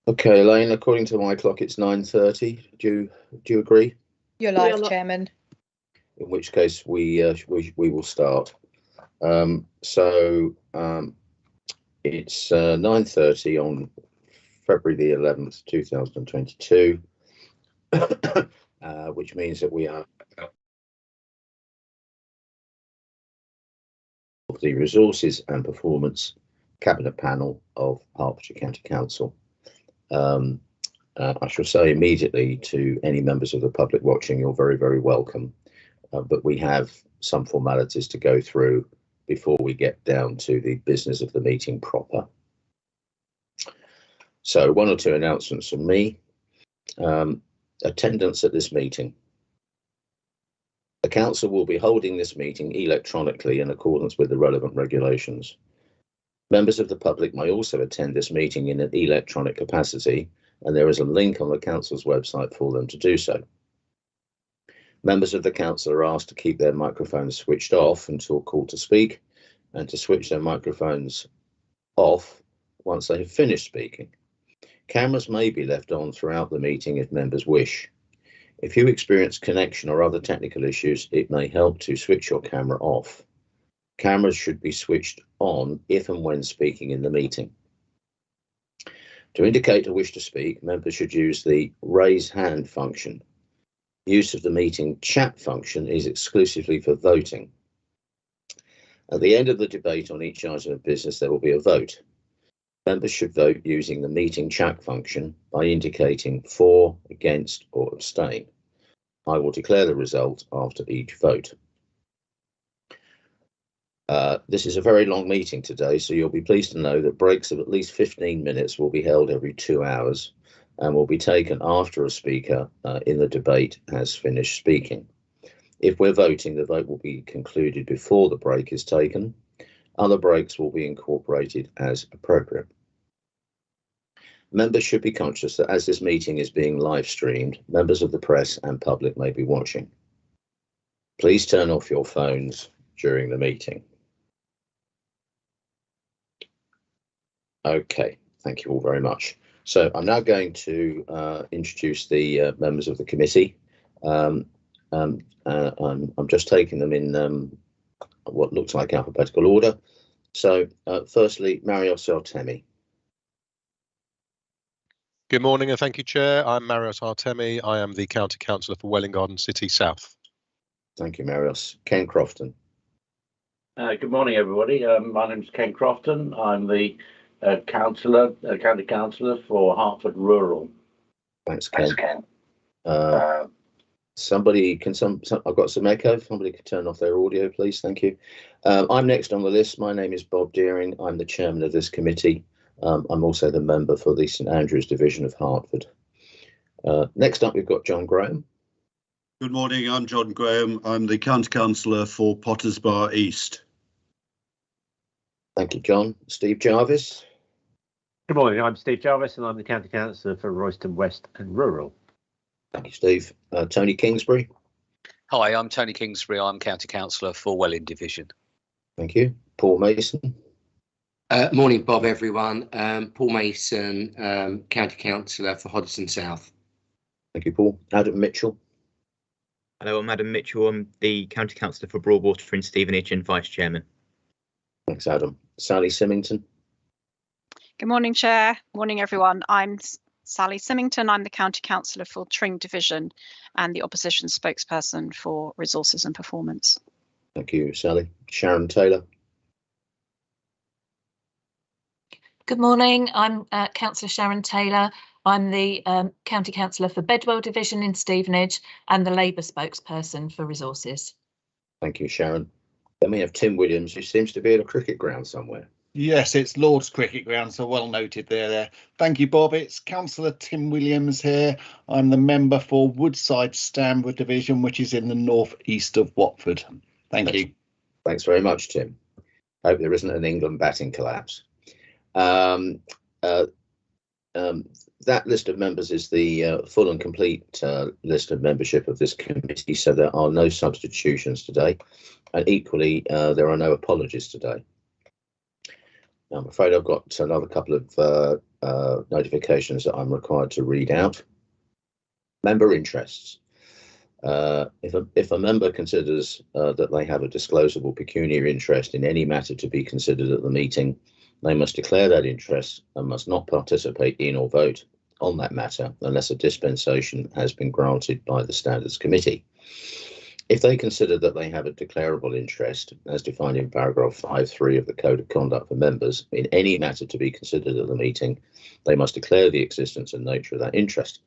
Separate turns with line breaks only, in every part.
Okay, Elaine, according to my clock, it's 9:30. Do you agree?
You're live, Chairman.
In which case we will start. It's 9:30 on February the 11th, 2022, which means that we are of the Resources and Performance Cabinet Panel of Hertfordshire County Council. I shall say immediately to any members of the public watching, you're very, very welcome. But we have some formalities to go through before we get down to the business of the meeting proper. So one or two announcements from me. Attendance at this meeting. The council will be holding this meeting electronically in accordance with the relevant regulations. Members of the public may also attend this meeting in an electronic capacity, and there is a link on the council's website for them to do so. Members of the council are asked to keep their microphones switched off until called to speak, and to switch their microphones off once they have finished speaking. Cameras may be left on throughout the meeting if members wish. If you experience connection or other technical issues, it may help to switch your camera off. Cameras should be switched on if and when speaking in the meeting. To indicate a wish to speak, members should use the raise hand function. Use of the meeting chat function is exclusively for voting. At the end of the debate on each item of business, there will be a vote. Members should vote using the meeting chat function by indicating for, against, or abstain. I will declare the result after each vote. This is a very long meeting today, so you'll be pleased to know that breaks of at least 15 minutes will be held every 2 hours and will be taken after a speaker in the debate has finished speaking. If we're voting, the vote will be concluded before the break is taken. Other breaks will be incorporated as appropriate. Members should be conscious that as this meeting is being live streamed, members of the press and public may be watching. Please turn off your phones during the meeting. Okay, thank you all very much. So I'm now going to introduce the members of the committee. I'm just taking them in what looks like alphabetical order. So firstly, Marios Artemi.
Good morning and thank you, Chair. I'm Marios Artemi. I am the County Councillor for Welwyn Garden City South. Thank you, Marios.
Ken Crofton.
Good morning, everybody. My name is Ken Crofton. I'm the County Councillor for Hertford Rural.
Thanks, Ken. I've got some echo. Somebody can turn off their audio, please. Thank you. I'm next on the list. My name is Bob Deering. I'm the chairman of this committee. I'm also the member for the St Andrews division of Hertford. Next up, we've got John Graham.
Good morning, I'm John Graham. I'm the County Councillor for Potters Bar East.
Thank you, John. Steve Jarvis.
Good morning, I'm Steve Jarvis and I'm the County Councillor for Royston West and Rural.
Thank you, Steve. Tony Kingsbury.
Hi, I'm Tony Kingsbury. I'm County Councillor for Welwyn Division.
Thank you. Paul Mason.
Morning, Bob, everyone. Paul Mason, County Councillor for Hoddesdon South.
Thank you, Paul. Adam Mitchell.
Hello, I'm Adam Mitchell. I'm the County Councillor for Broadwater and Stevenage and Vice Chairman.
Thanks, Adam. Sally Symington.
Good morning, Chair. Morning, everyone. I'm Sally Symington. I'm the County Councillor for Tring Division and the Opposition spokesperson for Resources and Performance.
Thank you, Sally. Sharon Taylor.
Good morning, I'm Councillor Sharon Taylor. I'm the County Councillor for Bedwell Division in Stevenage and the Labour spokesperson for Resources.
Thank you, Sharon. Then we have Tim Williams, who seems to be at a cricket ground somewhere.
Yes, it's Lord's Cricket Ground, so well noted there. Thank you, Bob. It's Councillor Tim Williams here. I'm the member for Woodside Stanwood Division, which is in the north-east of Watford. Thank you.
Thanks very much, Tim. Hope there isn't an England batting collapse. That list of members is the full and complete list of membership of this committee, so there are no substitutions today, and equally there are no apologies today. I'm afraid I've got another couple of notifications that I'm required to read out. Member interests. If a member considers that they have a disclosable pecuniary interest in any matter to be considered at the meeting, they must declare that interest and must not participate in or vote on that matter unless a dispensation has been granted by the Standards Committee. If they consider that they have a declarable interest, as defined in paragraph 5.3 of the Code of Conduct for Members, in any matter to be considered at the meeting, they must declare the existence and nature of that interest.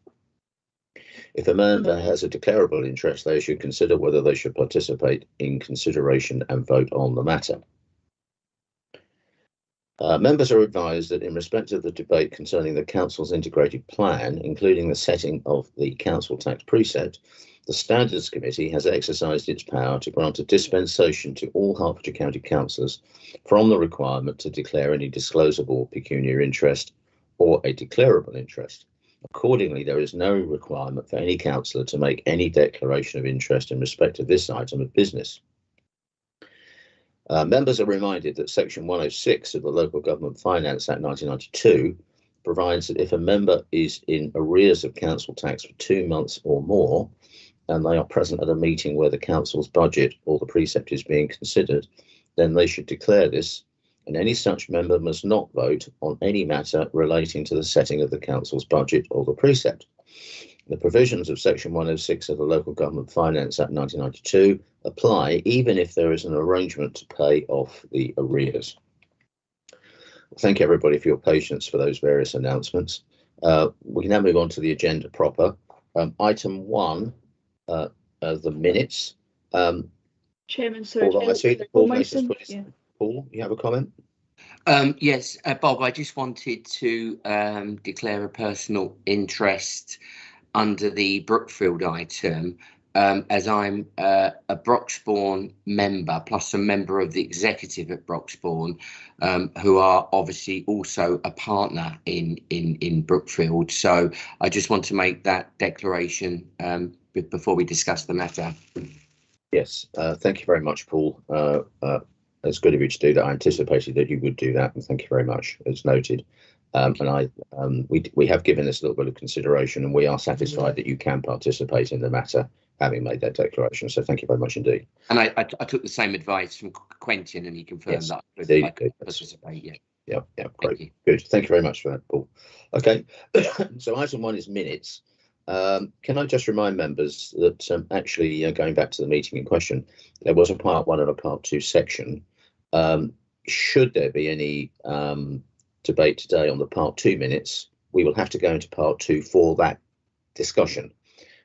If a member has a declarable interest, they should consider whether they should participate in consideration and vote on the matter. Members are advised that in respect of the debate concerning the Council's integrated plan, including the setting of the Council tax precept, the Standards Committee has exercised its power to grant a dispensation to all Hertfordshire County councillors from the requirement to declare any disclosable pecuniary interest or a declarable interest. Accordingly, there is no requirement for any councillor to make any declaration of interest in respect of this item of business. Members are reminded that Section 106 of the Local Government Finance Act 1992 provides that if a member is in arrears of council tax for 2 months or more, and they are present at a meeting where the council's budget or the precept is being considered, then they should declare this, and any such member must not vote on any matter relating to the setting of the council's budget or the precept. The provisions of Section 106 of the Local Government Finance Act 1992 apply even if there is an arrangement to pay off the arrears. Thank everybody for your patience for those various announcements. We can now move on to the agenda proper. Item 1, the minutes.
Chairman, sorry.
Paul, I see that Paul Mason. Yeah. Paul, you have a comment?
Yes, Bob, I just wanted to declare a personal interest under the Brookfield item, as I'm a Broxbourne member, plus a member of the executive at Broxbourne, who are obviously also a partner in Brookfield. So I just want to make that declaration before we discuss the matter.
Yes, thank you very much, Paul. It's good of you to do that. I anticipated that you would do that, and thank you very much. It's noted. We have given this a little bit of consideration, and we are satisfied that you can participate in the matter, having made that declaration. So thank you very much indeed.
And I took the same advice from Quentin, and he confirmed that
I could
participate.
Yeah, great. Good. Thank you very much for that, Paul. Okay, so item 1 is minutes. Can I just remind members that actually going back to the meeting in question, there was a part 1 and a part 2 section. Should there be any debate today on the part 2 minutes, we will have to go into part 2 for that discussion.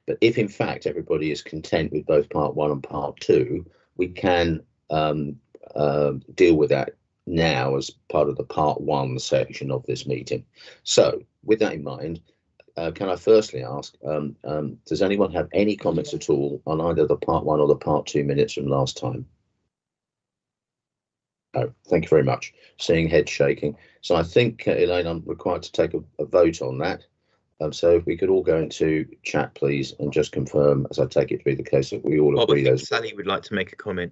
But if in fact everybody is content with both part 1 and part 2, we can deal with that now as part of the part 1 section of this meeting. So with that in mind, can I firstly ask, does anyone have any comments at all on either the part 1 or the part 2 minutes from last time? Oh, thank you very much. Seeing head shaking. So I think, Elaine, I'm required to take a vote on that. So if we could all go into chat, please, and just confirm, as I take it to be the case, that we all agree those.
Sally would like to make a comment.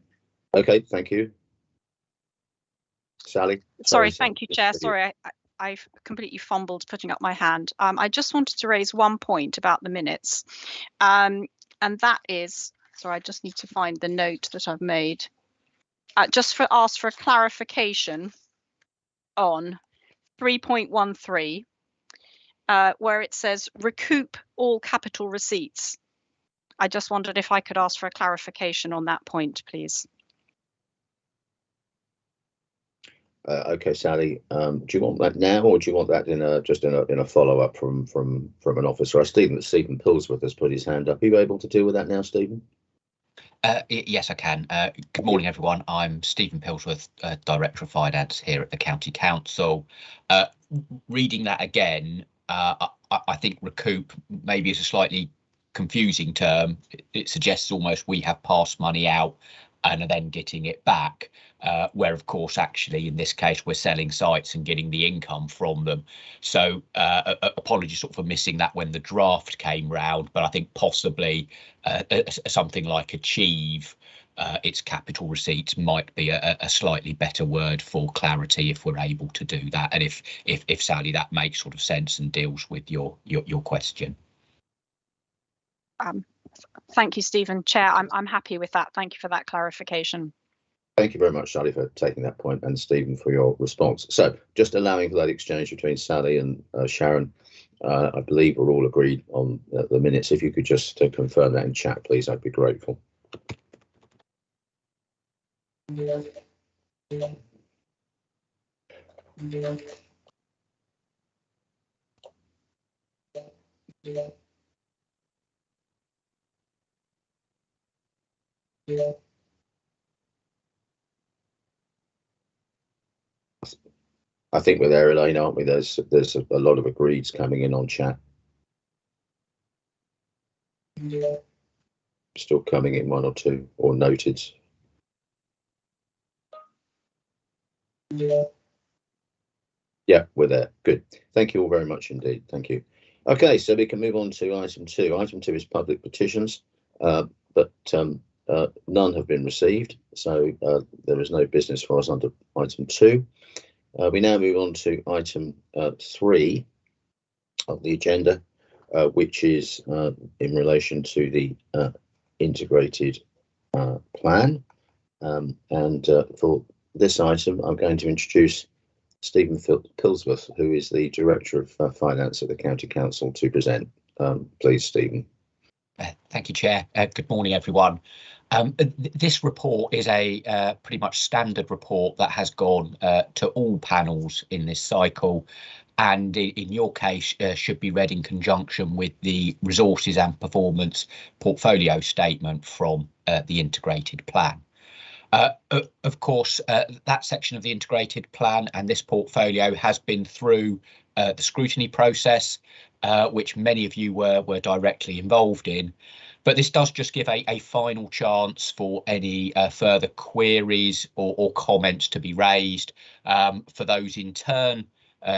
Okay, thank you. Sally.
Sorry, thank you, Chair. Sorry, I've completely fumbled putting up my hand. I just wanted to raise one point about the minutes, and that is, sorry, I just need to find the note that I've made. Ask for a clarification on 3.13, where it says recoup all capital receipts. I just wondered if I could ask for a clarification on that point, please.
Okay, Sally, do you want that now, or do you want that in a follow-up from an officer? I see that Stephen Pillsworth has put his hand up. Are you able to deal with that now, Stephen?
Yes, I can. Good morning, everyone. I'm Stephen Pillsworth, Director of Finance here at the County Council. Reading that again, I think recoup maybe is a slightly confusing term. It suggests almost we have passed money out and are then getting it back, where of course actually in this case we're selling sites and getting the income from them. So apologies sort of for missing that when the draft came round, but I think possibly something like achieve its capital receipts might be a slightly better word for clarity if we're able to do that, and if Sally, that makes sort of sense and deals with your question.
Thank you, Stephen. Chair, I'm happy with that. Thank you for that clarification.
Thank you very much, Sally, for taking that point, and Stephen for your response. So just allowing for that exchange between Sally and Sharon, I believe we're all agreed on the minutes. If you could just confirm that in chat, please, I'd be grateful. I think we're there, Elaine, aren't we? There's a lot of agreeds coming in on chat. Still coming in one or two, or noted. Yeah, we're there. Good. Thank you all very much indeed. Thank you. Okay, so we can move on to item 2. Item 2 is public petitions, but none have been received, so there is no business for us under item 2. We now move on to item 3 of the agenda, which is in relation to the integrated plan. And for this item, I'm going to introduce Stephen Pillsworth, who is the Director of Finance at the County Council, to present. Please, Stephen.
Thank you, Chair. Good morning, everyone. This report is a pretty much standard report that has gone to all panels in this cycle, and in your case should be read in conjunction with the resources and performance portfolio statement from the integrated plan. Of course, that section of the integrated plan and this portfolio has been through the scrutiny process, which many of you were directly involved in. But this does just give a final chance for any further queries or comments to be raised, for those in turn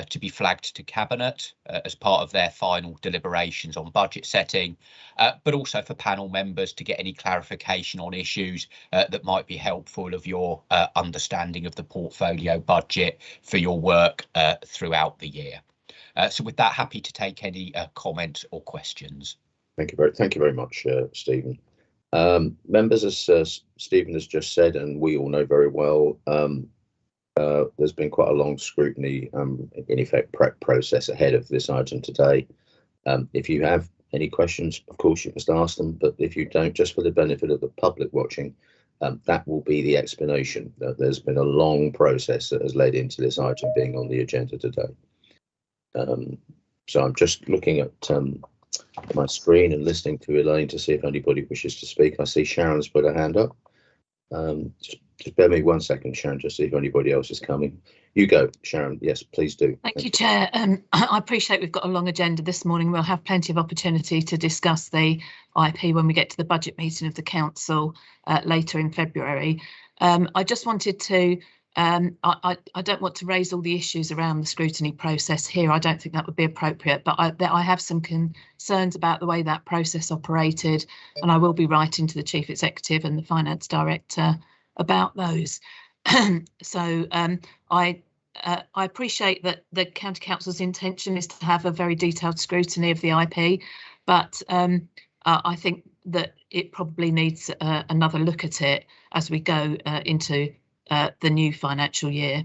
to be flagged to Cabinet as part of their final deliberations on budget setting, but also for panel members to get any clarification on issues that might be helpful of your understanding of the portfolio budget for your work throughout the year. So with that, happy to take any comments or questions.
Thank you very much, Stephen. Members, as Stephen has just said, and we all know very well, there's been quite a long scrutiny, in effect, prep process ahead of this item today. If you have any questions, of course, you must ask them, but if you don't, just for the benefit of the public watching, that will be the explanation. That there's been a long process that has led into this item being on the agenda today. So I'm just looking at my screen and listening to Elaine to see if anybody wishes to speak. I see Sharon's put her hand up. Just bear me 1 second, Sharon, just see if anybody else is coming. You go, Sharon. Yes, please do.
Thank you, Chair. I appreciate we've got a long agenda this morning. We'll have plenty of opportunity to discuss the IP when we get to the budget meeting of the council later in February. I just wanted to I don't want to raise all the issues around the scrutiny process here. I don't think that would be appropriate, but I have some concerns about the way that process operated, and I will be writing to the Chief Executive and the Finance Director about those. So I appreciate that the County Council's intention is to have a very detailed scrutiny of the IP, but I think that it probably needs another look at it as we go into the new financial year.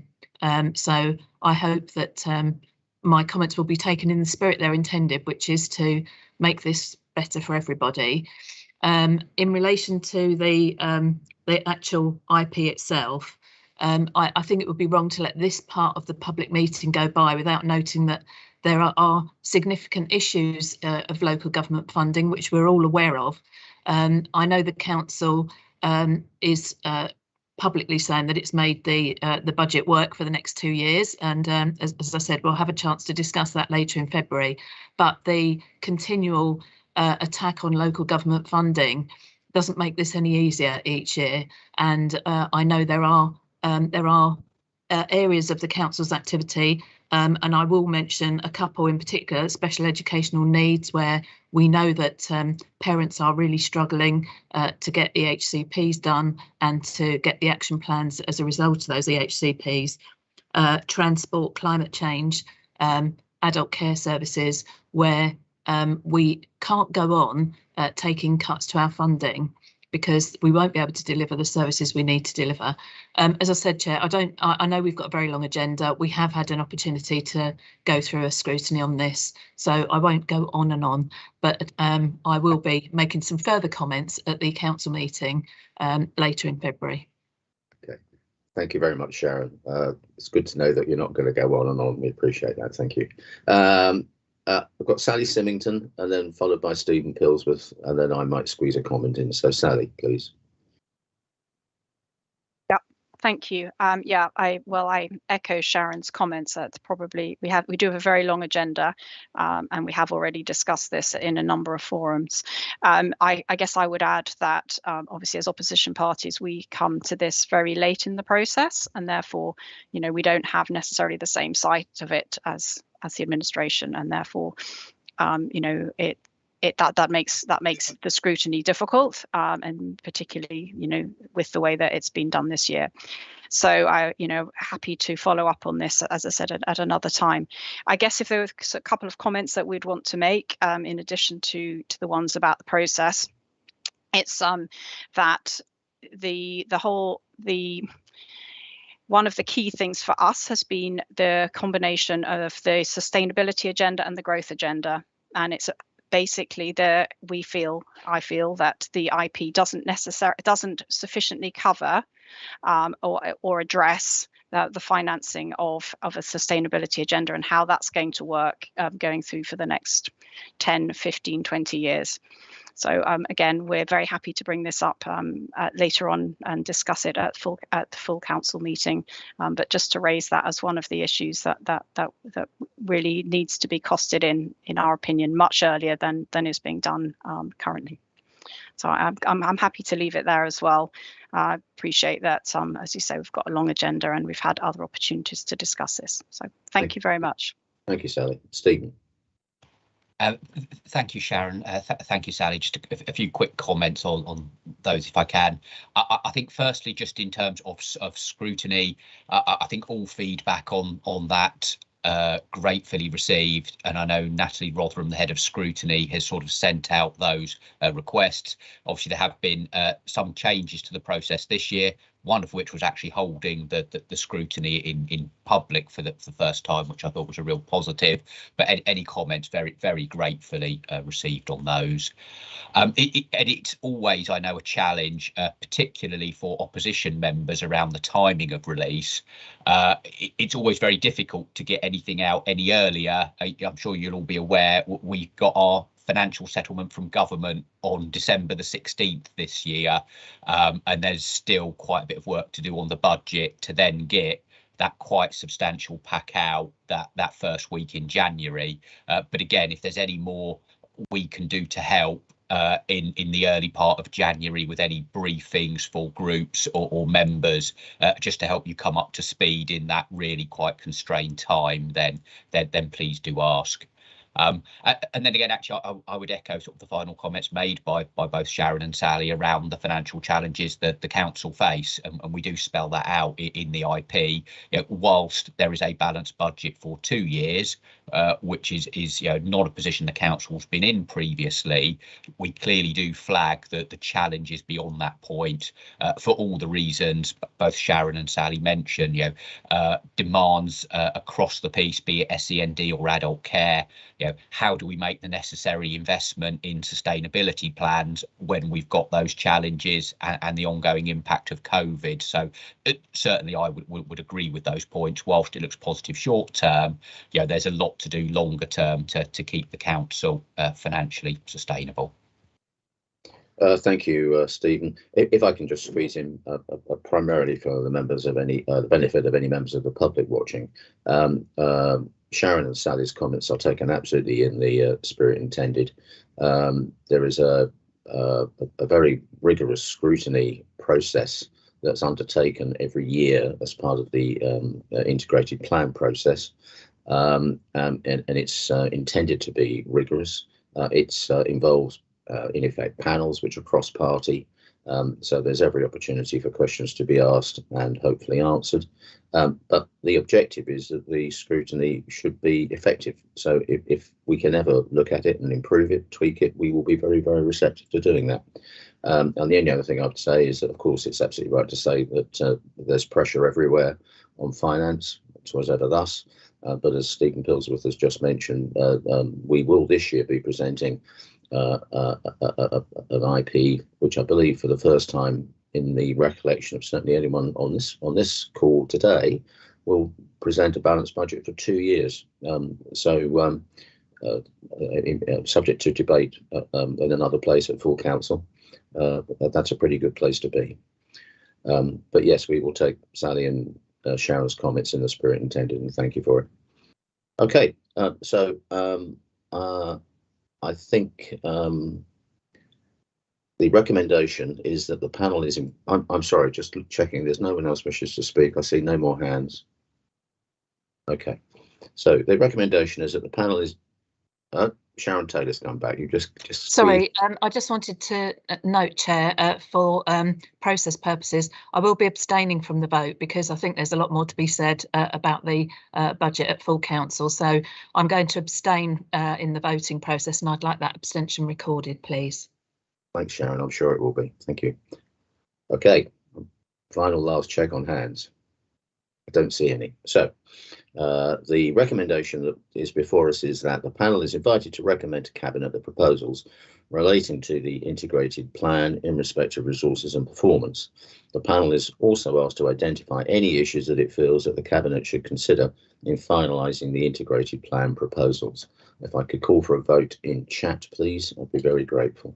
So I hope that my comments will be taken in the spirit they're intended, which is to make this better for everybody. In relation to the actual IP itself, I think it would be wrong to let this part of the public meeting go by without noting that there are significant issues of local government funding, which we're all aware of. I know the council is publicly saying that it's made the budget work for the next 2 years, and as I said, we'll have a chance to discuss that later in February. But the continual attack on local government funding doesn't make this any easier each year, and I know there are areas of the council's activity And I will mention a couple in particular, special educational needs, where we know that parents are really struggling to get EHCPs done and to get the action plans as a result of those EHCPs. Transport, climate change, adult care services, where we can't go on taking cuts to our funding, because we won't be able to deliver the services we need to deliver. As I said, Chair, I know we've got a very long agenda. We have had an opportunity to go through a scrutiny on this, so I won't go on and on, but I will be making some further comments at the council meeting later in February.
Okay, thank you very much, Sharon. It's good to know that you're not going to go on and on. We appreciate that. Thank you. I've got Sally Symington and then followed by Stephen Pillsworth, and then I might squeeze a comment in. So Sally, please.
Yeah, thank you. Yeah, I echo Sharon's comments. That's probably we do have a very long agenda, and we have already discussed this in a number of forums. I guess I would add that obviously as opposition parties we come to this very late in the process, and therefore we don't have necessarily the same sight of it as the administration, and therefore that makes the scrutiny difficult, and particularly with the way that it's been done this year. So I happy to follow up on this, as I said, at another time. I guess if there were a couple of comments that we'd want to make in addition to the ones about the process, it's that one of the key things for us has been the combination of the sustainability agenda and the growth agenda. And it's basically I feel that the IP doesn't sufficiently cover or address the financing of a sustainability agenda and how that's going to work going through for the next 10, 15, 20 years. So again, we're very happy to bring this up later on and discuss it at the full council meeting. But just to raise that as one of the issues that really needs to be costed in our opinion, much earlier than is being done currently. So I'm happy to leave it there as well. I appreciate that, as you say, we've got a long agenda and we've had other opportunities to discuss this. So thank you very much.
Thank you, Sally. Stephen.
Thank you, Sharon. Thank you, Sally. Just a few quick comments on those, if I can. I think firstly, just in terms of scrutiny, I think all feedback on that gratefully received, and I know Natalie Rotherham, the head of scrutiny, has sort of sent out those requests. Obviously, there have been some changes to the process this year, one of which was actually holding the scrutiny in public for the first time, which I thought was a real positive. But any comments, very gratefully received on those. It's always, I know, a challenge, particularly for opposition members around the timing of release. It's always very difficult to get anything out any earlier. I'm sure you'll all be aware we got our financial settlement from government on December the 16th this year, and there's still quite a bit of work to do on the budget to then get that quite substantial pack out that first week in January. But again, if there's any more we can do to help in the early part of January with any briefings for groups or members, just to help you come up to speed in that really quite constrained time, then please do ask. And then again, actually, I would echo sort of the final comments made by both Sharon and Sally around the financial challenges that the council face, and we do spell that out in the IP. Whilst there is a balanced budget for 2 years, which is not a position the council's been in previously, we clearly do flag the challenges beyond that point for all the reasons both Sharon and Sally mentioned. Demands across the piece, be it SEND or adult care. How do we make the necessary investment in sustainability plans when we've got those challenges and the ongoing impact of COVID? So certainly I would agree with those points. Whilst it looks positive short term, there's a lot to do longer term to keep the council financially sustainable.
Thank you, Stephen. If I can just squeeze in primarily for the members of the benefit of any members of the public watching. Sharon and Sally's comments are taken absolutely in the spirit intended. There is a very rigorous scrutiny process that's undertaken every year as part of the integrated plan process. and it's intended to be rigorous. It involves, in effect, panels which are cross-party, so there's every opportunity for questions to be asked and hopefully answered. But the objective is that the scrutiny should be effective. So if we can ever look at it and improve it, tweak it, we will be very, very receptive to doing that. And the only other thing I would say is that, of course, it's absolutely right to say that there's pressure everywhere on finance. It was ever thus. But as Stephen Pillsworth has just mentioned, we will this year be presenting an IP, which I believe for the first time in the recollection of certainly anyone on this call today, will present a balanced budget for 2 years. Subject to debate in another place at full council, that's a pretty good place to be. But yes, we will take Sally and Sharon's comments in the spirit intended, and thank you for it. Okay, I think the recommendation is that the panel is in. I'm sorry, just checking. There's no one else wishes to speak. I see no more hands. Okay, so the recommendation is that the panel is. Sharon Taylor's come back. You just
sorry. I just wanted to note, Chair, for process purposes, I will be abstaining from the vote because I think there's a lot more to be said about the budget at full council. So I'm going to abstain in the voting process, and I'd like that abstention recorded, please.
Thanks, Sharon. I'm sure it will be. Thank you. Okay, final last check on hands. I don't see any. So the recommendation that is before us is that the panel is invited to recommend to Cabinet the proposals relating to the integrated plan in respect of resources and performance. The panel is also asked to identify any issues that it feels that the Cabinet should consider in finalising the integrated plan proposals. If I could call for a vote in chat, please, I'd be very grateful.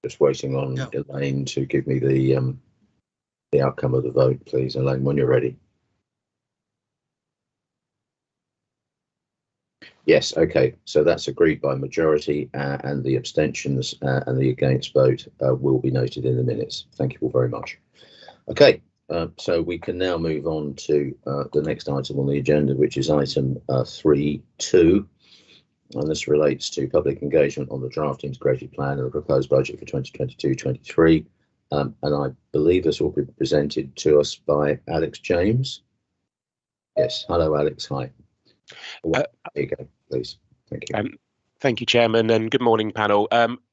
Just waiting on Elaine to give me the outcome of the vote, please. Elaine, when you're ready. Yes, okay, so that's agreed by majority, and the abstentions and the against vote will be noted in the minutes. Thank you all very much. Okay, so we can now move on to the next item on the agenda, which is item 3.2. And this relates to public engagement on the draft integrated plan and the proposed budget for 2022-23. And I believe this will be presented to us by Alex James. Yes, hello, Alex. Hi. There you go, please. Thank you.
Thank you, Chairman, and good morning, panel.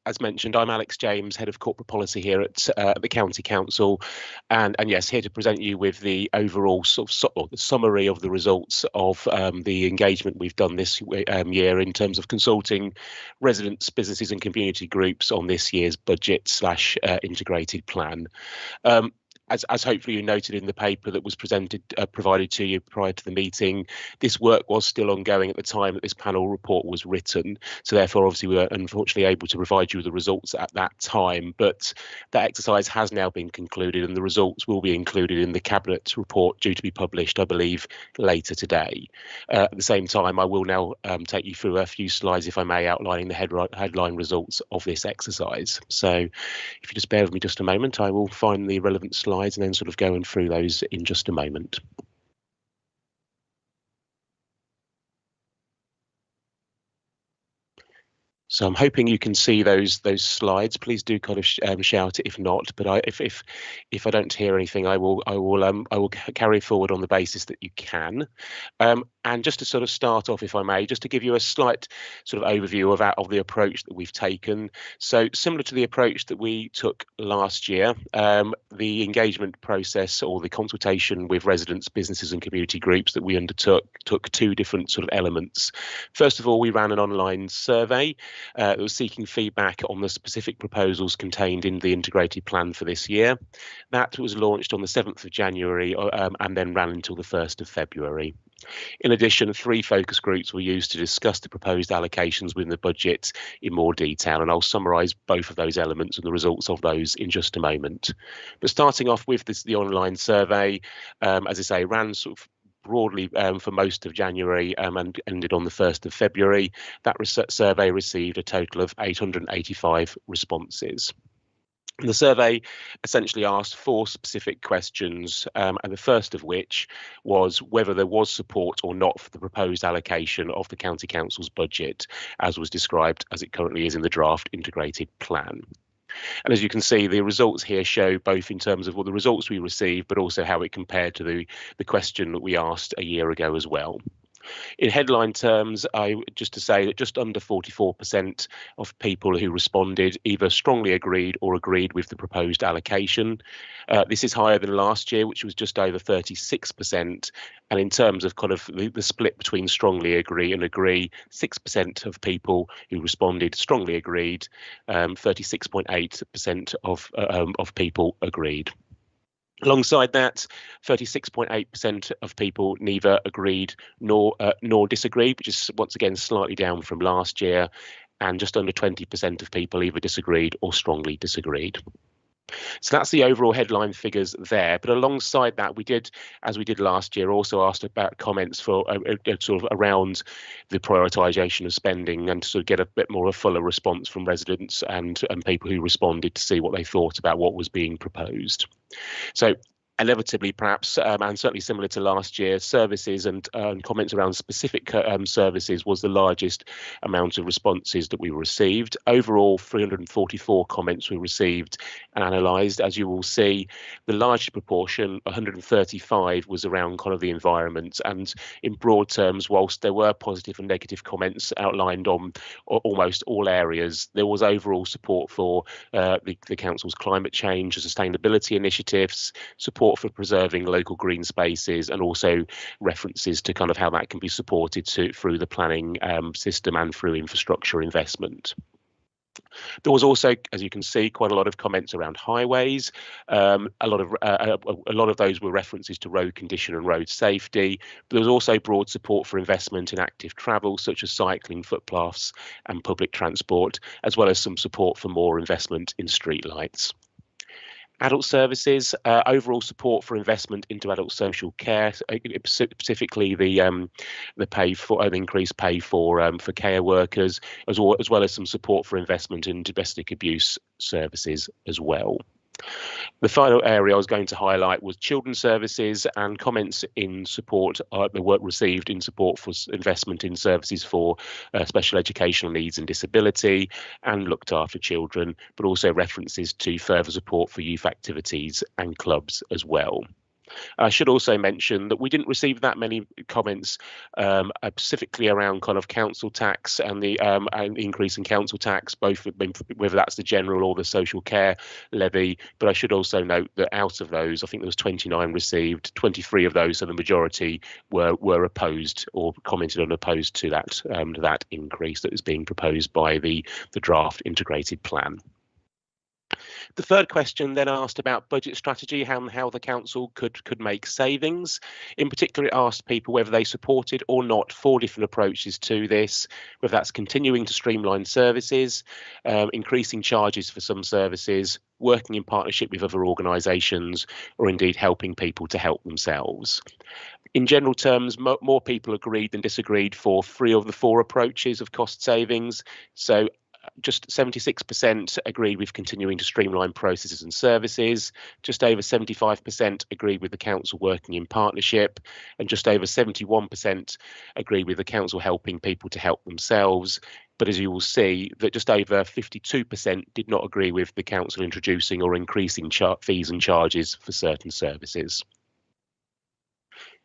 As mentioned, I'm Alex James, Head of Corporate Policy here at the County Council, and yes, here to present you with the overall the summary of the results of the engagement we've done this year in terms of consulting residents, businesses and community groups on this year's budget / integrated plan. As hopefully you noted in the paper that was provided to you prior to the meeting, this work was still ongoing at the time that this panel report was written. So therefore, obviously, we were unfortunately able to provide you with the results at that time. But that exercise has now been concluded, and the results will be included in the Cabinet report due to be published, I believe, later today. At the same time, I will now take you through a few slides, if I may, outlining the headline results of this exercise. So if you just bear with me just a moment, I will find the relevant slides and then sort of going through those in just a moment. So I'm hoping you can see those slides. Please do kind of shout it if not. But if I don't hear anything, I will carry forward on the basis that you can. And just to sort of start off, if I may, just to give you a slight sort of overview of the approach that we've taken. So similar to the approach that we took last year, the engagement process or the consultation with residents, businesses and community groups that we undertook took two different sort of elements. First of all, we ran an online survey that was seeking feedback on the specific proposals contained in the integrated plan for this year. That was launched on the 7th of January and then ran until the 1st of February. In addition, 3 focus groups were used to discuss the proposed allocations within the budget in more detail, and I'll summarise both of those elements and the results of those in just a moment. But starting off with the online survey, as I say, ran sort of broadly for most of January and ended on the 1st of February. That survey received a total of 885 responses. The survey essentially asked 4 specific questions, and the first of which was whether there was support or not for the proposed allocation of the County Council's budget, as was described as it currently is in the draft integrated plan. And as you can see, the results here show both in terms of the results we received, but also how it compared to the question that we asked a year ago as well. In headline terms, just to say that just under 44% of people who responded either strongly agreed or agreed with the proposed allocation. This is higher than last year, which was just over 36%. And in terms of kind of the split between strongly agree and agree, 6% of people who responded strongly agreed, 36.8% of people agreed. Alongside that, 36.8% of people neither agreed nor disagreed, which is once again slightly down from last year, and just under 20% of people either disagreed or strongly disagreed. So that's the overall headline figures there. But alongside that, we did, as we did last year, also asked about comments for sort of around the prioritisation of spending and to sort of get a bit more of a fuller response from residents and people who responded to see what they thought about what was being proposed. So inevitably, perhaps, and certainly similar to last year, services and comments around specific services was the largest amount of responses that we received. Overall, 344 comments we received and analysed. As you will see, the largest proportion, 135, was around kind of the environment. And in broad terms, whilst there were positive and negative comments outlined on almost all areas, there was overall support for the council's climate change and sustainability initiatives, support for preserving local green spaces, and also references to kind of how that can be supported through the planning system and through infrastructure investment. There was also, as you can see, quite a lot of comments around highways. A lot of those were references to road condition and road safety. But there was also broad support for investment in active travel, such as cycling, footpaths and public transport, as well as some support for more investment in streetlights. Adult services, overall support for investment into adult social care, specifically the increased pay for care workers, as well as some support for investment in domestic abuse services as well. The final area I was going to highlight was children's services, and comments in support the work received in support for investment in services for special educational needs and disability and looked after children, but also references to further support for youth activities and clubs as well. I should also mention that we didn't receive that many comments specifically around kind of council tax and the increase in council tax, both whether that's the general or the social care levy. But I should also note that out of those, I think there was 29 received, 23 of those, so the majority were opposed or commented on opposed to that increase that is being proposed by the draft integrated plan. The third question then asked about budget strategy, how the council could make savings. In particular, it asked people whether they supported or not 4 different approaches to this, whether that's continuing to streamline services, increasing charges for some services, working in partnership with other organisations, or indeed helping people to help themselves. In general terms, more people agreed than disagreed for 3 of the 4 approaches of cost savings. So just 76% agreed with continuing to streamline processes and services, just over 75% agreed with the council working in partnership, and just over 71% agreed with the council helping people to help themselves. But as you will see, that just over 52% did not agree with the council introducing or increasing fees and charges for certain services.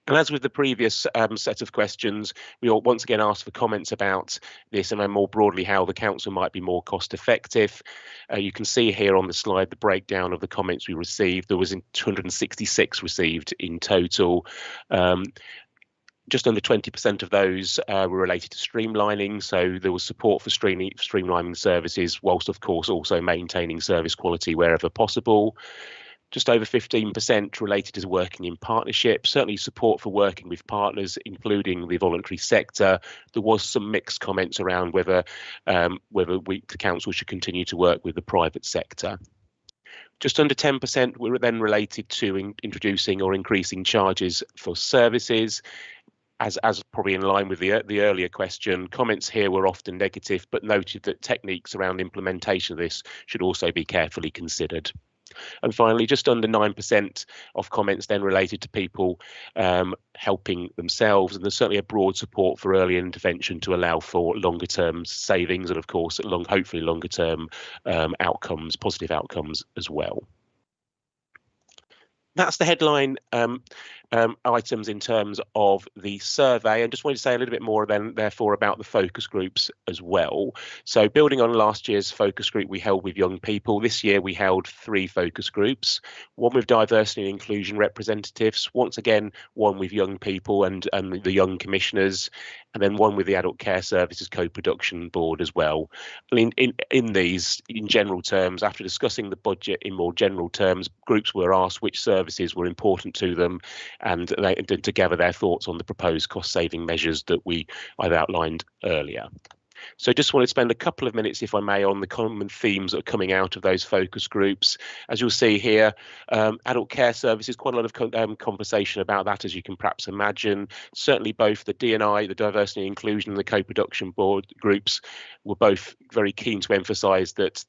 And as with the previous set of questions, we all once again asked for comments about this and then more broadly how the council might be more cost effective. You can see here on the slide the breakdown of the comments we received. There was 266 received in total. Just under 20% of those were related to streamlining, so there was support for streamlining services, whilst of course also maintaining service quality wherever possible. Just over 15% related to working in partnership, certainly support for working with partners, including the voluntary sector. There was some mixed comments around whether the council should continue to work with the private sector. Just under 10% were then related to introducing or increasing charges for services. As probably in line with the earlier question, comments here were often negative, but noted that techniques around implementation of this should also be carefully considered. And finally, just under 9% of comments then related to people helping themselves, and there's certainly a broad support for early intervention to allow for longer term savings and of course hopefully longer term outcomes, positive outcomes as well. That's the headline items in terms of the survey, and just wanted to say a little bit more then therefore about the focus groups as well. So building on last year's focus group we held with young people, this year we held 3 focus groups, one with diversity and inclusion representatives, once again one with young people and the young commissioners, and then one with the Adult Care Services Co-Production Board as well. In these, in general terms, after discussing the budget in more general terms, groups were asked which services were important to them and to gather their thoughts on the proposed cost-saving measures that I've outlined earlier. So just want to spend a couple of minutes, if I may, on the common themes that are coming out of those focus groups. As you'll see here, adult care services, quite a lot of conversation about that, as you can perhaps imagine. Certainly both the D&I, the Diversity and Inclusion, and the Co-Production Board groups were both very keen to emphasise that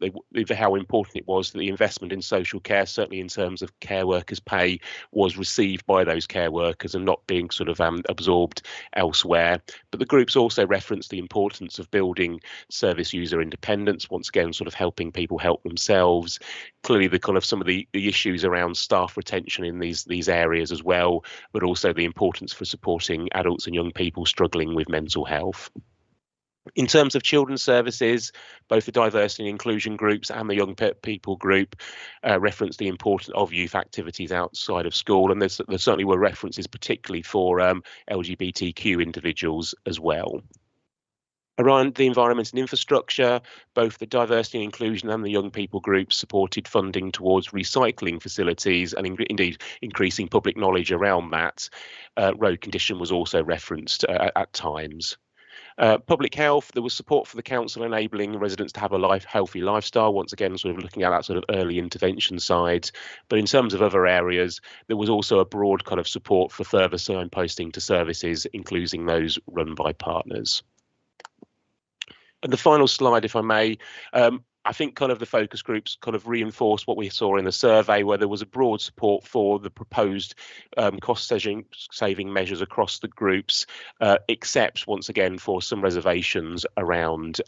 how important it was that the investment in social care, certainly in terms of care workers' pay, was received by those care workers and not being sort of absorbed elsewhere. But the groups also referenced the importance of building service user independence, once again sort of helping people help themselves. Clearly the kind of some of the issues around staff retention in these areas as well, but also the importance for supporting adults and young people struggling with mental health. In terms of children's services, both the diversity and inclusion groups and the young people group referenced the importance of youth activities outside of school, and there certainly were references particularly for LGBTQ individuals as well. Around the environment and infrastructure, both the diversity and inclusion and the young people groups supported funding towards recycling facilities and indeed increasing public knowledge around that. Road condition was also referenced at times. Public health, there was support for the council enabling residents to have a healthy lifestyle, once again sort of looking at that sort of early intervention side. But in terms of other areas, there was also a broad kind of support for further signposting to services, including those run by partners. And the final slide, if I may, I think kind of the focus groups kind of reinforced what we saw in the survey, where there was a broad support for the proposed cost-saving measures across the groups, except once again for some reservations around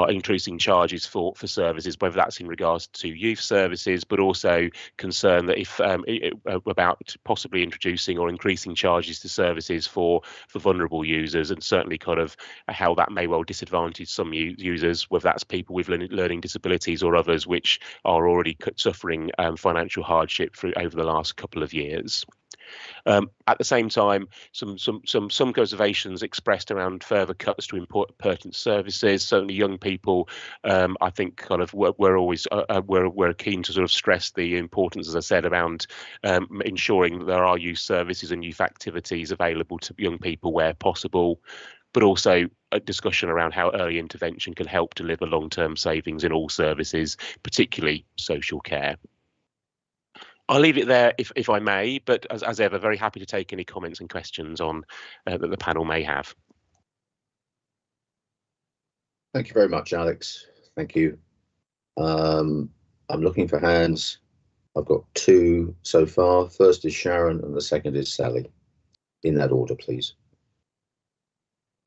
increasing charges for services, whether that's in regards to youth services, but also concern that if about possibly introducing or increasing charges to services for vulnerable users, and certainly kind of how that may well disadvantage some users, whether that's people with learning disabilities or others which are already suffering financial hardship over the last couple of years. At the same time, some reservations expressed around further cuts to pertinent services. Certainly, young people, I think, kind of we're keen to sort of stress the importance, as I said, around ensuring that there are youth services and youth activities available to young people where possible, but also a discussion around how early intervention can help deliver long-term savings in all services, particularly social care. I'll leave it there if I may, but as ever, very happy to take any comments and questions on that the panel may have.
Thank you very much, Alex. Thank you. I'm looking for hands. I've got 2 so far. First is Sharon and the second is Sally. In that order, please.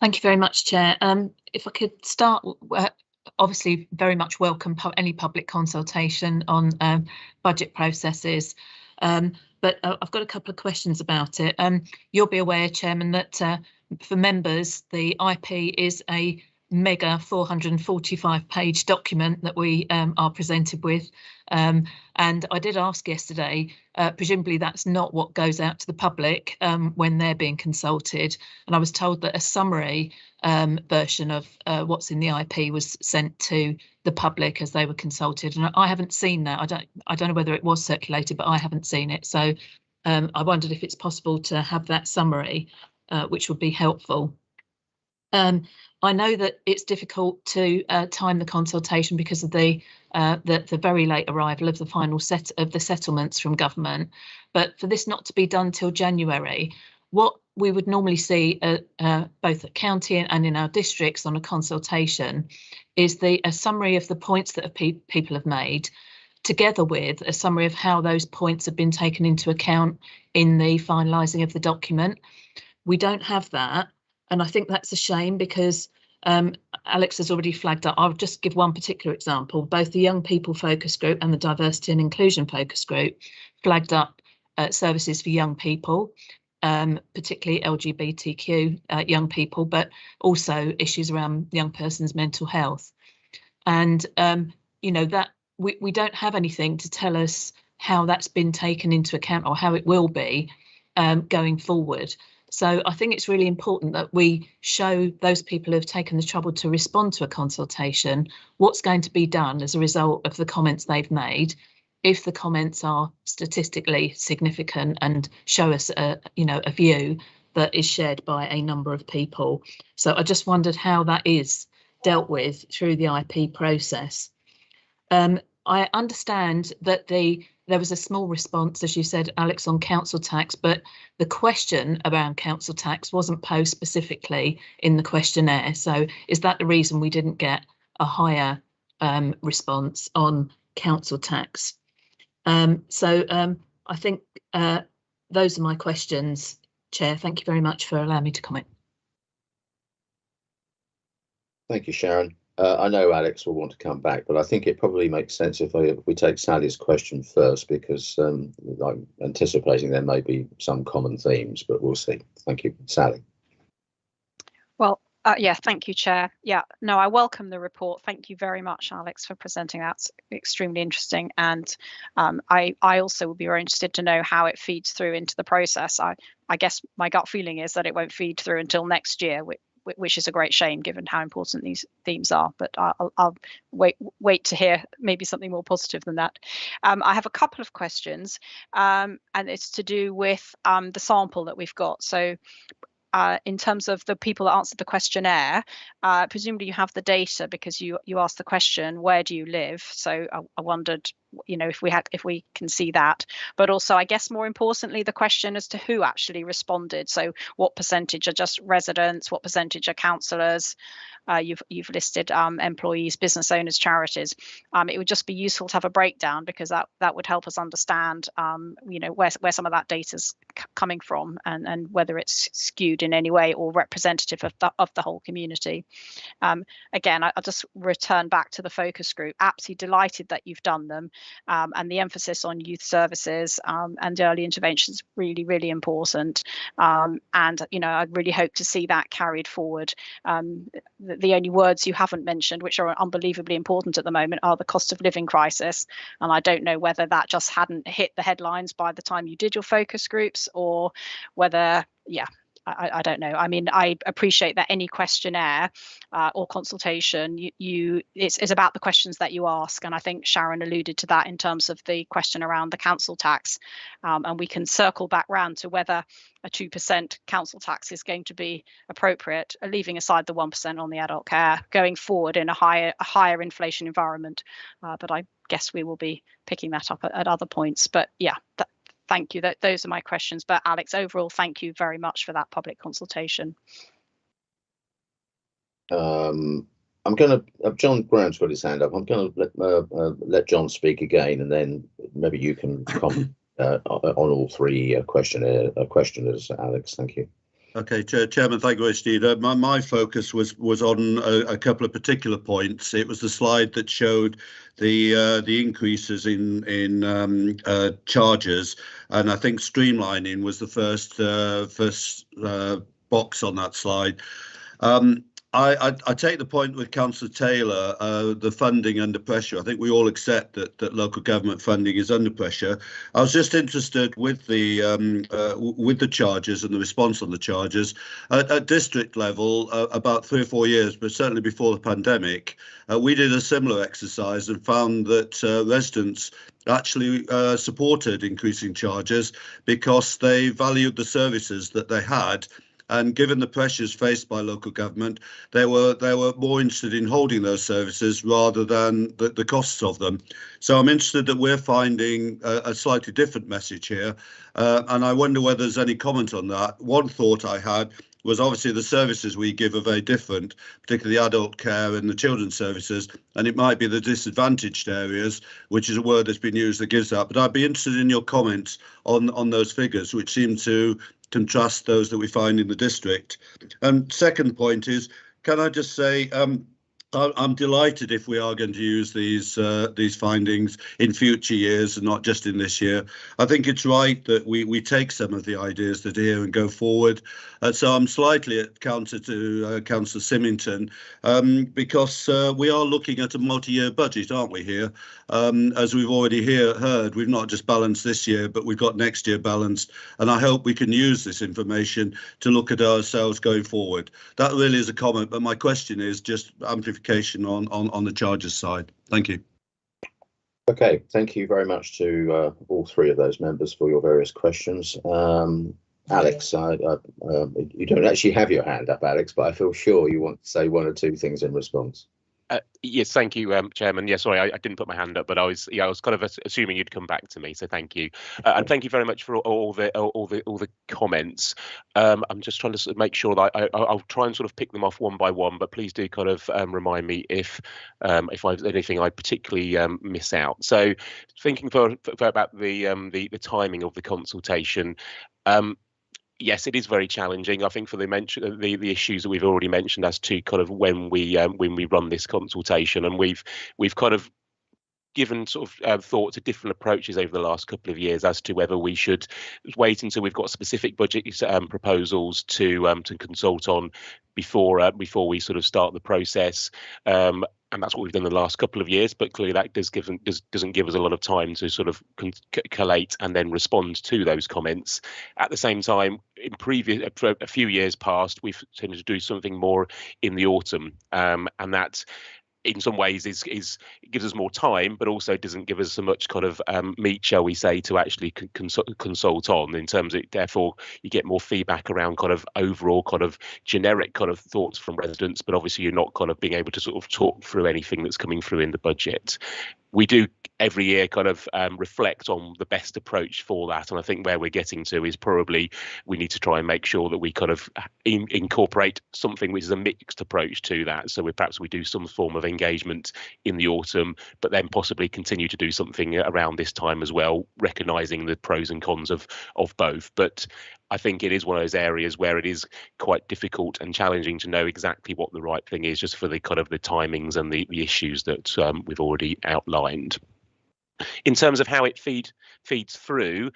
Thank you very much, Chair. If I could start, obviously very much welcome any public consultation on budget processes, but I've got a couple of questions about it. You'll be aware, Chairman, that for members the IP is a mega 445-page document that we are presented with. And I did ask yesterday, presumably that's not what goes out to the public when they're being consulted. And I was told that a summary version of what's in the IP was sent to the public as they were consulted. And I haven't seen that. I don't know whether it was circulated, but I haven't seen it. So I wondered if it's possible to have that summary, which would be helpful. I know that it's difficult to time the consultation because of the very late arrival of the final set of the settlements from government, but for this not to be done till January, what we would normally see both at county and in our districts on a consultation is a summary of the points that people have made, together with a summary of how those points have been taken into account in the finalising of the document. We don't have that. And I think that's a shame because Alex has already flagged up. I'll just give one particular example. Both the Young People Focus Group and the Diversity and Inclusion Focus Group flagged up services for young people, particularly LGBTQ young people, but also issues around young persons' mental health. And, you know, that we don't have anything to tell us how that's been taken into account or how it will be going forward. So I think it's really important that we show those people who have taken the trouble to respond to a consultation what's going to be done as a result of the comments they've made, if the comments are statistically significant and show us a view that is shared by a number of people. So I just wondered how that is dealt with through the IP process. I understand that there was a small response, as you said, Alex, on council tax, but the question around council tax wasn't posed specifically in the questionnaire. So is that the reason we didn't get a higher response on council tax? I think those are my questions, Chair. Thank you very much for allowing me to comment. Thank you, Sharon. I know Alex will want to come back, but I think it probably makes sense if we take Sally's question first, because I'm anticipating there may be some common themes, but we'll see. Thank you, Sally. Well, yeah, thank you, Chair. Yeah, no, I welcome the report. Thank you very much, Alex, for presenting that. It's extremely interesting. And I also would be very interested to know how it feeds through into the process. I guess my gut feeling is that it won't feed through until next year, which is a great shame given how important these themes are, but I'll wait to hear maybe something more positive than that. I have a couple of questions, and it's to do with the sample that we've got. So in terms of the people that answered the questionnaire, presumably you have the data because you asked the question, where do you live? So I wondered, you know, if we can see that, but also I guess more importantly the question as to who actually responded. So what percentage are just residents, what percentage are councillors? You've listed employees, business owners, charities. It would just be useful to have a breakdown because that would help us understand you know, where some of that data is coming from and whether it's skewed in any way or representative of the whole community. Again, I'll just return back to the focus group. Absolutely delighted that you've done them. And the emphasis on youth services and early intervention is really, really important. And, you know, I really hope to see that carried forward. The only words you haven't mentioned, which are unbelievably important at the moment, are the cost of living crisis. And I don't know whether that just hadn't hit the headlines by the time you did your focus groups or whether, yeah, I don't know. I mean, I appreciate that any questionnaire or consultation, it's about the questions that you ask. And I think Sharon alluded to that in terms of the question around the council tax. And we can circle back round to whether a 2% council tax is going to be appropriate, leaving aside the 1% on the adult care going forward in a higher inflation environment. But I guess we will be picking that up at other points. But yeah, thank you. Those are my questions. But Alex, overall, thank you very much for that public consultation. I'm going to, John Graham's got his hand up. I'm going to let John speak again, and then maybe you can comment on all three questioners, Alex. Thank you. Okay, Chairman, thank you, Steve. My focus was on a couple of particular points. It was the slide that showed the increases in charges, and I think streamlining was the first box on that slide.
I take the point with Councillor Taylor, the funding under pressure. I think we all accept that local government funding is under pressure. I was just interested with the charges and the response on the charges at district level. About 3 or 4 years, but certainly before the pandemic, we did a similar exercise and found that residents actually supported increasing charges because they valued the services that they had. And given the pressures faced by local government, they were more interested in holding those services rather than the costs of them. So I'm interested that we're finding a slightly different message here. And I wonder whether there's any comment on that. One thought I had was obviously the services we give are very different, particularly the adult care and the children's services. And it might be the disadvantaged areas, which is a word that's been used that gives that. But I'd be interested in your comments on those figures, which seem to contrast those that we find in the district. And second point is, can I just say, I'm delighted if we are going to use these findings in future years and not just in this year. I think it's right that we take some of the ideas that are here and go forward. So I'm slightly at counter to Councillor Symington because we are looking at a multi-year budget, aren't we here? As we've already heard, we've not just balanced this year, but we've got next year balanced. And I hope we can use this information to look at ourselves going forward. That really is a comment, but my question is just amplification on the charges side. Thank you.
Okay, thank you very much to all three of those members for your various questions. Alex, you don't actually have your hand up, Alex, but I feel sure you want to say one or two things in response.
Yes, thank you, Chairman. Yeah, sorry, I didn't put my hand up, but I was kind of assuming you'd come back to me, so thank you, and thank you very much for all the comments. I'm just trying to sort of make sure that I'll try and sort of pick them off one by one, but please do kind of remind me if I've anything I particularly miss out. So, thinking for about the timing of the consultation. Yes, it is very challenging. I think for the issues that we've already mentioned as to kind of when we run this consultation, and we've kind of given sort of thought to different approaches over the last couple of years as to whether we should wait until we've got specific budget proposals to consult on before we sort of start the process. And that's what we've done the last couple of years, but clearly that doesn't give us a lot of time to sort of collate and then respond to those comments. At the same time, for a few years past, we've tended to do something more in the autumn, and that in some ways it gives us more time, but also doesn't give us so much kind of meat, shall we say, to actually consult on, in terms of, therefore you get more feedback around kind of overall kind of generic kind of thoughts from residents, but obviously you're not kind of being able to sort of talk through anything that's coming through in the budget. We do every year kind of reflect on the best approach for that, and I think where we're getting to is probably we need to try and make sure that we kind of incorporate something which is a mixed approach to that. So perhaps we do some form of engagement in the autumn, but then possibly continue to do something around this time as well, recognising the pros and cons of both. But I think it is one of those areas where it is quite difficult and challenging to know exactly what the right thing is, just for the kind of the timings and the issues that we've already outlined. In terms of how it feeds through,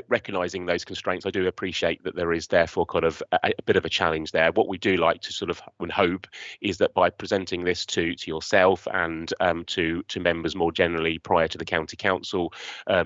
recognising those constraints, I do appreciate that there is therefore kind of a bit of a challenge there. What we do like to sort of hope is that by presenting this to yourself and to members more generally prior to the county council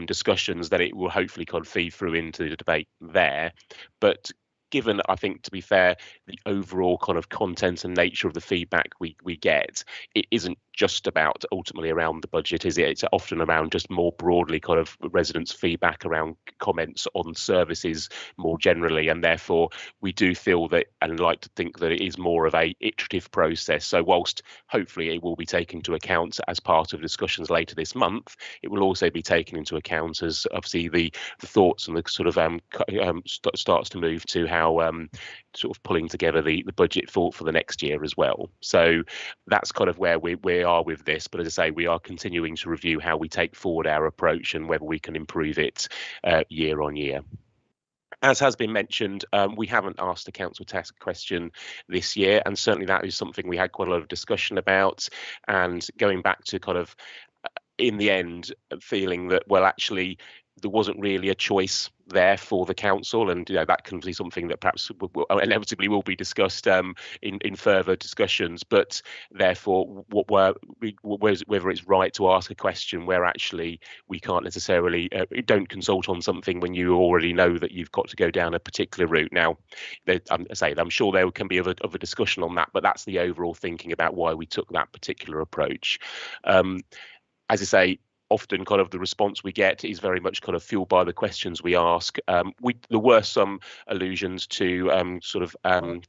discussions, that it will hopefully kind of feed through into the debate there. But given, I think, to be fair, the overall kind of content and nature of the feedback we get, it isn't just about ultimately around the budget, is it? It's often around just more broadly kind of residents' feedback around comments on services more generally, and therefore we do feel that and like to think that it is more of a iterative process. So whilst hopefully it will be taken into account as part of discussions later this month, it will also be taken into account as obviously the thoughts and the sort of starts to move to how sort of pulling together the budget for the next year as well. So that's kind of where we are with this. But as I say, we are continuing to review how we take forward our approach and whether we can improve it year on year. As has been mentioned, we haven't asked a council task question this year, and certainly that is something we had quite a lot of discussion about. And going back to kind of in the end feeling that, well, actually there wasn't really a choice there for the council, and that can be something that perhaps inevitably will be discussed in further discussions. But therefore, whether it's right to ask a question where actually we can't necessarily don't consult on something when you already know that you've got to go down a particular route. Now, I'm sure there can be of a discussion on that, but that's the overall thinking about why we took that particular approach. As I say, often kind of the response we get is very much kind of fueled by the questions we ask. There were some allusions to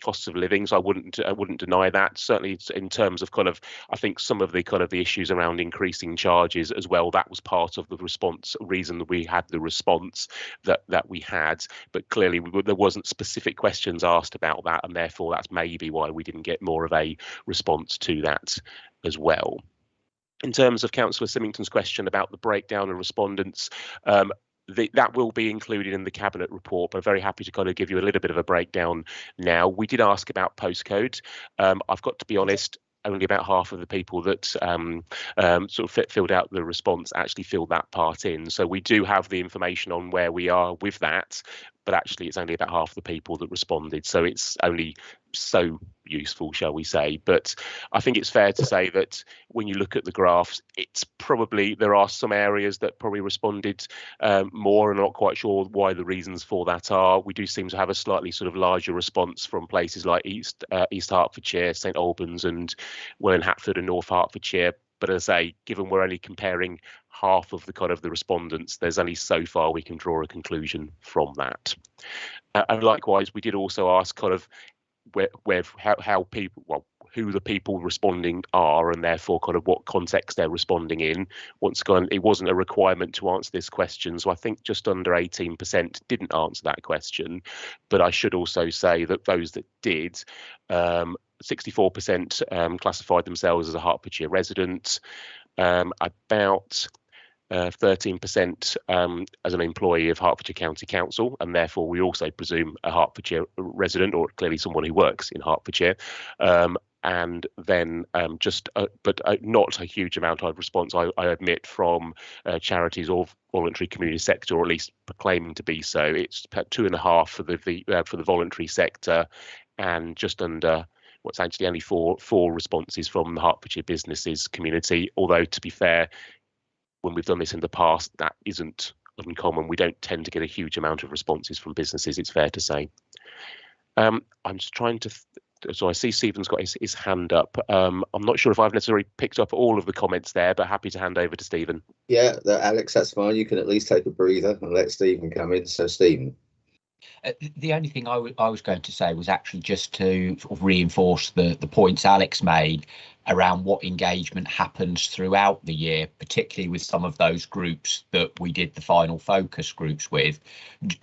costs of living, so I wouldn't deny that. Certainly in terms of kind of, I think some of the issues around increasing charges as well, that was part of the response reason that we had the response that we had. But clearly there wasn't specific questions asked about that, and therefore that's maybe why we didn't get more of a response to that as well. In terms of Councillor Symington's question about the breakdown of respondents, that will be included in the Cabinet report, but I'm very happy to kind of give you a little bit of a breakdown now. We did ask about postcode. I've got to be honest, only about half of the people that filled out the response actually filled that part in. So we do have the information on where we are with that, but actually it's only about half the people that responded. So it's only so useful, shall we say. But I think it's fair to say that when you look at the graphs, it's probably, there are some areas that probably responded more, and I'm not quite sure why the reasons for that are. We do seem to have a slightly sort of larger response from places like East Hertfordshire, St Albans and Welwyn Hatford and North Hertfordshire. But as I say, given we're only comparing half of the kind of the respondents, there's only so far we can draw a conclusion from that. And likewise, we did also ask kind of how people, well, who the people responding are, and therefore kind of what context they're responding in. Once again, it wasn't a requirement to answer this question, so I think just under 18% didn't answer that question. But I should also say that those that did, 64% classified themselves as a Hertfordshire resident, about 13% as an employee of Hertfordshire County Council, and therefore we also presume a Hertfordshire resident, or clearly someone who works in Hertfordshire. And then but not a huge amount of response, I admit, from charities or voluntary community sector, or at least proclaiming to be so. It's 2.5 for the voluntary sector, and just under what's actually only four responses from the Hertfordshire businesses community. Although, to be fair, when we've done this in the past, that isn't uncommon. We don't tend to get a huge amount of responses from businesses, it's fair to say. I'm just trying to, so I see Stephen's got his hand up. I'm not sure if I've necessarily picked up all of the comments there, but happy to hand over to Stephen.
Yeah, Alex, that's fine. You can at least take a breather and let Stephen come in. So Stephen.
The only thing I was going to say was actually just to sort of reinforce the points Alex made around what engagement happens throughout the year, particularly with some of those groups that we did the final focus groups with.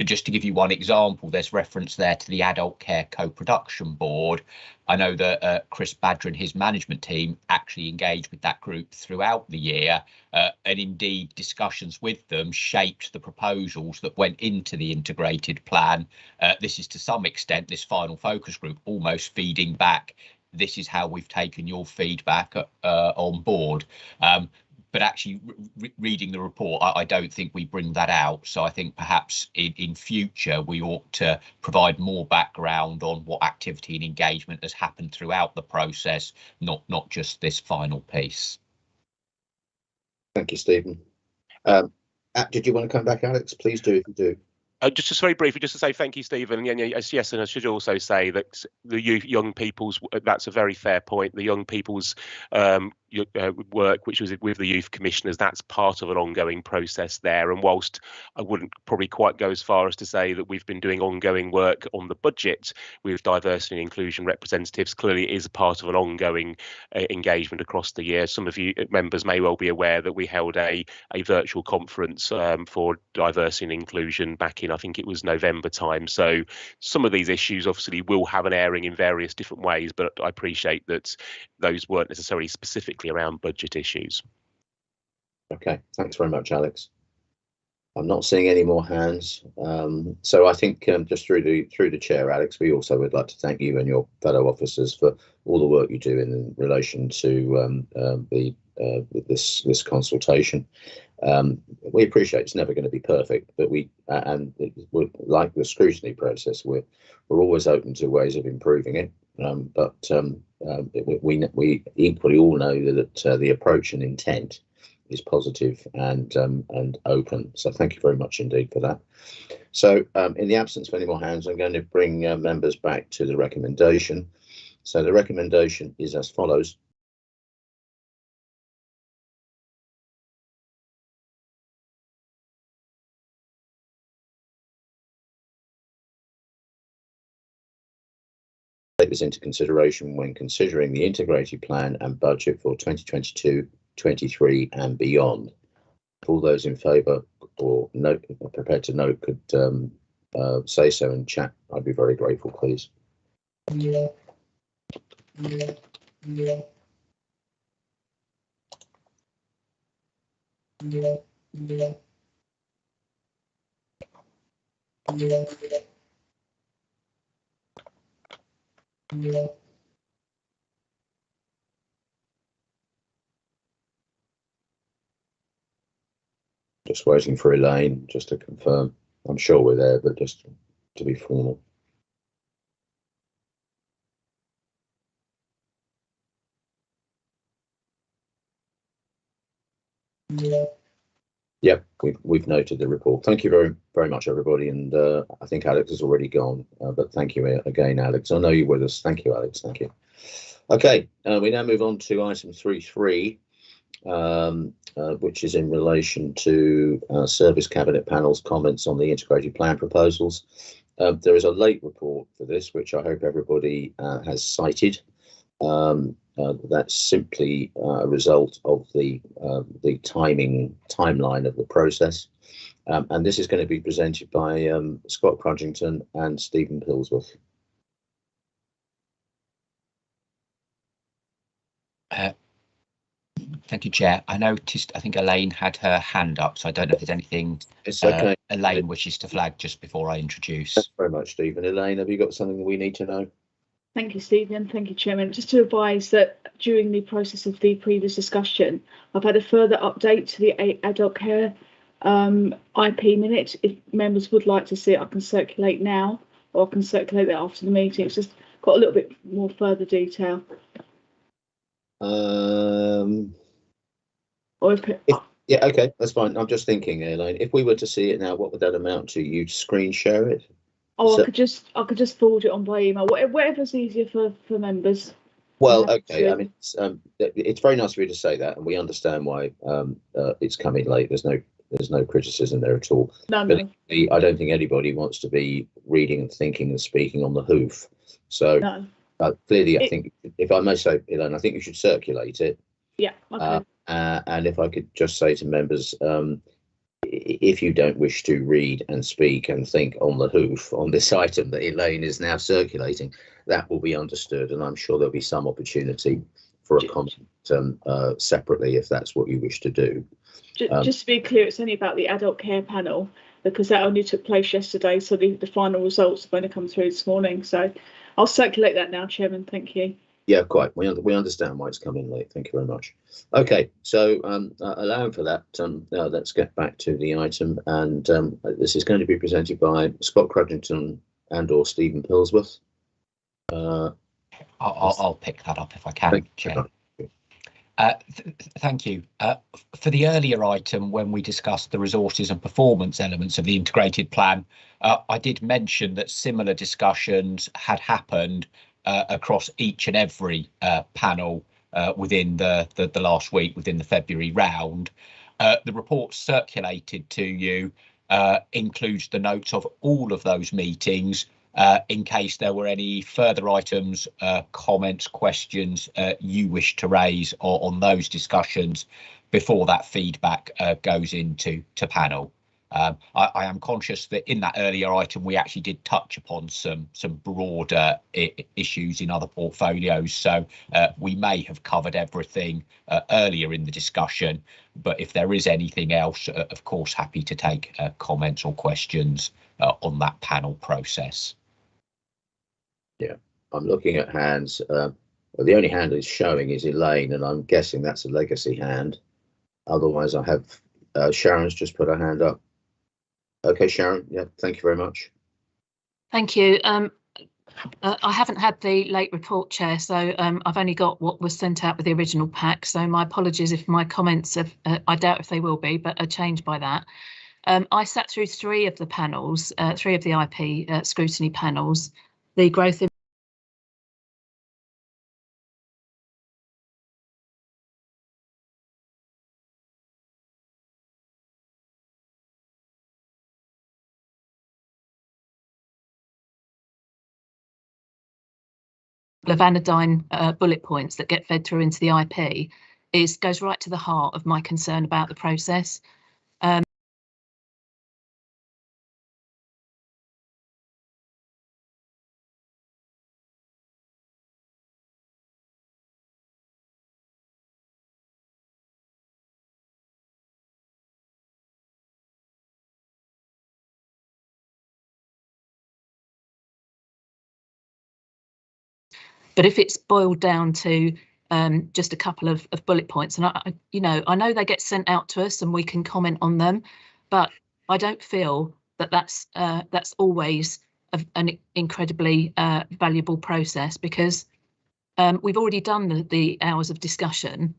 Just to give you one example, there's reference there to the Adult Care Co-Production Board. I know that Chris Badger and his management team actually engaged with that group throughout the year, and indeed discussions with them shaped the proposals that went into the integrated plan. This is to some extent, this final focus group almost feeding back, this is how we've taken your feedback on board. But actually reading the report, I don't think we bring that out. So I think perhaps in future we ought to provide more background on what activity and engagement has happened throughout the process, not just this final piece.
Thank you, Stephen. Did you want to come back, Alex? Please do, if you do.
Just very briefly, just to say thank you, Stephen. Yes, and I should also say that the young people's, that's a very fair point. The young people's work, which was with the youth commissioners, that's part of an ongoing process there. And whilst I wouldn't probably quite go as far as to say that we've been doing ongoing work on the budget with diversity and inclusion representatives, clearly it is a part of an ongoing engagement across the year. Some of you members may well be aware that we held a virtual conference for diversity and inclusion back in, I think it was November time. So some of these issues obviously will have an airing in various different ways, but I appreciate that those weren't necessarily specifically around budget issues.
Okay, thanks very much, Alex. I'm not seeing any more hands, so I think just through the chair, Alex, we also would like to thank you and your fellow officers for all the work you do in relation to this consultation. We appreciate it's never going to be perfect, but we're like the scrutiny process, we're always open to ways of improving it. We equally all know that the approach and intent is positive and open. So thank you very much indeed for that. So in the absence of any more hands, I'm going to bring members back to the recommendation. So the recommendation is as follows. Take this into consideration when considering the integrated plan and budget for 2022-23 and beyond. All those in favour or note, prepared to note, could say so in chat. I'd be very grateful, please. Just waiting for Elaine, just to confirm. I'm sure we're there, but just to be formal. Yep, we've noted the report. Thank you very much, everybody. And I think Alex has already gone, but thank you again, Alex. I know you're with us. Thank you, Alex. Thank you. Okay, we now move on to item 3.3. Which is in relation to Service Cabinet Panel's comments on the integrated plan proposals. There is a late report for this, which I hope everybody has cited. That's simply a result of the timeline of the process. And this is going to be presented by Scott Crudgington and Stephen Pillsworth.
Thank you, Chair. I noticed, I think Elaine had her hand up, so I don't know if there's anything
okay.
Elaine wishes to flag just before I introduce.
Thanks very much, Stephen. Elaine, have you got something we need to know?
Thank you, Stephen. Thank you, Chairman. Just to advise that during the process of the previous discussion, I've had a further update to the adult care IP minute. If members would like to see it, I can circulate now, or I can circulate that after the meeting. It's just got a little bit more further detail.
Yeah, okay, that's fine. I'm just thinking, Elaine, if we were to see it now, what would that amount to? You'd screen share it?
Oh, so, I could just forward it on by email. Whatever's easier for members.
Well, okay. I mean, it's very nice of you to say that, and we understand why it's coming late. There's no criticism there at all.
No.
I don't think anybody wants to be reading and thinking and speaking on the hoof. So clearly, I think, if I may say, Elaine, I think you should circulate it.
Yeah. Okay.
And if I could just say to members, if you don't wish to read and speak and think on the hoof on this item that Elaine is now circulating, that will be understood, and I'm sure there'll be some opportunity for a comment separately if that's what you wish to do.
Just to be clear, it's only about the adult care panel, because that only took place yesterday, so the final results have only come through this morning. So I'll circulate that now, Chairman. Thank you.
Yeah, quite. We understand why it's coming late. Thank you very much. Okay, so allowing for that, let's get back to the item, and this is going to be presented by Scott Crudgington and/or Stephen Pillsworth.
I'll pick that up if I can, Chair. Thank you. For the earlier item, when we discussed the resources and performance elements of the integrated plan, I did mention that similar discussions had happened across each and every panel within the last week, within the February round. The report circulated to you includes the notes of all of those meetings in case there were any further items, comments, questions you wish to raise on those discussions before that feedback goes into panel. I am conscious that in that earlier item we actually did touch upon some broader issues in other portfolios, so we may have covered everything earlier in the discussion, but if there is anything else, of course happy to take comments or questions on that panel process.
Yeah, I'm looking at hands. The only hand it's showing is Elaine, and I'm guessing that's a legacy hand. Otherwise, I have Sharon's just put her hand up. Okay, Sharon. Yeah, thank you very much.
Thank you. I haven't had the late report, Chair, so I've only got what was sent out with the original pack. So my apologies if my comments have, I doubt if they will be, but are changed by that. I sat through three of the panels, three of the IP scrutiny panels. The growth in of anodyne bullet points that get fed through into the IP goes right to the heart of my concern about the process. But if it's boiled down to just a couple of bullet points, and I know they get sent out to us and we can comment on them, but I don't feel that that's always an incredibly valuable process, because we've already done the hours of discussion.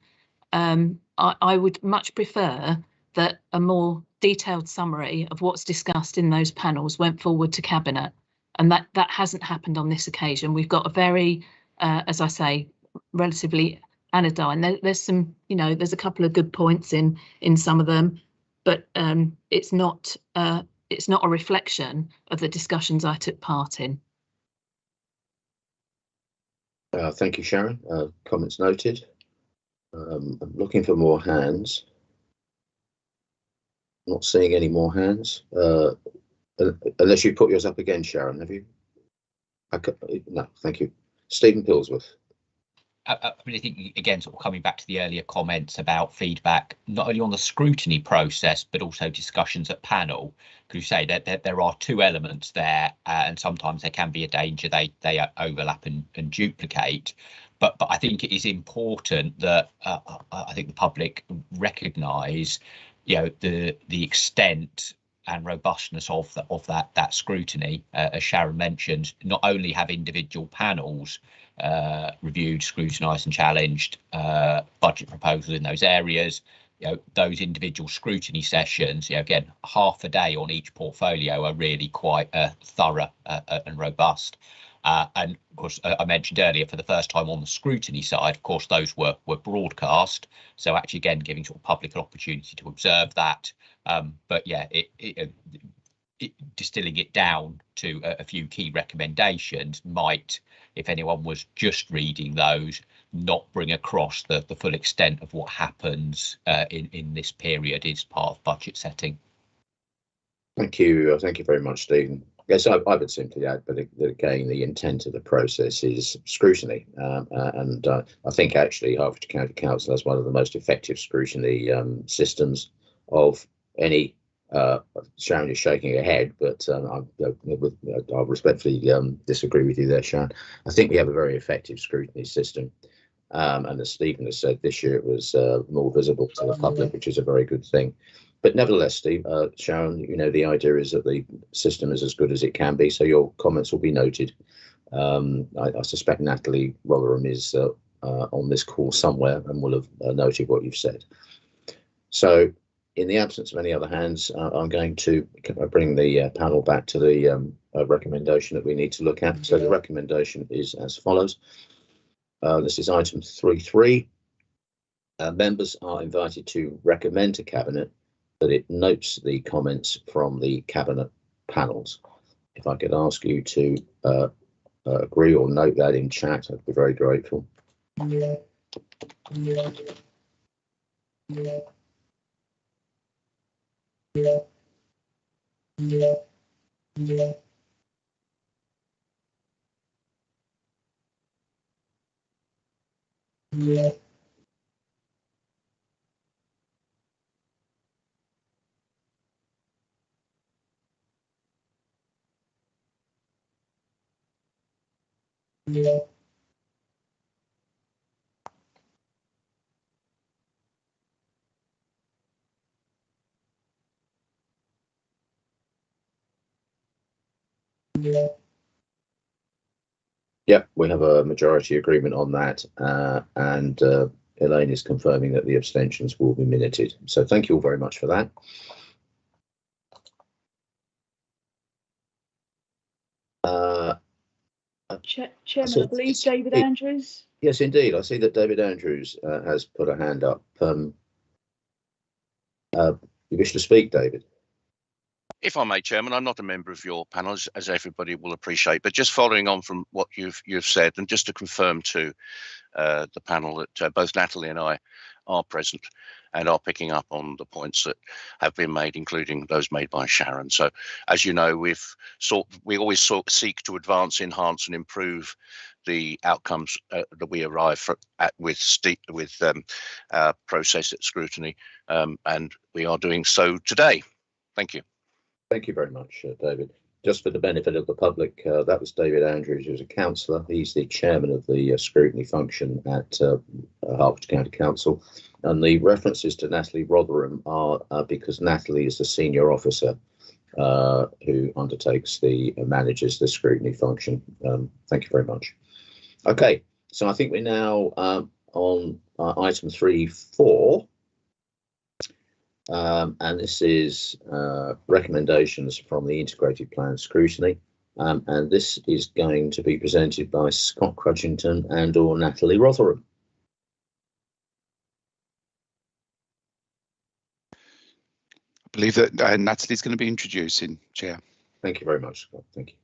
I would much prefer that a more detailed summary of what's discussed in those panels went forward to Cabinet, and that hasn't happened on this occasion. We've got a very as I say, relatively anodyne. There's some, there's a couple of good points in some of them, but it's not a reflection of the discussions I took part in.
Thank you, Sharon. Comments noted. I'm looking for more hands. Not seeing any more hands. Unless you put yours up again, Sharon, have you? No, thank you. Stephen Pillsworth.
I really think, again, sort of coming back to the earlier comments about feedback, not only on the scrutiny process, but also discussions at panel. Because you say that there are two elements there, and sometimes there can be a danger they overlap and duplicate. But I think it is important that I think the public recognise, the extent and robustness of that scrutiny. As Sharon mentioned, not only have individual panels reviewed, scrutinised and challenged budget proposals in those areas, those individual scrutiny sessions, again, half a day on each portfolio are really quite thorough and robust. And of course, I mentioned earlier, for the first time on the scrutiny side, of course, those were broadcast. So actually, again, giving sort of public an opportunity to observe that. But yeah, distilling it down to a few key recommendations might, if anyone was just reading those, not bring across the full extent of what happens in this period as part of budget setting.
Thank you. Thank you very much, Stephen. Yes, I would simply add that again, the intent of the process is scrutiny, and I think actually Hertfordshire County Council has one of the most effective scrutiny systems of any. Sharon is shaking her head, but I'll respectfully disagree with you there, Sharon. I think we have a very effective scrutiny system, and as Stephen has said, this year it was more visible to the public, which is a very good thing. But nevertheless, Sharon, the idea is that the system is as good as it can be, so your comments will be noted. I suspect Natalie Rotherham is on this call somewhere and will have noted what you've said. So, in the absence of any other hands, I'm going to bring the panel back to the recommendation that we need to look at. So the recommendation is as follows. This is item 3.3. Members are invited to recommend to Cabinet that it notes the comments from the Cabinet panels. If I could ask you to agree or note that in chat, I'd be very grateful. Yeah, we have a majority agreement on that, and Elaine is confirming that the abstentions will be minuted. So thank you all very much for that.
Chairman, I believe David Andrews.
Yes, indeed. I see that David Andrews has put a hand up. You wish to speak, David?
If I may, Chairman, I'm not a member of your panel, as everybody will appreciate, but just following on from what you've said, and just to confirm to the panel that both Natalie and I are present and are picking up on the points that have been made, including those made by Sharon. So, as you know, we always seek to advance, enhance, and improve the outcomes that we arrive at with process at scrutiny, and we are doing so today. Thank you.
Thank you very much, David. Just for the benefit of the public, that was David Andrews, who's a councillor. He's the chairman of the scrutiny function at Hertfordshire County Council. And the references to Natalie Rotherham are because Natalie is the senior officer who manages the scrutiny function. Thank you very much. Okay, so I think we're now on item 3.4. And this is recommendations from the integrated plan scrutiny, and this is going to be presented by Scott Crutchington and or Natalie Rotherham.
I believe that Natalie's going to be introducing, Chair.
Thank you very much, Scott. Thank you.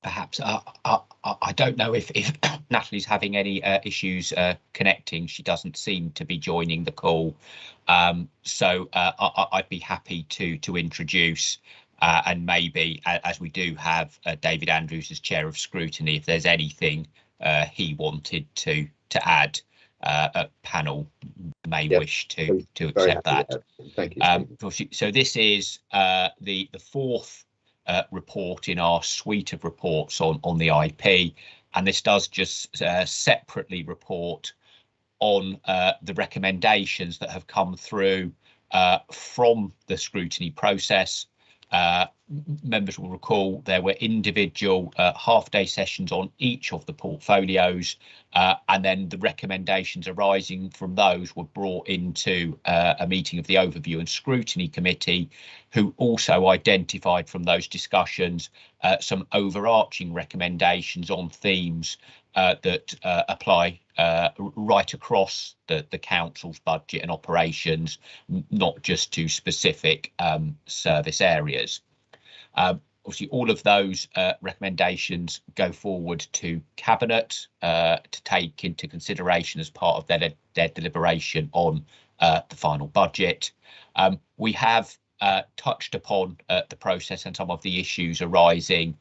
Perhaps I don't know if Natalie's having any issues connecting. She doesn't seem to be joining the call, so I'd be happy to introduce, and maybe as we do have David Andrews as chair of scrutiny, if there's anything he wanted to add, a panel may wish to accept that.
Thank you.
So this is the fourth report in our suite of reports on the IP, and this does just separately report on the recommendations that have come through from the scrutiny process. Members will recall there were individual half-day sessions on each of the portfolios, and then the recommendations arising from those were brought into a meeting of the Overview and Scrutiny Committee, who also identified from those discussions some overarching recommendations on themes that apply right across the council's budget and operations, not just to specific service areas. Obviously, all of those recommendations go forward to Cabinet to take into consideration as part of their deliberation on the final budget. We have touched upon the process and some of the issues arising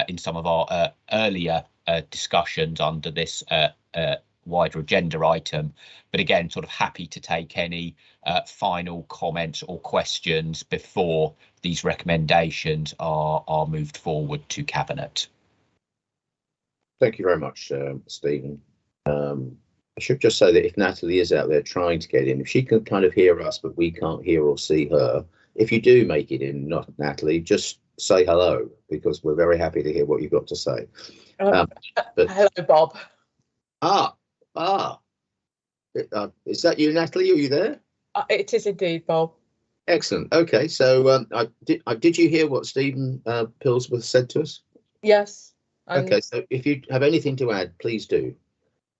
in some of our earlier discussions under this wider agenda item, but again, sort of happy to take any final comments or questions before these recommendations are moved forward to Cabinet.
Thank you very much, Stephen. I should just say that if Natalie is out there trying to get in, if she can kind of hear us, but we can't hear or see her, if you do make it in, not Natalie, just say hello, because we're very happy to hear what you've got to say.
Hello, Bob.
Is that you, Natalie? Are you there?
It is indeed, Bob.
Excellent. Okay, so did you hear what Stephen Pillsworth said to us?
Yes.
Okay, so if you have anything to add, please do.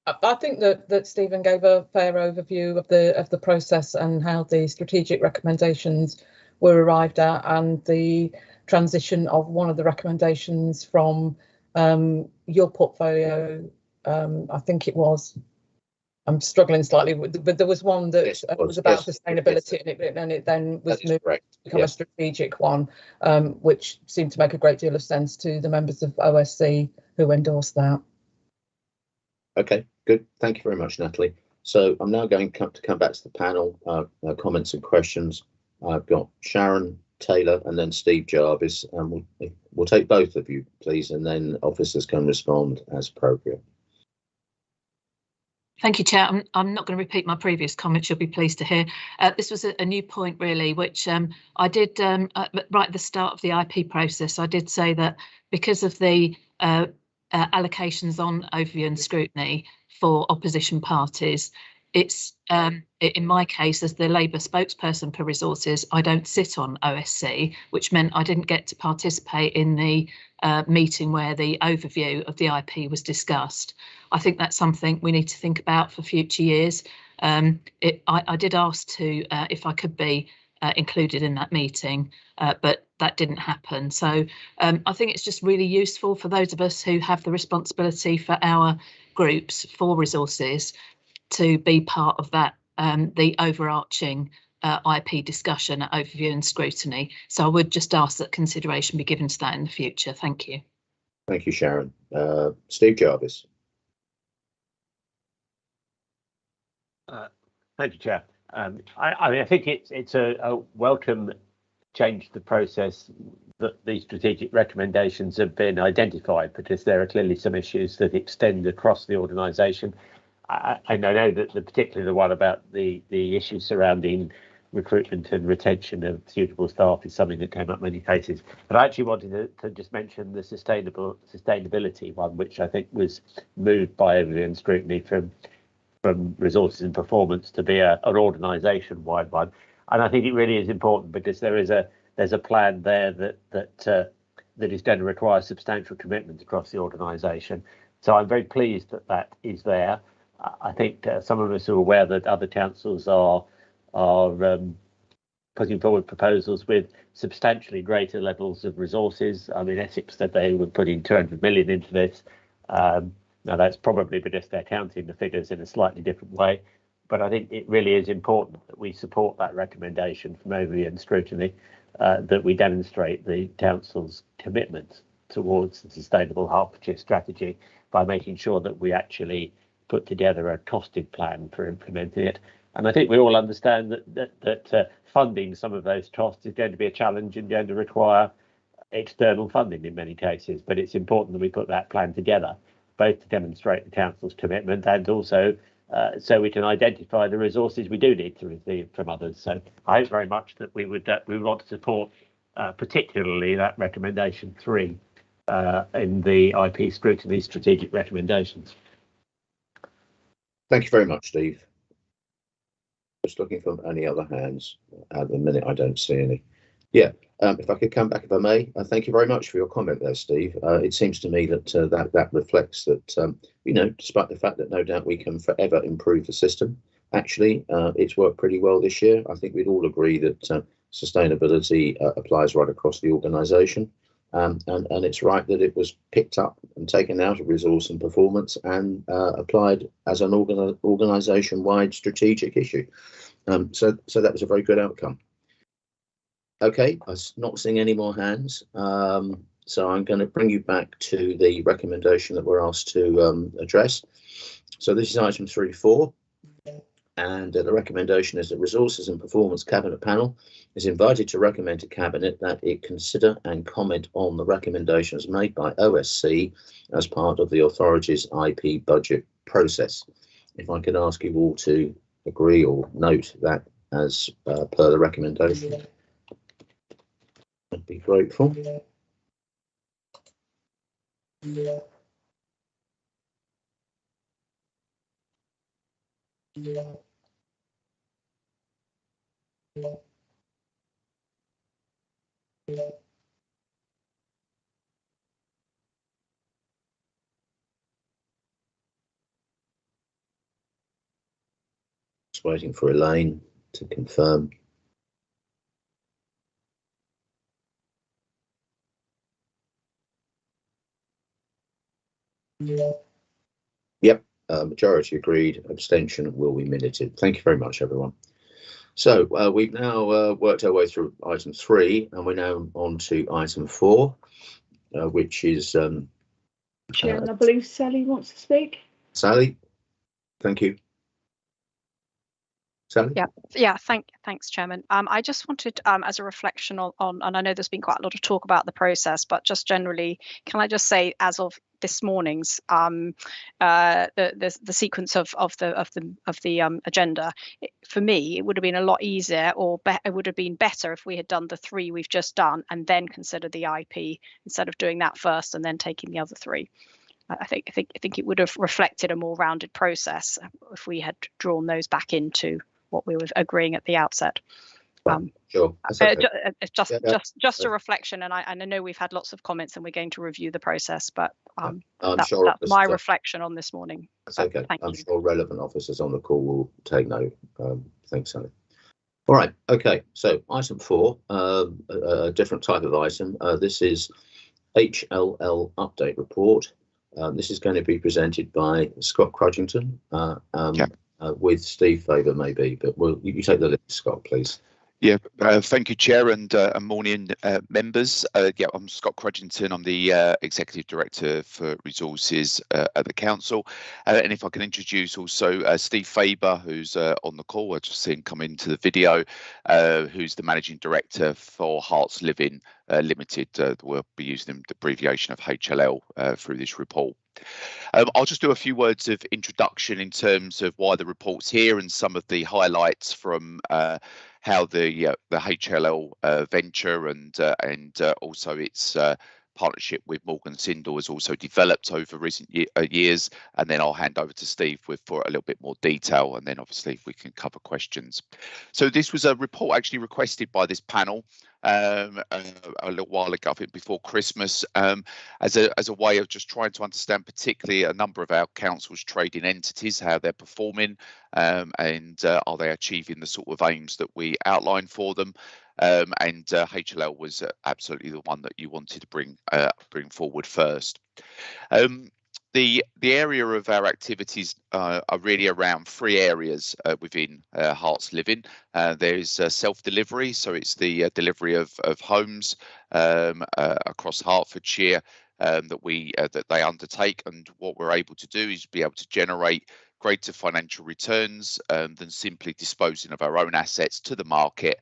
I think that Stephen gave a fair overview of the process and how the strategic recommendations were arrived at, and the transition of one of the recommendations from your portfolio. I think it was. I'm struggling slightly, but there was one that was about sustainability, and it then was moved to become a strategic one, which seemed to make a great deal of sense to the members of OSC who endorsed that.
Okay, good. Thank you very much, Natalie. So I'm now going to come back to the panel, comments and questions. I've got Sharon Taylor and then Steve Jarvis, and we'll take both of you, please, and then officers can respond as appropriate.
Thank you, Chair. I'm not going to repeat my previous comments. You'll be pleased to hear. This was a new point, really, which I did right at the start of the IP process. I did say that because of the allocations on overview and scrutiny for opposition parties, it's in my case, as the Labour spokesperson for resources, I don't sit on OSC, which meant I didn't get to participate in the meeting where the overview of the IP was discussed. I think that's something we need to think about for future years. I did ask to if I could be included in that meeting, but that didn't happen. So I think it's just really useful for those of us who have the responsibility for our groups for resources to be part of that, the overarching IP discussion, overview and scrutiny. So I would just ask that consideration be given to that in the future. Thank you.
Thank you, Sharon. Steve Jarvis.
Thank you, Chair. I mean, I think it's a welcome change to the process that these strategic recommendations have been identified, because there are clearly some issues that extend across the organisation. I know that particularly the one about the issues surrounding recruitment and retention of suitable staff is something that came up many cases. But I actually wanted to just mention the sustainability one, which I think was moved by overview and scrutiny from resources and performance to be an organisation-wide one. And I think it really is important, because there's a plan there that is going to require substantial commitment across the organisation. So I'm very pleased that is there. I think some of us are aware that other councils are putting forward proposals with substantially greater levels of resources. I mean, Essex said they were putting 200 million into this. Now, that's probably because they're counting the figures in a slightly different way. But I think it really is important that we support that recommendation from overview and scrutiny, that we demonstrate the council's commitment towards the sustainable Hertfordshire strategy by making sure that we actually put together a costed plan for implementing it. And I think we all understand that funding some of those costs is going to be a challenge and going to require external funding in many cases. But it's important that we put that plan together, both to demonstrate the council's commitment and also so we can identify the resources we do need to receive from others. So I hope very much that we would want to support particularly that recommendation 3 in the IP scrutiny strategic recommendations.
Thank you very much, Steve. Just looking for any other hands. At the minute, I don't see any. Yeah, if I could come back, if I may. Thank you very much for your comment there, Steve. It seems to me that that reflects that, you know, despite the fact that no doubt we can forever improve the system, actually, it's worked pretty well this year. I think we'd all agree that sustainability applies right across the organisation. And it's right that it was picked up and taken out of resource and performance and applied as an organisation-wide strategic issue. So that was a very good outcome. Okay, I'm not seeing any more hands. So I'm going to bring you back to the recommendation that we're asked to address. So this is item 3.4. And the recommendation is that Resources and Performance Cabinet Panel is invited to recommend to Cabinet that it consider and comment on the recommendations made by OSC as part of the authority's IP budget process. If I could ask you all to agree or note that as per the recommendation, I'd be grateful. Just waiting for Elaine to confirm. Yep, majority agreed, abstention will be minuted. Thank you very much, everyone. So we've now worked our way through item 3, and we're now on to item 4, which is...
Chairman, I believe Sally wants to speak.
Sally, thank you. Sally?
Yeah. Thanks, Chairman. I just wanted, as a reflection on, and I know there's been quite a lot of talk about the process, but just generally, can I just say, as of this morning's the sequence of the agenda, for me, it would have been a lot easier, or it would have been better if we had done the 3 we've just done and then considered the IP instead of doing that first and then taking the other 3. I think it would have reflected a more rounded process if we had drawn those back into what we were agreeing at the outset.
Sure. Okay.
Just a reflection, and I know we've had lots of comments, and we're going to review the process, but that's my reflection on this morning.
That's okay. I'm sure relevant officers on the call will take note. Thanks, Sally. All right. Okay. So item 4, a different type of item. This is Hll Update Report. This is going to be presented by Scott Crudgington, with Steve Faber maybe, but you take the lead, Scott, please.
Yeah, thank you, Chair, and morning, members. I'm Scott Crudgington. I'm the Executive Director for Resources at the Council. And if I can introduce also Steve Faber, who's on the call. I just seen him come into the video, who's the Managing Director for Hearts Living Limited. We'll be using the abbreviation of HLL through this report. I'll just do a few words of introduction in terms of why the report's here and some of the highlights from how the HLL venture and also its partnership with Morgan Sindall has also developed over recent years, and then I'll hand over to Steve for a little bit more detail, and then obviously we can cover questions. So this was a report actually requested by this panel a little while ago, I think before Christmas, as a way of just trying to understand particularly a number of our council's trading entities, how they're performing, and are they achieving the sort of aims that we outlined for them. And HLL was absolutely the one that you wanted to bring forward first. The area of our activities are really around 3 areas within Hearts Living. There's self-delivery, so it's the delivery of homes across Hertfordshire that they undertake, and what we're able to do is be able to generate greater financial returns than simply disposing of our own assets to the market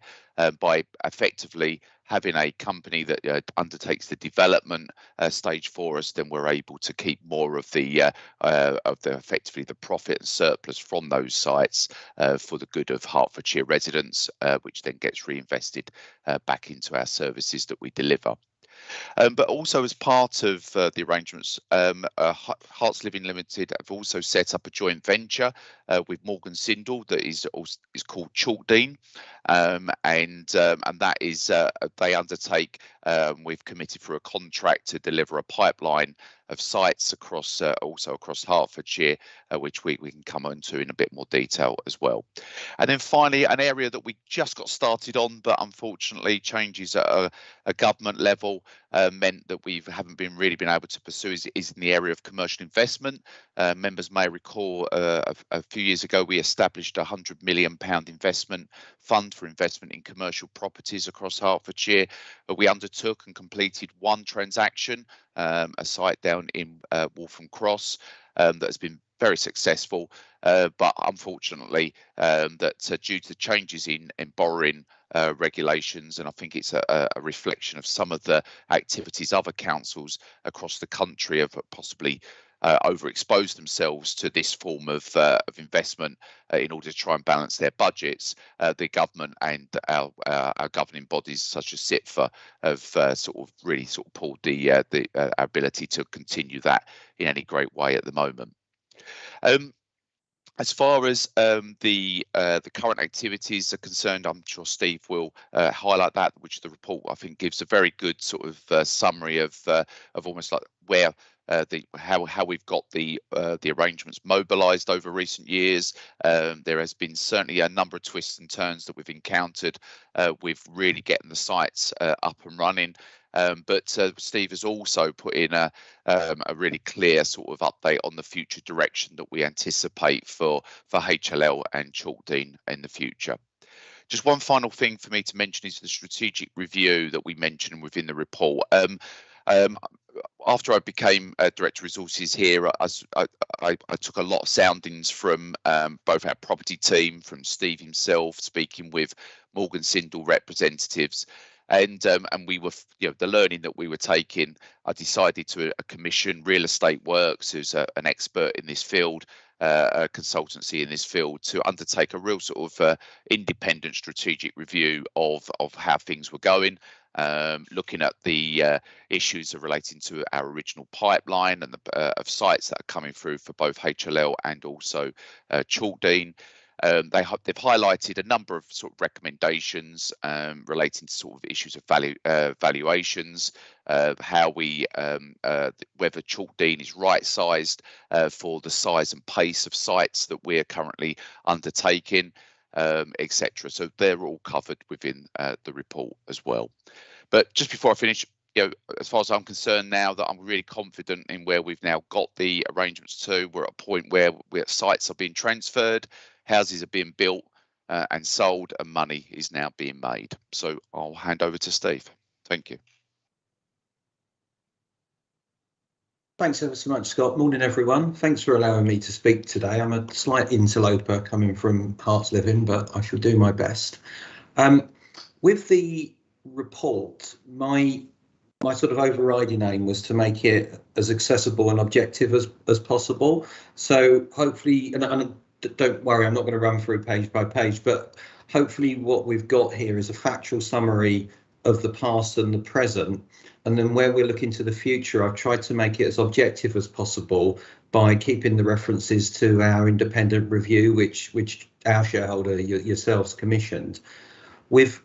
by effectively having a company that undertakes the development stage for us. Then we're able to keep more of the effectively the profit and surplus from those sites for the good of Hertfordshire residents, which then gets reinvested back into our services that we deliver. But also as part of the arrangements, Hearts Living Limited have also set up a joint venture with Morgan Sindall that is called Chalkdean, and that is they undertake. We've committed for a contract to deliver a pipeline of sites across also across Hertfordshire, which we can come onto in a bit more detail as well. And then finally, an area that we just got started on, but unfortunately changes at a government level meant that we haven't really been able to pursue is in the area of commercial investment. Members may recall a few years ago we established a £100 million investment fund for investment in commercial properties across Hertfordshire. We undertook and completed 1 transaction, a site down in Waltham Cross that has been very successful, but unfortunately that due to changes in borrowing regulations, and I think it's a reflection of some of the activities other councils across the country have possibly overexposed themselves to this form of investment in order to try and balance their budgets. The government and our governing bodies such as SITFA have sort of pulled the ability to continue that in any great way at the moment. As far as the current activities are concerned, I'm sure Steve will highlight that, which the report I think gives a very good sort of summary of almost like where how we've got the arrangements mobilised over recent years. There has been certainly a number of twists and turns that we've encountered with really getting the sites up and running. But Steve has also put in a really clear sort of update on the future direction that we anticipate for HLL and Chalkdean in the future. Just one final thing for me to mention is the strategic review that we mentioned within the report. after I became Director of Resources here, I took a lot of soundings from both our property team, from Steve himself, speaking with Morgan Sindall representatives, and we were, the learning that we were taking. I decided to commission Real Estate Works, who's an expert in this field, a consultancy in this field, to undertake a real sort of independent strategic review of how things were going. Looking at the issues relating to our original pipeline and the of sites that are coming through for both HLL and also Chalkdean. They've highlighted a number of sort of recommendations relating to sort of issues of valuations, how we whether Chalkdean is right sized for the size and pace of sites that we're currently undertaking, etc. So they're all covered within the report as well. But just before I finish, as far as I'm concerned, now that I'm really confident in where we've now got the arrangements to, we're at a point where sites are being transferred, houses are being built and sold, and money is now being made. So I'll hand over to Steve. Thank you.
Thanks ever so much, Scott. Morning, everyone. Thanks for allowing me to speak today. I'm a slight interloper coming from Hearts Living, but I shall do my best. With the report, my sort of overriding aim was to make it as accessible and objective as possible. So hopefully, and don't worry, I'm not going to run through page by page, but hopefully what we've got here is a factual summary of the past and the present. And then where we're looking to the future, I've tried to make it as objective as possible by keeping the references to our independent review, which our shareholder yourselves commissioned. We've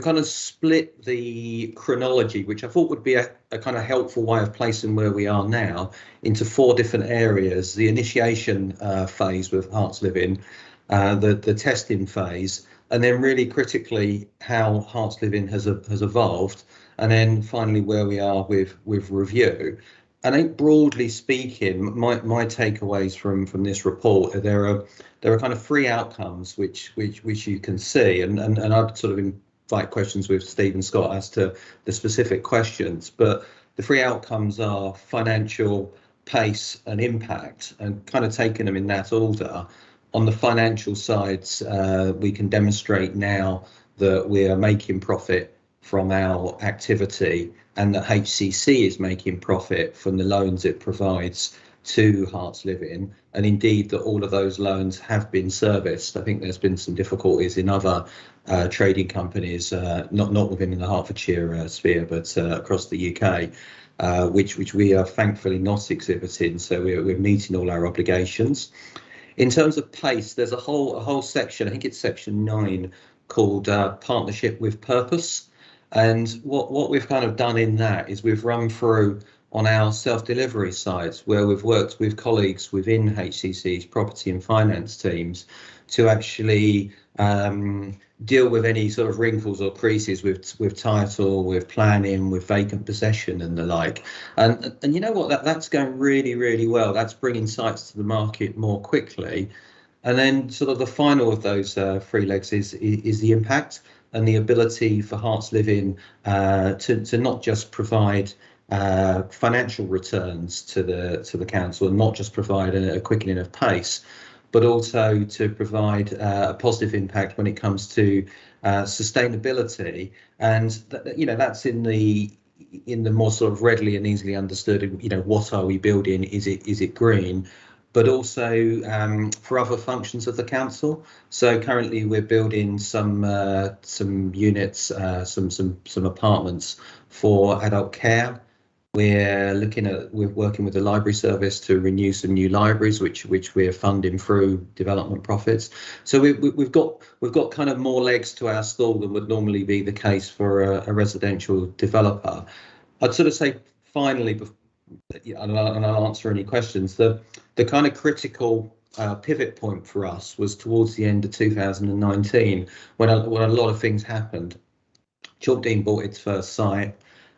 kind of split the chronology, which I thought would be a kind of helpful way of placing where we are now, into 4 different areas: the initiation phase with Hearts Living, the testing phase, and then really critically how Hearts Living has evolved, and then finally where we are with review. I think broadly speaking, my takeaways from this report, there are kind of 3 outcomes which you can see, and I'd sort of invite questions with Steve and Scott as to the specific questions, but the 3 outcomes are financial, pace and impact, and kind of taking them in that order. On the financial sides, we can demonstrate now that we are making profit from our activity, and that HCC is making profit from the loans it provides to Hearts Living, and indeed that all of those loans have been serviced. I think there's been some difficulties in other trading companies, not within the Hertfordshire sphere, but across the UK, which we are thankfully not exhibiting. So we're meeting all our obligations. In terms of pace, there's a whole section, I think it's section 9, called Partnership with Purpose. And what we've kind of done in that is we've run through on our self-delivery sites where we've worked with colleagues within HCC's property and finance teams to actually deal with any sort of wrinkles or creases with title, with planning, with vacant possession and the like. And you know what, that's going really, really well. That's bringing sites to the market more quickly. And then sort of the final of those 3 legs is the impact and the ability for Hearts Living to not just provide financial returns to the council, and not just provide a quickening of pace, but also to provide a positive impact when it comes to sustainability. And that's in the more sort of readily and easily understood. What are we building? Is it green? But also for other functions of the council. So currently we're building some units, some apartments for adult care. We're working with the library service to renew some new libraries, which we're funding through development profits. So we've got kind of more legs to our stool than would normally be the case for a residential developer. I'd sort of say finally, and I'll answer any questions, the kind of critical pivot point for us was towards the end of 2019 when a lot of things happened. Chalkdean bought its first site.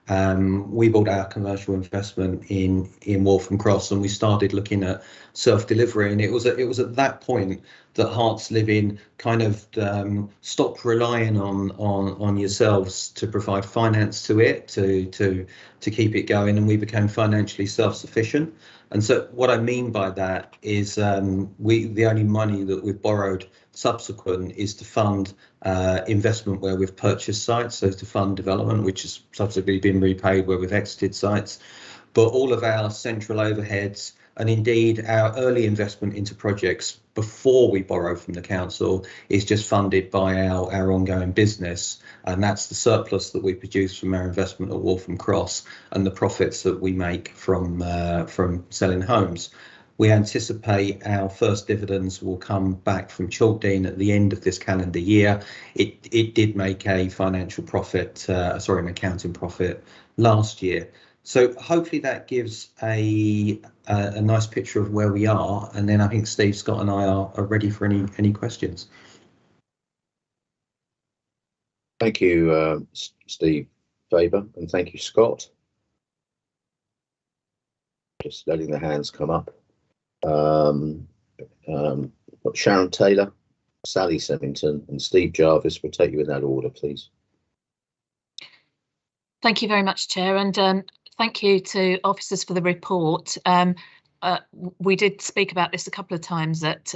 we bought our commercial investment in Waltham Cross, and we started looking at self-delivery. And it was at that point that Hearts Living kind of stopped relying on yourselves to provide finance to it, to keep it going, and we became financially self-sufficient. And so what I mean by that is the only money that we've borrowed subsequent is to fund investment where we've purchased sites, so to fund development, which has subsequently been repaid where we've exited sites. But all of our central overheads and indeed our early investment into projects before we borrow from the council is just funded by our ongoing business, and that's the surplus that we produce from our investment at Waltham Cross and the profits that we make from selling homes. We anticipate our first dividends will come back from Chalkdean at the end of this calendar year. It did make a financial profit, an accounting profit last year. So hopefully that gives a nice picture of where we are, and then I think Steve, Scott and I are ready for any questions.
Thank you, Steve Faber, and thank you, Scott. Just letting the hands come up. Sharon Taylor, Sally Semmington and Steve Jarvis. Will take you in that order, please.
Thank you very much, Chair, and thank you to officers for the report. We did speak about this a couple of times at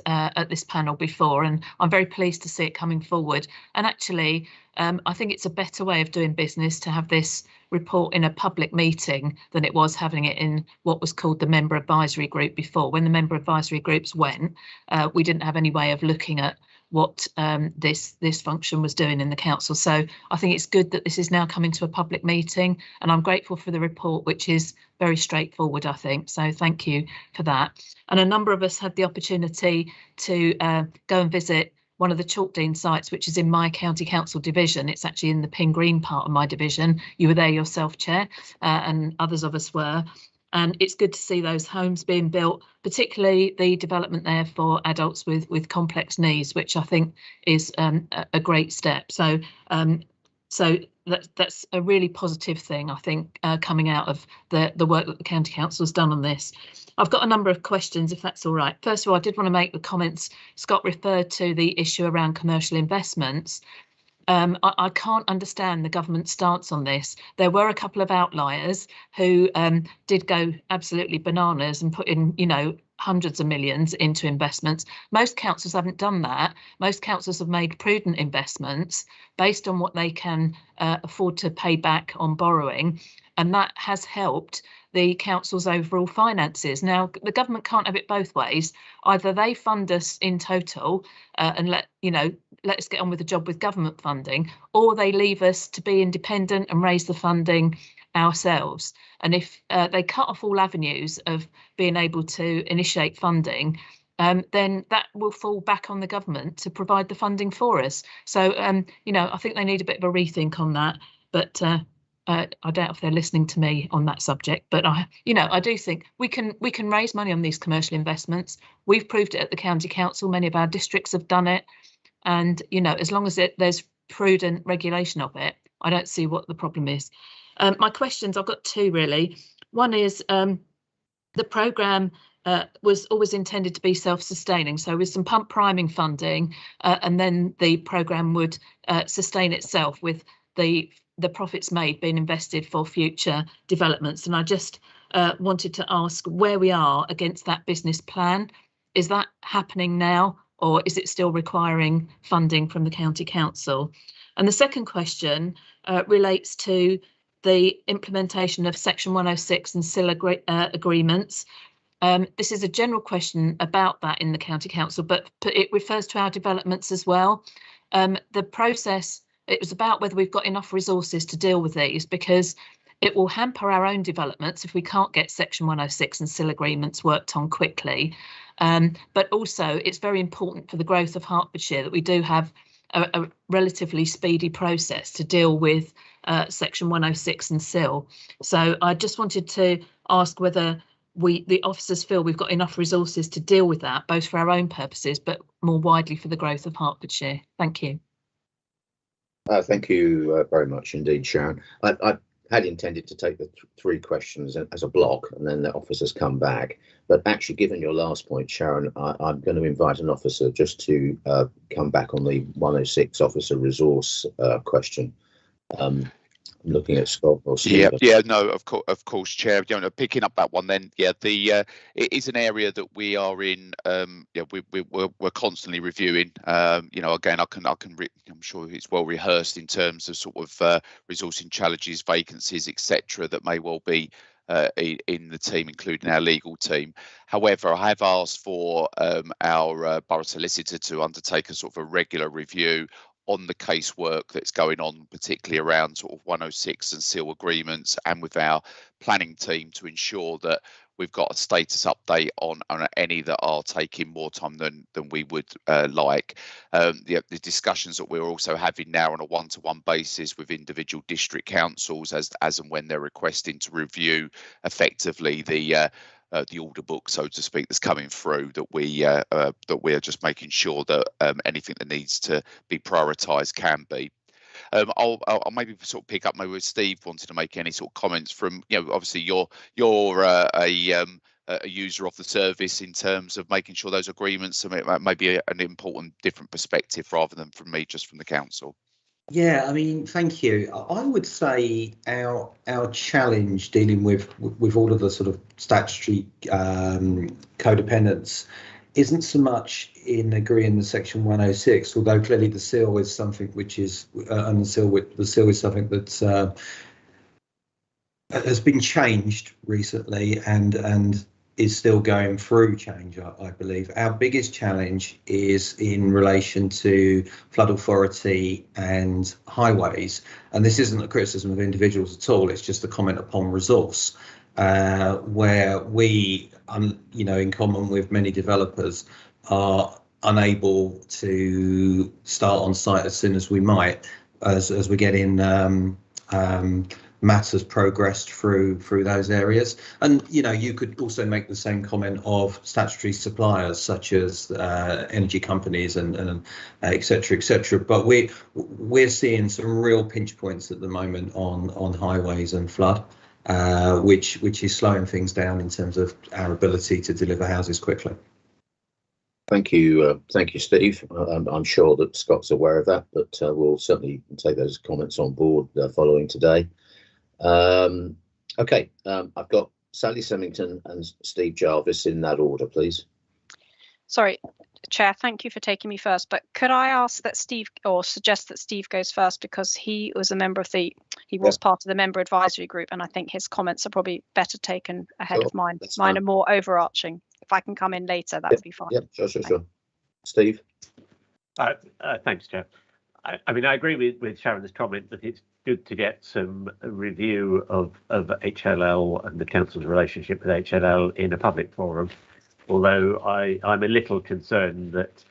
this panel before, and I'm very pleased to see it coming forward. And actually, I think it's a better way of doing business to have this report in a public meeting than it was having it in what was called the member advisory group before. When the member advisory groups went, we didn't have any way of looking at what this function was doing in the council. So I think it's good that this is now coming to a public meeting, and I'm grateful for the report, which is very straightforward, I think. So thank you for that. And a number of us had the opportunity to go and visit one of the Chalkdean sites, which is in my county council division. It's actually in the Pin Green part of my division. You were there yourself, Chair, and others of us were. And it's good to see those homes being built, particularly the development there for adults with complex needs, which I think is a great step. So that's a really positive thing, I think, coming out of the work that the County Council has done on this. I've got a number of questions, if that's all right. First of all, I did want to make the comments. Scott referred to the issue around commercial investments. I can't understand the government's stance on this. There were a couple of outliers who did go absolutely bananas and put in, hundreds of millions into investments. Most councils haven't done that. Most councils have made prudent investments based on what they can afford to pay back on borrowing, and that has helped the council's overall finances. Now, the government can't have it both ways. Either they fund us in total and let us get on with the job with government funding, or they leave us to be independent and raise the funding ourselves. And if they cut off all avenues of being able to initiate funding, then that will fall back on the government to provide the funding for us. So, I think they need a bit of a rethink on that. But I doubt if they're listening to me on that subject. But I do think we can raise money on these commercial investments. We've proved it at the county council. Many of our districts have done it, and as long as there's prudent regulation of it, I don't see what the problem is. My questions, I've got two really. One is the programme was always intended to be self-sustaining, so with some pump priming funding, and then the programme would sustain itself with the profits made being invested for future developments. And I just wanted to ask where we are against that business plan. Is that happening now, or is it still requiring funding from the county council? And the second question relates to the implementation of Section 106 and Hll agreements. This is a general question about that in the county council, but it refers to our developments as well. The process, it was about whether we've got enough resources to deal with these, because it will hamper our own developments if we can't get Section 106 and Hll agreements worked on quickly. But also it's very important for the growth of Hertfordshire that we do have a relatively speedy process to deal with Section 106 and Hll. So I just wanted to ask whether the officers feel we've got enough resources to deal with that, both for our own purposes, but more widely for the growth of Hertfordshire. Thank you.
Thank you very much indeed, Sharon. I had intended to take the three questions as a block and then the officers come back. But actually, given your last point, Sharon, I'm going to invite an officer just to come back on the 106 officer resource question. I'm looking at Scott or Stephen.
Yeah, no, of course, Chair. You know, picking up that one, then, yeah, it is an area that we are in. We're constantly reviewing. You know, again, I'm sure it's well rehearsed in terms of sort of resourcing challenges, vacancies, etc. that may well be in the team, including our legal team. However, I have asked for our borough solicitor to undertake a sort of a regular review on the casework that's going on, particularly around sort of 106 and seal agreements, and with our planning team to ensure that we've got a status update on any that are taking more time than we would like. The discussions that we're also having now on a one-to-one basis with individual district councils as and when they're requesting to review effectively the order book, so to speak, that's coming through, that we are just making sure that anything that needs to be prioritised can be. I'll maybe sort of pick up maybe with Steve wanted to make any sort of comments from, you know, obviously you're a user of the service in terms of making sure those agreements are maybe an important different perspective rather than from me, just from the council.
Yeah, I mean, thank you. I would say our challenge dealing with all of the sort of statutory codependence isn't so much in agreeing the section 106, although clearly the seal is something which is and the seal is something that has been changed recently and is still going through change, I believe. Our biggest challenge is in relation to flood authority and highways, and this isn't a criticism of individuals at all, it's just a comment upon resource, where we, you know, in common with many developers, are unable to start on site as soon as we might, as we get in matters progressed through those areas. And you know, you could also make the same comment of statutory suppliers such as energy companies and et cetera, but we're seeing some real pinch points at the moment on highways and flood, which is slowing things down in terms of our ability to deliver houses quickly.
Thank you, Steve. I'm sure that Scott's aware of that, but we'll certainly take those comments on board following today. Okay, I've got Sally Semmington and Steve Jarvis in that order, please.
Sorry, Chair, thank you for taking me first, but could I ask that Steve, or suggest that Steve goes first, because he was a member of he was part of the member advisory group, and I think his comments are probably better taken ahead of mine. Mine are more overarching. If I can come in later, that would be fine.
Yep, sure. Steve?
Thanks, Chair. I mean, I agree with Sharon's comment that it's good to get some review of HLL and the council's relationship with HLL in a public forum, although I'm a little concerned that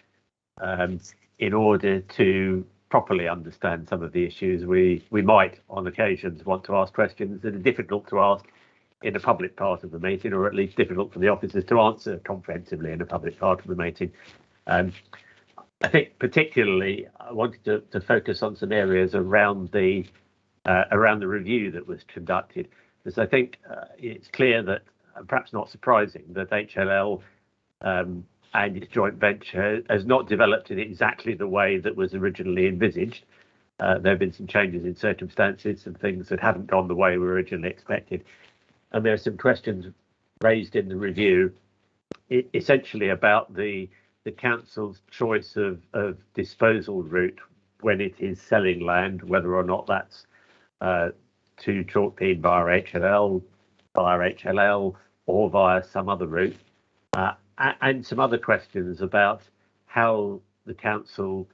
in order to properly understand some of the issues, we might on occasions want to ask questions that are difficult to ask in a public part of the meeting, or at least difficult for the officers to answer comprehensively in a public part of the meeting. I think particularly I wanted to focus on some areas around the review that was conducted, because I think it's clear that, perhaps not surprising, that HLL and its joint venture has not developed in exactly the way that was originally envisaged. There have been some changes in circumstances and things that haven't gone the way we originally expected. And there are some questions raised in the review, essentially about the council's choice of disposal route when it is selling land, whether or not that's to Chalkdean via HLL, or via some other route, and some other questions about how the council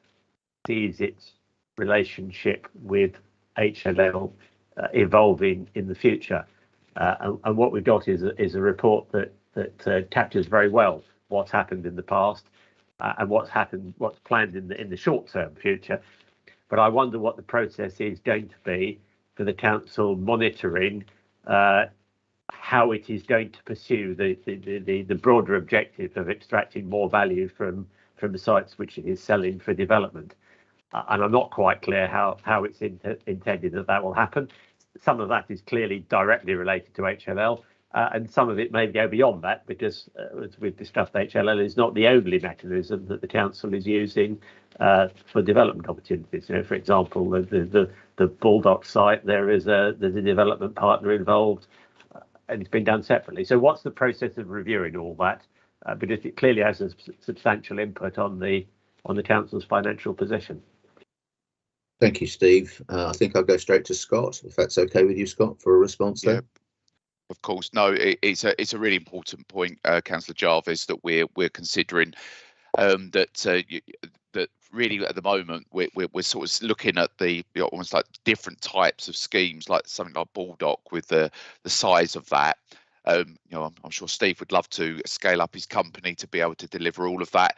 sees its relationship with HLL evolving in the future. And what we've got is a report that captures very well what's happened in the past and what's planned in the short-term future. But I wonder what the process is going to be for the council monitoring how it is going to pursue the broader objective of extracting more value from the sites which it is selling for development. And I'm not quite clear how it's intended that will happen. some of that is clearly directly related to HLL, and some of it may go beyond that, because as we've discussed, HLL is not the only mechanism that the council is using for development opportunities. You know, for example, the Baldock site, there's a development partner involved, and it's been done separately. So what's the process of reviewing all that? Because it clearly has a substantial input on the council's financial position.
Thank you, Steve. I think I'll go straight to Scott, if that's okay with you, Scott, for a response there.
Of course, no, it's a really important point, Councillor Jarvis, that we're considering. That really at the moment we're sort of looking at the almost like different types of schemes, like something like Baldock with the size of that. You know, I'm sure Steve would love to scale up his company to be able to deliver all of that.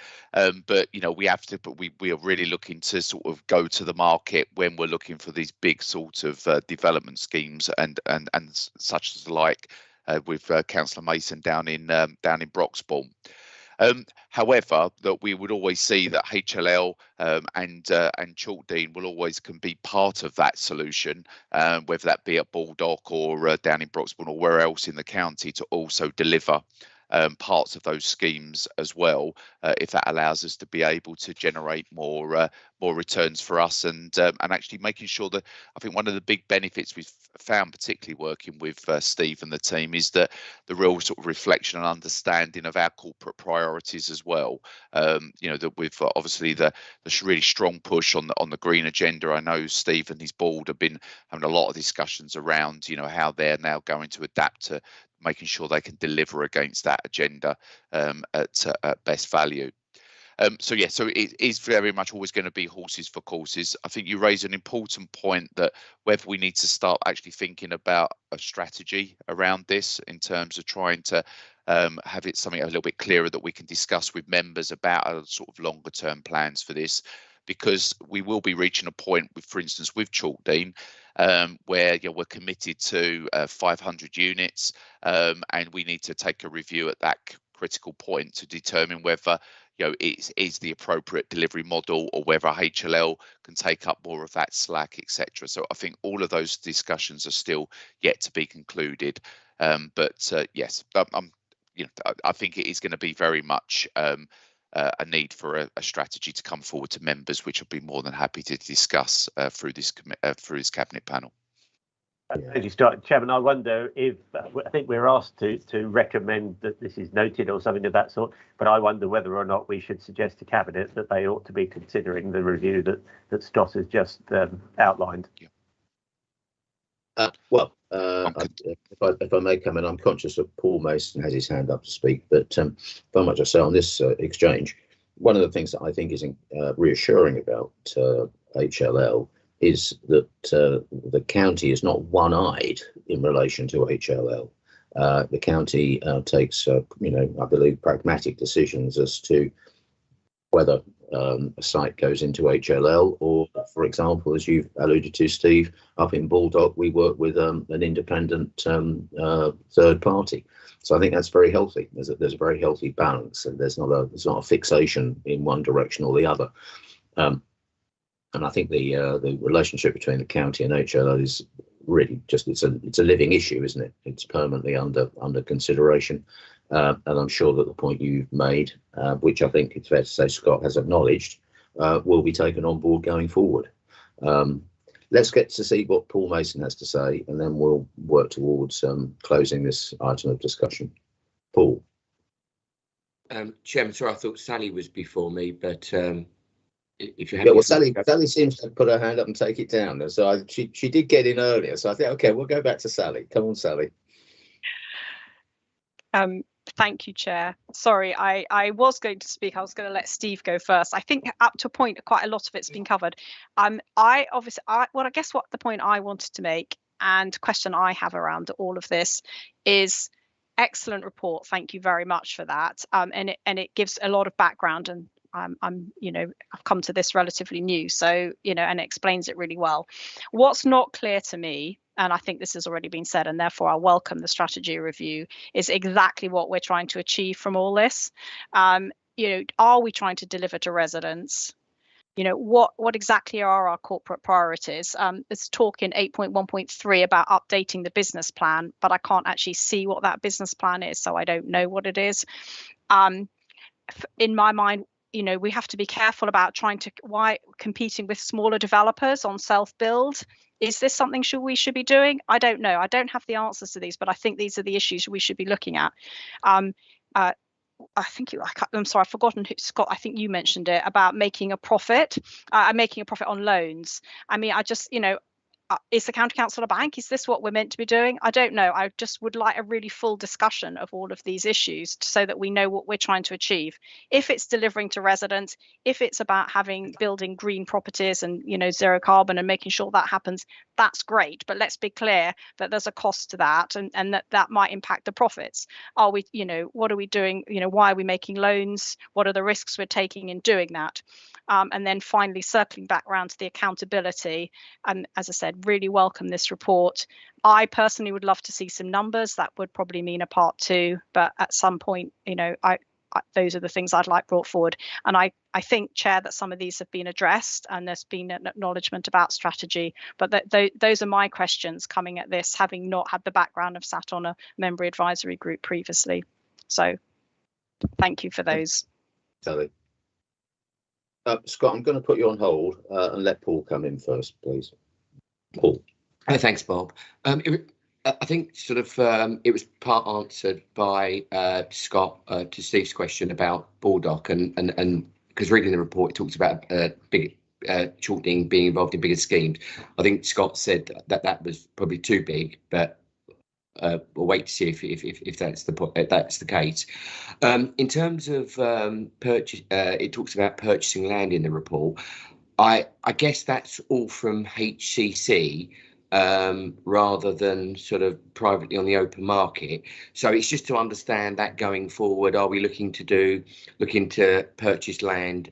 But you know, we have to. But we are really looking to sort of go to the market when we're looking for these big sort of development schemes and such as like with Councillor Mason down in Broxbourne. However, that we would always see that HLL and Chalkdean will always can be part of that solution, whether that be at Baldock or down in Broxbourne or where else in the county, to also deliver parts of those schemes as well, if that allows us to be able to generate more returns for us, and actually making sure that I think one of the big benefits we've found, particularly working with Steve and the team, is that the real sort of reflection and understanding of our corporate priorities as well. You know, that with obviously the really strong push on the green agenda. I know Steve and his board have been having a lot of discussions around, you know, how they're now going to adapt to making sure they can deliver against that agenda at best value. So yeah, so it is very much always going to be horses for courses. I think you raise an important point that whether we need to start actually thinking about a strategy around this in terms of trying to have it something a little bit clearer that we can discuss with members about our sort of longer term plans for this, because we will be reaching a point with, for instance, with Chalkdean, where you know, we're committed to 500 units, and we need to take a review at that critical point to determine whether, you know, it is the appropriate delivery model or whether HLL can take up more of that slack, etc. So I think all of those discussions are still yet to be concluded. But yes, you know, I think it is going to be very much a need for a strategy to come forward to members, which I'd be more than happy to discuss through this cabinet panel.
Thank you, Chairman. I wonder if I think we're asked to recommend that this is noted or something of that sort, but I wonder whether or not we should suggest to Cabinet that they ought to be considering the review that Scott has just outlined.
Well, if I may come in, I'm conscious that Paul Mason has his hand up to speak, but very much I say on this exchange, one of the things that I think is reassuring about HLL is that the county is not one-eyed in relation to HLL. The county takes, you know, I believe, pragmatic decisions as to whether a site goes into HLL or, for example, as you've alluded to, Steve, up in Baldock, we work with an independent third party. So I think that's very healthy. There's a very healthy balance, and there's not a fixation in one direction or the other. And I think the relationship between the county and HLL is really just it's a living issue, isn't it? It's permanently under consideration, and I'm sure that the point you've made, which I think it's fair to say Scott has acknowledged, will be taken on board going forward. Let's get to see what Paul Mason has to say, and then we'll work towards closing this item of discussion. Paul.
Chairman, sorry, I thought Sally was before me, but if you have,
yeah, well, Sally seems to put her hand up and take it down. So she did get in earlier. So I think, okay, we'll go back to Sally. Come on, Sally.
Thank you, Chair. Sorry, I was going to speak. I was going to let Steve go first. I think up to a point, quite a lot of it's been covered. I guess what the point I wanted to make and question I have around all of this is excellent report. Thank you very much for that. And it gives a lot of background, and you know, I've come to this relatively new, so, you know, and it explains it really well. What's not clear to me, and I think this has already been said, and therefore I welcome the strategy review, is exactly what we're trying to achieve from all this. You know, are we trying to deliver to residents? you know, what exactly are our corporate priorities? There's talk in 8.1.3 about updating the business plan, but I can't actually see what that business plan is, so I don't know what it is. In my mind, you know, we have to be careful about competing with smaller developers on self-build. Is this something we should be doing? I don't know. I don't have the answers to these, but I think these are the issues we should be looking at. I think I'm sorry, I've forgotten who, Scott, I think you mentioned it about making a profit. Making a profit on loans. I mean, I just, you know, is the county council a bank? Is this what we're meant to be doing? I don't know. I just would like a really full discussion of all of these issues so that we know what we're trying to achieve. If it's delivering to residents, if it's about building green properties and, you know, zero carbon and making sure that happens, that's great. But let's be clear that there's a cost to that, and that might impact the profits. Are we, you know, what are we doing? You know, why are we making loans? What are the risks we're taking in doing that? And then finally, circling back around to the accountability, and as I said, really welcome this report. I personally would love to see some numbers. That would probably mean a part 2, but at some point, you know, those are the things I'd like brought forward. And I think, Chair, that some of these have been addressed and there's been an acknowledgement about strategy, but those are my questions coming at this, having not had the background of sat on a member advisory group previously. So thank you for those.
Sally. Scott, I'm going to put you on hold and let Paul come in first, please. Paul.
Thanks, Bob. I think sort of it was part answered by Scott to Steve's question about Baldock, and because reading the report, it talks about big shortening being involved in bigger schemes. I think Scott said that was probably too big, but we'll wait to see if that's the case. In terms of purchase, it talks about purchasing land in the report. I guess that's all from HCC rather than sort of privately on the open market. So it's just to understand that going forward. Are we looking to purchase land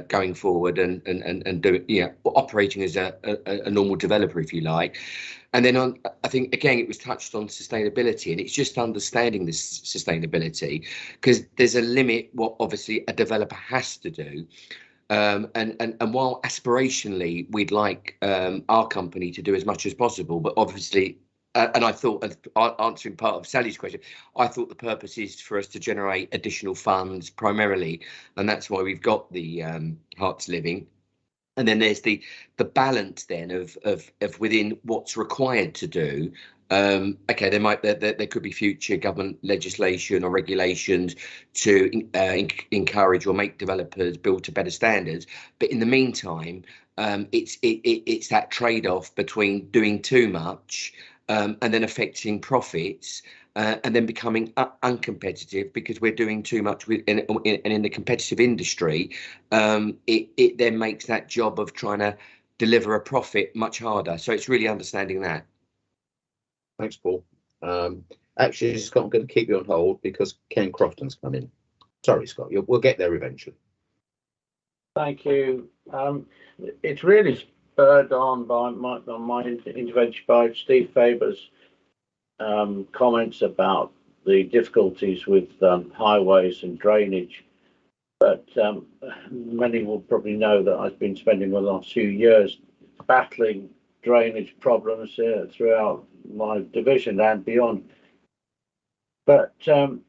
going forward and do, you know, operating as a normal developer, if you like. And then I think, again, it was touched on sustainability, and it's just understanding this sustainability, because there's a limit what obviously a developer has to do. And while aspirationally we'd like our company to do as much as possible, but obviously, and I thought, answering part of Sally's question, I thought the purpose is for us to generate additional funds primarily, and that's why we've got the Hearts Living. And then there's the balance then of within what's required to do. Okay, there could be future government legislation or regulations to encourage or make developers build to better standards. But in the meantime, it's that trade-off between doing too much and then affecting profits. And then becoming uncompetitive because we're doing too much in the competitive industry. It then makes that job of trying to deliver a profit much harder. So it's really understanding that.
Thanks, Paul. Actually, Scott, I'm going to keep you on hold because Ken Crofton's come in. Sorry, Scott, we'll get there eventually.
Thank you. It's really spurred on by my intervention by Steve Faber's comments about the difficulties with highways and drainage, but many will probably know that I've been spending the last few years battling drainage problems throughout my division and beyond. But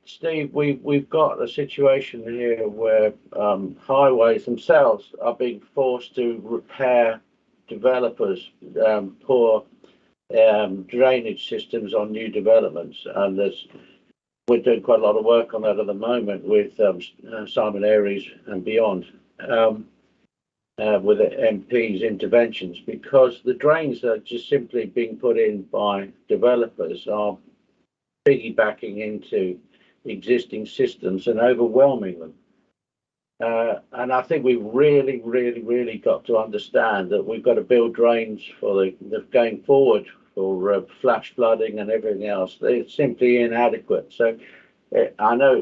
Steve, we've got a situation here where highways themselves are being forced to repair developers' poor drainage systems on new developments, and we're doing quite a lot of work on that at the moment with Simon Aries and beyond, with the MP's interventions, because the drains that are just simply being put in by developers are piggybacking into existing systems and overwhelming them. And I think we've really got to understand that we've got to build drains for the going forward for flash flooding and everything else. It's simply inadequate. So I know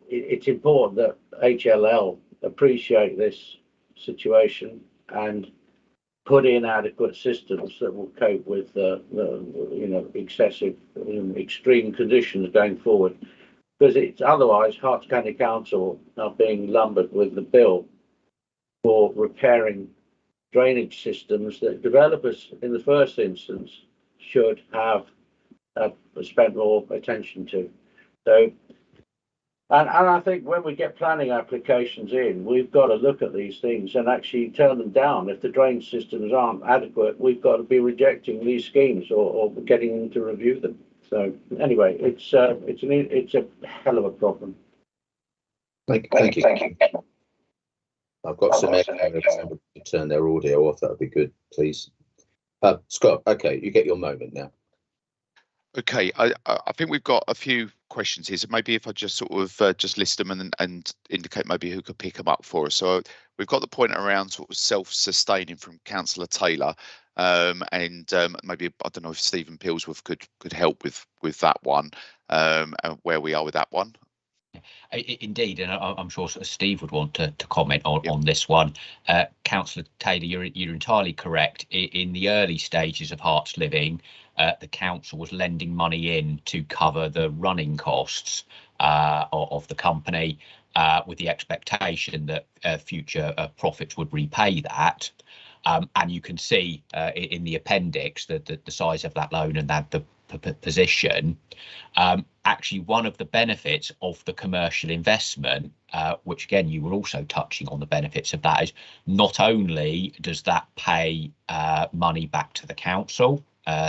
it's important that HLL appreciate this situation and put in adequate systems that will cope with excessive, extreme conditions going forward. Because it's otherwise Herts County Council are being lumbered with the bill for repairing drainage systems that developers in the first instance should have spent more attention to. So, and I think when we get planning applications in, we've got to look at these things and actually turn them down. If the drainage systems aren't adequate, we've got to be rejecting these schemes or getting them to review them. So anyway, it's a hell of a problem.
Thank you. I've got some echo to turn their audio off. That would be good, please. Scott, okay, you get your moment now.
Okay, I think we've got a few questions here, so maybe if I just sort of just list them and indicate maybe who could pick them up for us. So we've got the point around sort of self-sustaining from Councillor Taylor, and maybe I don't know if Stephen Pillsworth could help with that one, and where we are with that one.
Indeed, and I'm sure Steve would want to comment on this one. Councillor Taylor, you're entirely correct. In the early stages of Hearts Living, the council was lending money in to cover the running costs of the company, with the expectation that future profits would repay that. And you can see in the appendix that the size of that loan and that the position. Actually, one of the benefits of the commercial investment, which again you were also touching on the benefits of that, is not only does that pay money back to the council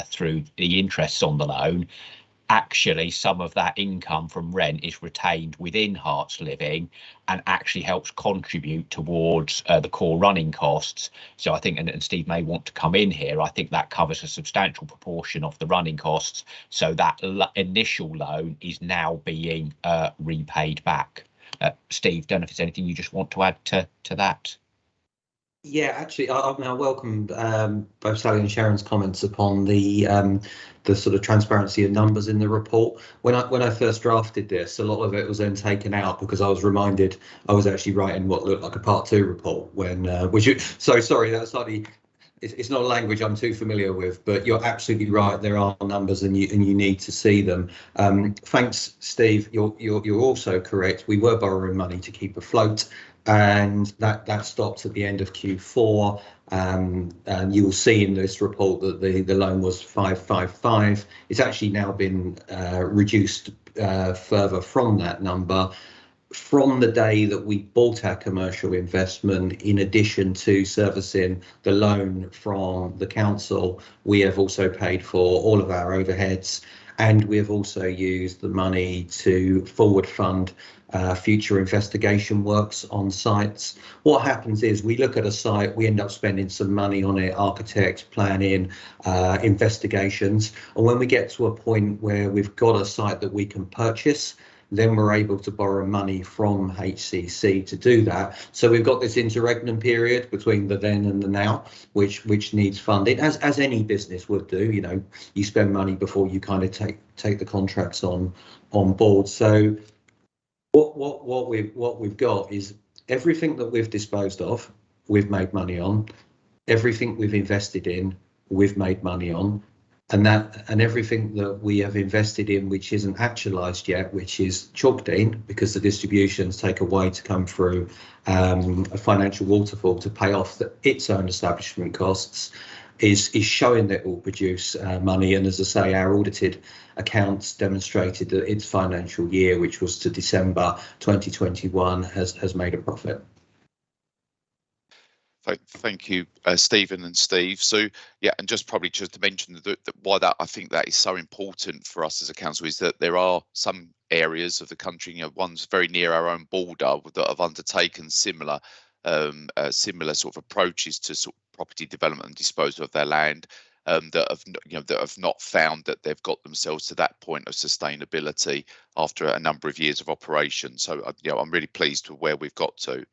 through the interests on the loan, actually some of that income from rent is retained within Hearts Living and actually helps contribute towards the core running costs. So I think, and Steve may want to come in here, I think that covers a substantial proportion of the running costs. So that initial loan is now being repaid back. Steve, don't know if there's anything you just want to add to that.
Yeah, actually, I welcome both Sally and Sharon's comments upon the sort of transparency of numbers in the report. When I first drafted this, a lot of it was then taken out because I was reminded I was actually writing what looked like a Part 2 report. So sorry, that's slightly. It's not a language I'm too familiar with, but you're absolutely right. There are numbers, and you need to see them. Thanks, Steve. You're also correct. We were borrowing money to keep afloat, and that stopped at the end of Q4. And you will see in this report that the loan was 555. It's actually now been reduced further from that number. From the day that we bought our commercial investment, in addition to servicing the loan from the council, we have also paid for all of our overheads, and we have also used the money to forward fund future investigation works on sites. What happens is we look at a site, we end up spending some money on it, architects, planning, investigations, and when we get to a point where we've got a site that we can purchase, then we're able to borrow money from HCC to do that. So we've got this interregnum period between the then and the now, which needs funding, as any business would do. You know, you spend money before you kind of take the contracts on board. So what we've got is everything that we've disposed of, we've made money on. Everything we've invested in, we've made money on. And everything that we have invested in which isn't actualised yet, which is Chalkdean, because the distributions take a way to come through a financial waterfall to pay off its own establishment costs, is showing that it will produce money. And as I say, our audited accounts demonstrated that its financial year, which was to December 2021, has made a profit.
Thank you, Stephen and Steve. So yeah, and just to mention that why I think that is so important for us as a council is that there are some areas of the country, you know, ones very near our own border, that have undertaken similar sort of approaches to sort of property development and disposal of their land, that have not found that they've got themselves to that point of sustainability after a number of years of operation. So I'm really pleased with where we've got to.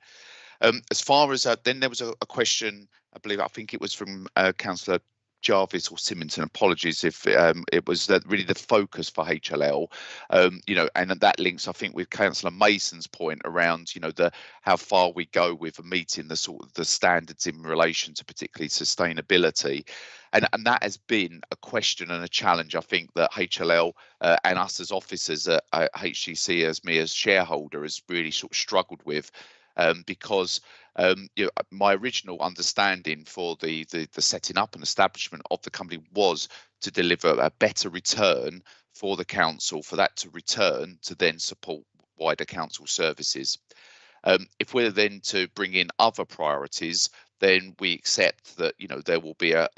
As far as then there was a question, I think it was from Councillor Jarvis or Symington. Apologies if it was really the focus for HLL, and that links, I think, with Councillor Mason's point around, how far we go with meeting the sort of the standards in relation to particularly sustainability, and that has been a question and a challenge, I think, that HLL and us as officers at HCC, as me as shareholder, has really sort of struggled with. Because My original understanding for the setting up and establishment of the company was to deliver a better return for the council, for that to return to then support wider council services. If we're then to bring in other priorities, then we accept that there will be a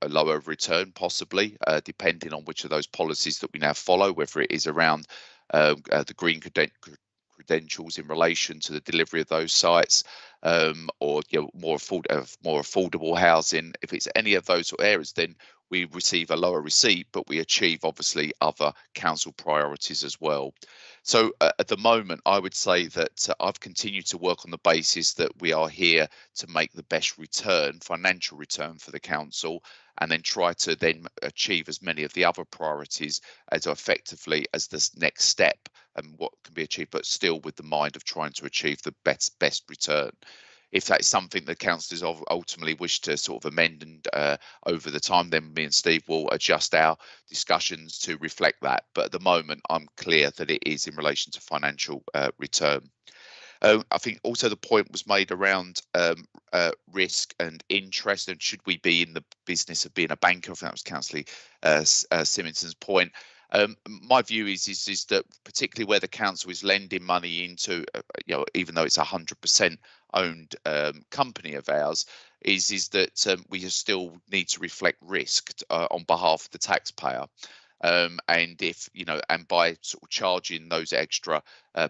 lower return, possibly, depending on which of those policies that we now follow, whether it is around the green credentials in relation to the delivery of those sites, or more affordable housing. If it's any of those sort of areas, then we receive a lower receipt, but we achieve obviously other council priorities as well. So at the moment, I would say that I've continued to work on the basis that we are here to make the best return, financial return for the council, and then try to then achieve as many of the other priorities as effectively as this next step and what can be achieved, but still with the mind of trying to achieve the best return. If that is something the councillors ultimately wish to sort of amend and over the time, then me and Steve will adjust our discussions to reflect that. But at the moment, I'm clear that it is in relation to financial return. I think also the point was made around risk and interest, and should we be in the business of being a banker? I think that was Councillor Simonson's point. My view is that particularly where the council is lending money into, even though it's 100% owned company of ours, is that we still need to reflect risk on behalf of the taxpayer. And if and by sort of charging those extra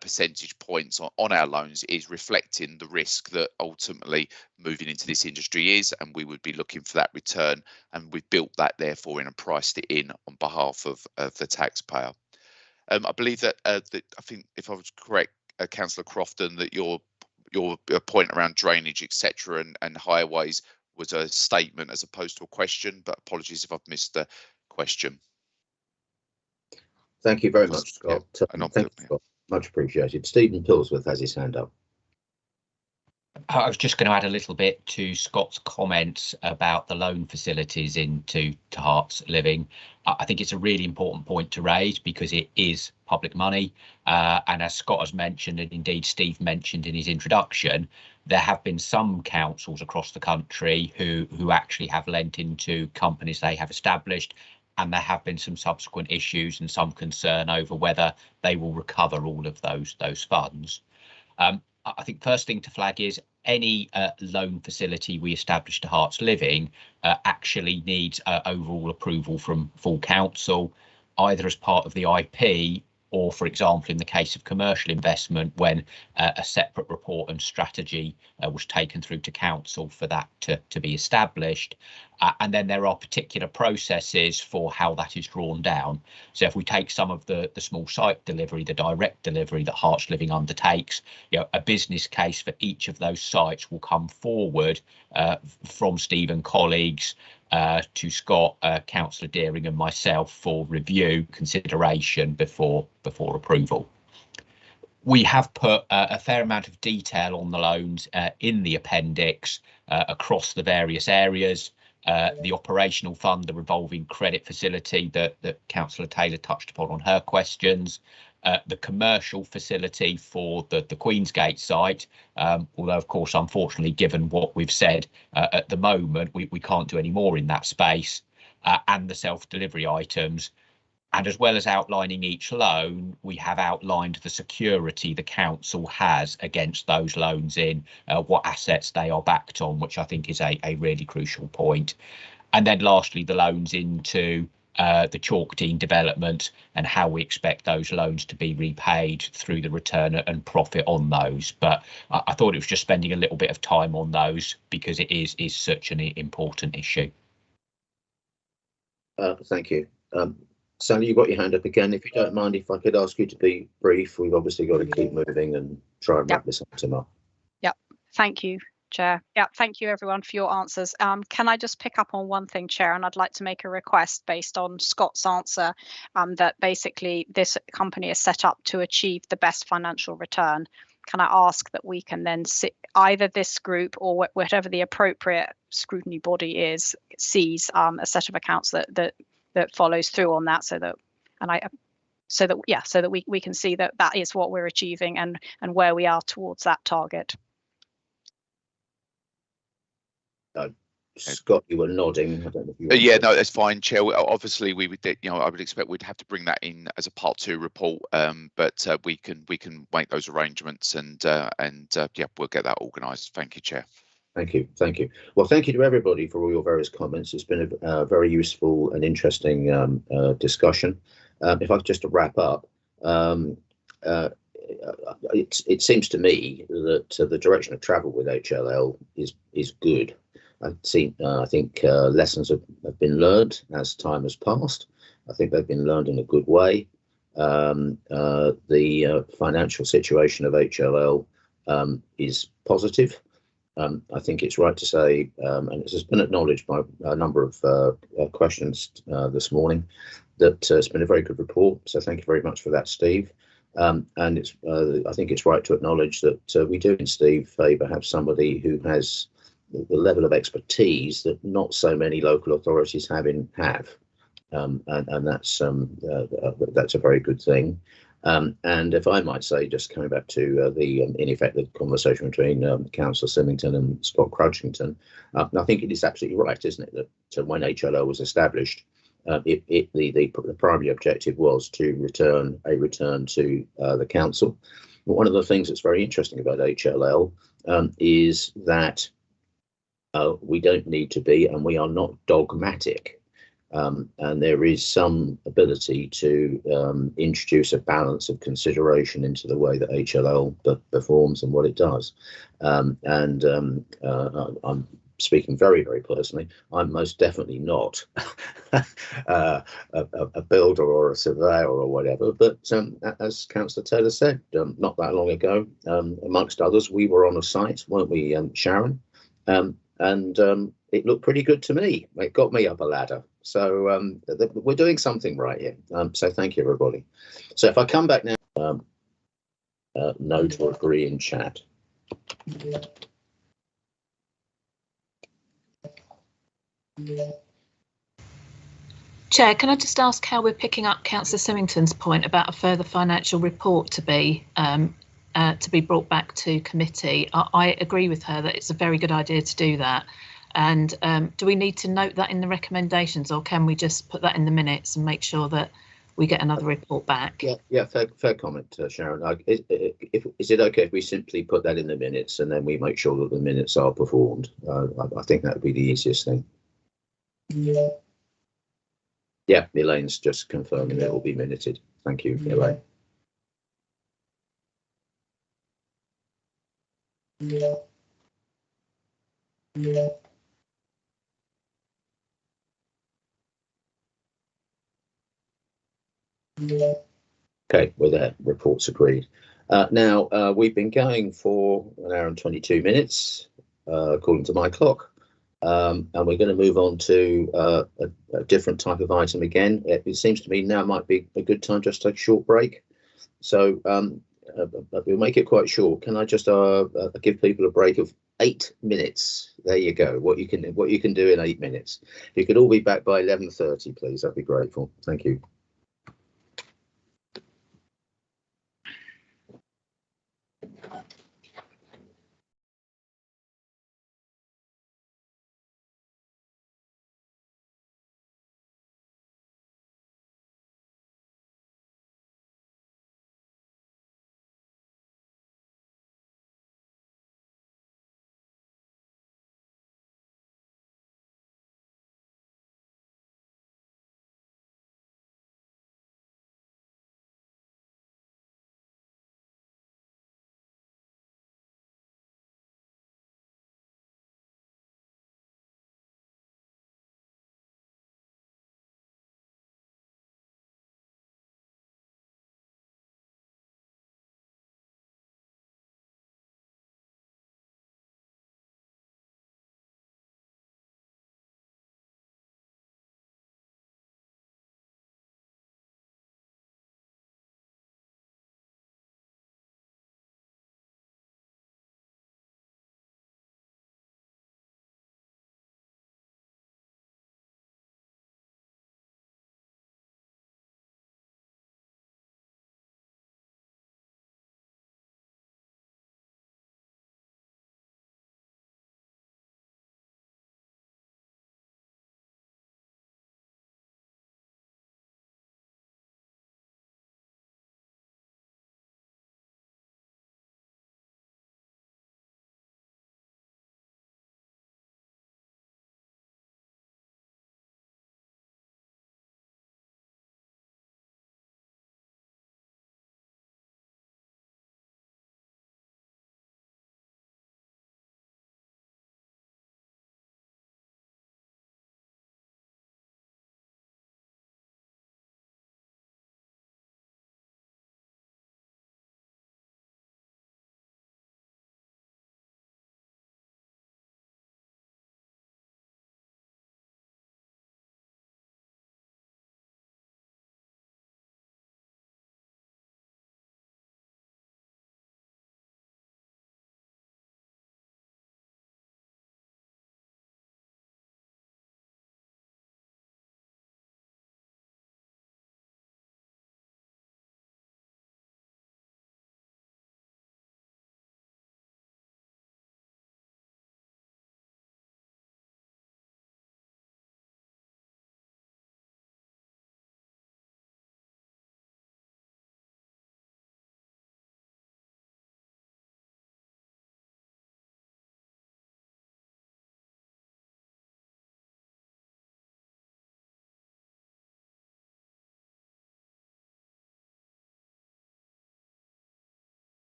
percentage points on our loans is reflecting the risk that ultimately moving into this industry is, and we would be looking for that return, and we've built that therefore in and priced it in on behalf of the taxpayer. I believe that I think if I was correct, Councillor Crofton, that your point around drainage, etc., and highways was a statement as opposed to a question, but apologies if I've missed the question.
Thank you very much, Scott.
Yeah,
thank you, Scott. Much appreciated. Stephen Pillsworth has his hand up.
I was just going to add a little bit to Scott's comments about the loan facilities into Hearts Living. I think it's a really important point to raise because it is public money. And as Scott has mentioned, and indeed Steve mentioned in his introduction, there have been some councils across the country who actually have lent into companies they have established. And there have been some subsequent issues and some concern over whether they will recover all of those funds. I think first thing to flag is any loan facility we establish to Hearts Living actually needs overall approval from full council, either as part of the IP or, for example, in the case of commercial investment, when a separate report and strategy was taken through to council for that to be established. And then there are particular processes for how that is drawn down. So if we take some of the small site delivery, the direct delivery that Hearts Living undertakes, a business case for each of those sites will come forward from Steve and colleagues to Scott, Councillor Deering and myself for review, consideration before approval. We have put a fair amount of detail on the loans in the appendix across the various areas. The operational fund, the revolving credit facility that Councillor Taylor touched upon on her questions, the commercial facility for the Queensgate site, although of course unfortunately given what we've said at the moment we can't do any more in that space, and the self-delivery items. And as well as outlining each loan, we have outlined the security the council has against those loans in what assets they are backed on, which I think is a really crucial point. And then lastly, the loans into the Chalkdean development and how we expect those loans to be repaid through the return and profit on those. But I thought it was just spending a little bit of time on those because it is such an important issue.
Thank you. Sally, you've got your hand up again. If you don't mind, if I could ask you to be brief, we've obviously got to keep moving and try and wrap this up tomorrow.
Yep. Thank you, Chair. Yeah, thank you everyone for your answers. Can I just pick up on one thing, Chair, and I'd like to make a request based on Scott's answer, that basically this company is set up to achieve the best financial return. Can I ask that we can then sit, either this group or whatever the appropriate scrutiny body is, sees a set of accounts that follows through on that, so that we can see that is what we're achieving and where we are towards that target.
Scott, you were nodding. I don't know if you
Yeah, no, that's fine, Chair. Obviously, we would, I would expect we'd have to bring that in as a Part 2 report, but we can make those arrangements and yeah, we'll get that organised. Thank you, Chair.
Thank you. Thank you. Well, thank you to everybody for all your various comments. It's been a very useful and interesting discussion. If I could just to wrap up, it seems to me that the direction of travel with HLL is good. I think lessons have been learned as time has passed. I think they've been learned in a good way. The financial situation of HLL is positive. I think it's right to say, and this has been acknowledged by a number of questions this morning, that it's been a very good report. So thank you very much for that, Steve. And I think it's right to acknowledge that we do in Steve Faber have somebody who has the level of expertise that not so many local authorities have. And that's a very good thing. And if I might say, just coming back to in effect, the conversation between Councillor Symington and Scott Crutchington, I think it is absolutely right, isn't it, that when HLO was established, the primary objective was to return to the council. But one of the things that's very interesting about HLL is that we don't need to be, and we are not dogmatic. And there is some ability to introduce a balance of consideration into the way that HLL performs and what it does. I'm speaking very, very personally. I'm most definitely not a builder or a surveyor or whatever. But as Councillor Taylor said not that long ago, amongst others, we were on a site, weren't we, Sharon? And it looked pretty good to me. It got me up a ladder. So we're doing something right here. So thank you, everybody. So if I come back now, note or agree in chat.
Chair, can I just ask how we're picking up Councillor Symington's point about a further financial report to be brought back to committee? I agree with her that it's a very good idea to do that. And do we need to note that in the recommendations, or can we just put that in the minutes and make sure that we get another report back?
Yeah, fair comment, Sharon. Is it okay if we simply put that in the minutes and then we make sure that the minutes are performed? I think that would be the easiest thing. Yeah, Elaine's just confirming it will be minuted. Thank you, Elaine. Okay, we're there. Reports agreed. Now, we've been going for 1 hour and 22 minutes, according to my clock. And we're going to move on to a different type of item again. It seems to me now might be a good time just to take a short break. So we'll make it quite short. Can I just give people a break of 8 minutes? There you go. What you can do in 8 minutes. If you could all be back by 11:30, please. I'd be grateful. Thank you.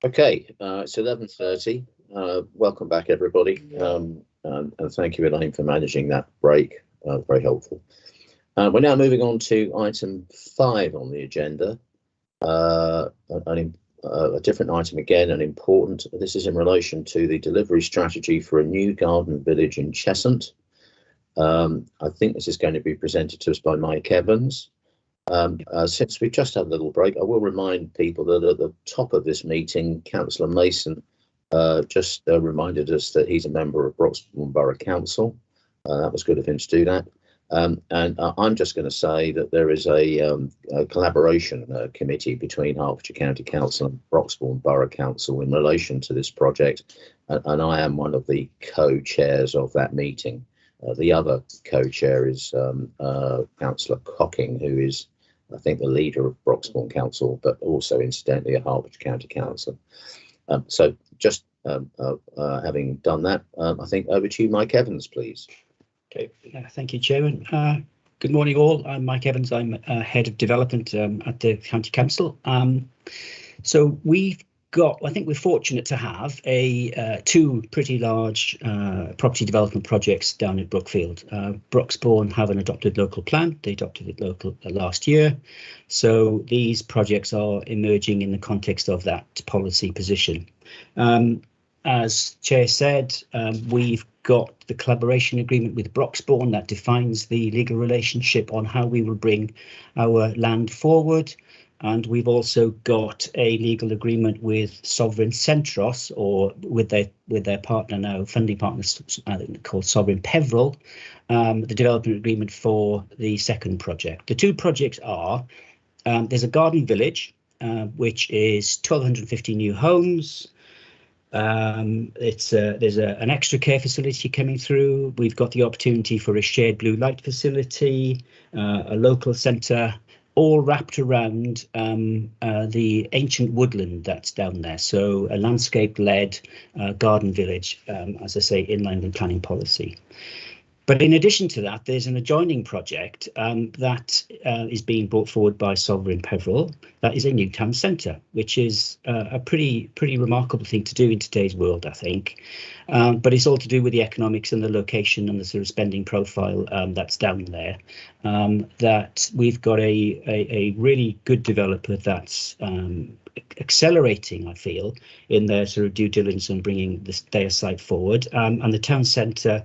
Okay, it's 11:30. Welcome back, everybody. And thank you, Elaine, for managing that break. Very helpful. We're now moving on to item 5 on the agenda. A different item again, and important. This is in relation to the delivery strategy for a new garden village in Cheshunt. I think this is going to be presented to us by Mike Evans. Since we've just had a little break, I will remind people that at the top of this meeting, Councillor Mason just reminded us that he's a member of Broxbourne Borough Council. That was good of him to do that. And I'm just going to say that there is a collaboration committee between Hertfordshire County Council and Broxbourne Borough Council in relation to this project, and I am one of the co-chairs of that meeting. The other co-chair is Councillor Cocking, who is, I think, the leader of Broxbourne Council, but also incidentally a Hertfordshire County Council. So just having done that, I think over to you, Mike Evans, please.
Okay, thank you, Chairman. Good morning, all. I'm Mike Evans. I'm Head of Development at the County Council. So I think we're fortunate to have two pretty large property development projects down at Brookfield. Broxbourne have an adopted local plan. They adopted it last year. So these projects are emerging in the context of that policy position. As Chair said, we've got the collaboration agreement with Broxbourne that defines the legal relationship on how we will bring our land forward. And we've also got a legal agreement with Sovereign Centros, or with their partner now, funding partners called Sovereign Peveril, the development agreement for the second project. The two projects are, there's a garden village, which is 1,250 new homes. There's an extra care facility coming through. We've got the opportunity for a shared blue light facility, a local centre, all wrapped around the ancient woodland that's down there. So a landscape-led garden village, as I say, in line with planning policy. But in addition to that, there's an adjoining project that is being brought forward by Sovereign Peveril. That is a new town centre, which is a pretty remarkable thing to do in today's world, I think. But it's all to do with the economics and the location and the sort of spending profile that's down there. That we've got a really good developer that's accelerating, I feel, in their sort of due diligence and bringing their site forward. And the town centre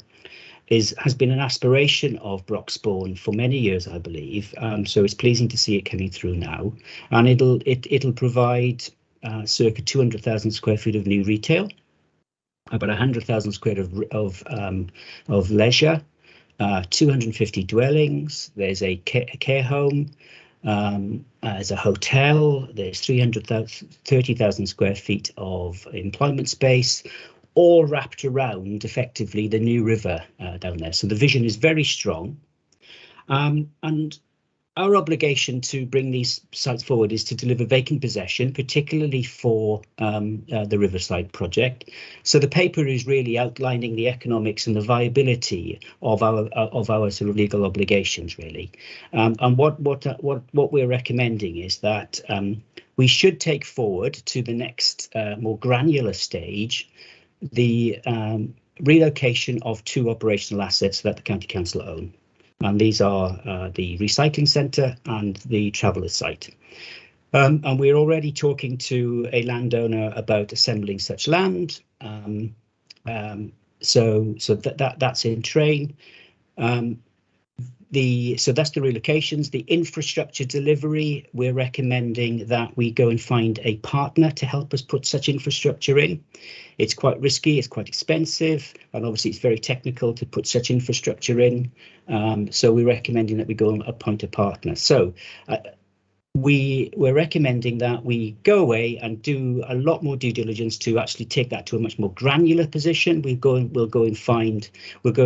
has been an aspiration of Broxbourne for many years, I believe. So it's pleasing to see it coming through now, and it'll provide circa 200,000 square feet of new retail, about 100,000 square of leisure, 250 dwellings. There's a care home. There's a hotel. There's 30,000 square feet of employment space, all wrapped around effectively the new river down there. So the vision is very strong, and our obligation to bring these sites forward is to deliver vacant possession, particularly for the Riverside project. So the paper is really outlining the economics and the viability of our sort of legal obligations, really. And what we're recommending is that we should take forward to the next more granular stage the relocation of two operational assets that the County Council own. And these are the recycling centre and the Travellers site. And we're already talking to a landowner about assembling such land. So that's in train. So that's the relocations. The infrastructure delivery, we're recommending that we go and find a partner to help us put such infrastructure in. It's quite risky, it's quite expensive, and obviously it's very technical to put such infrastructure in. So we're recommending that we go and appoint a partner. So we're recommending that we go away and do a lot more due diligence to actually take that to a much more granular position. We'll go and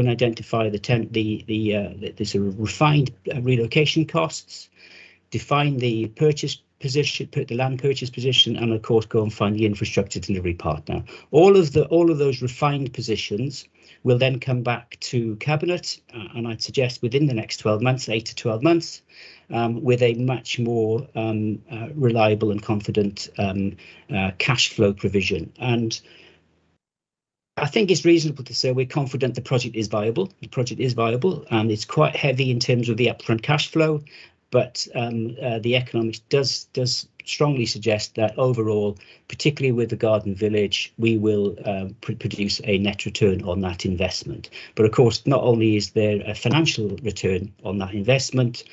identify the sort of refined relocation costs, define the purchase position, put the land purchase position, and of course go and find the infrastructure delivery partner. All of those refined positions will then come back to Cabinet, and I'd suggest within the next 12 months, 8 to 12 months, with a much more reliable and confident cash flow provision. And I think it's reasonable to say we're confident the project is viable. The project is viable, and it's quite heavy in terms of the upfront cash flow, but the economics does strongly suggest that overall, particularly with the Garden Village, we will produce a net return on that investment. But of course, not only is there a financial return on that investment,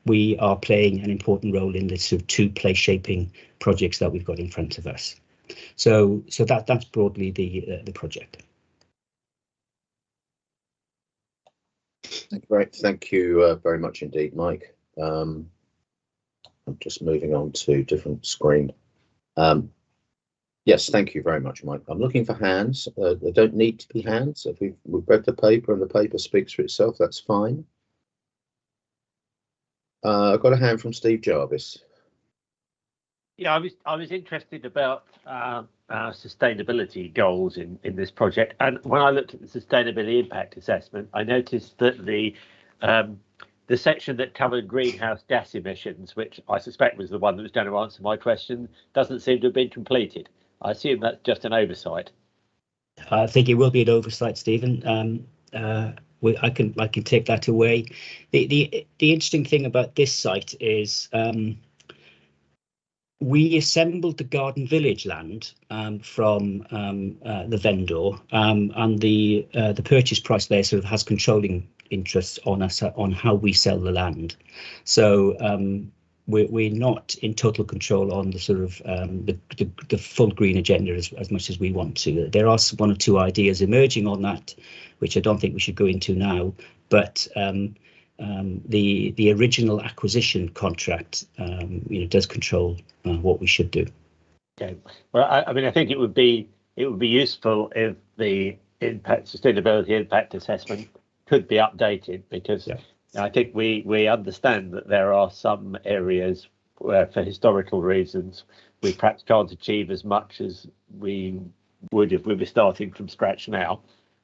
we are playing an important role in the sort of two place shaping projects that we've got in front of us. So that's broadly the project.
Thank you very much indeed, Mike. I'm just moving on to different screen. Yes, thank you very much, Mike. I'm looking for hands. They don't need to be hands. If we've read the paper and the paper speaks for itself, that's fine. I've got a hand from Steve Jarvis.
Yeah, I was interested about our sustainability goals in this project, and when I looked at the sustainability impact assessment, I noticed that the section that covered greenhouse gas emissions, which I suspect was the one that was going to answer my question, doesn't seem to have been completed. I assume that's just an oversight.
I think it will be an oversight, Stephen. I can take that away. The interesting thing about this site is we assembled the Garden Village land from the vendor, and the purchase price there sort of has controlling interests on us on how we sell the land. So we're not in total control on the sort of the full green agenda as much as we want to. There are one or two ideas emerging on that, which I don't think we should go into now, but the original acquisition contract does control what we should do.
Okay. Well, I mean, I think it would be useful if the sustainability impact assessment could be updated, because I think we understand that there are some areas where, for historical reasons, we perhaps can't achieve as much as we would if we were starting from scratch now.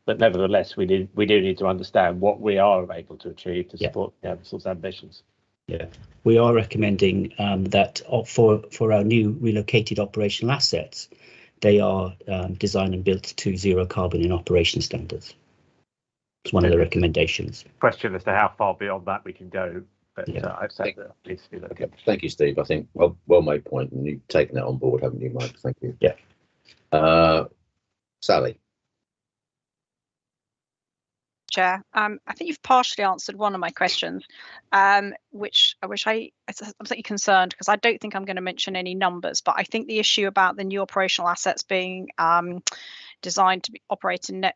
But nevertheless, we do need to understand what we are able to achieve to support the Council's ambitions.
Yeah, we are recommending that for our new relocated operational assets, they are designed and built to zero carbon in operation standards. It's one of the recommendations.
Question as to how far beyond that we can go, but I've said that needs to be looked at.
Thank you, Steve. I think well made point, and you've taken that on board, haven't you, Mike? Thank you.
Yeah.
Sally.
Chair, I think you've partially answered one of my questions, which I'm slightly concerned because I don't think I'm going to mention any numbers, but I think the issue about the new operational assets being designed to be operated in net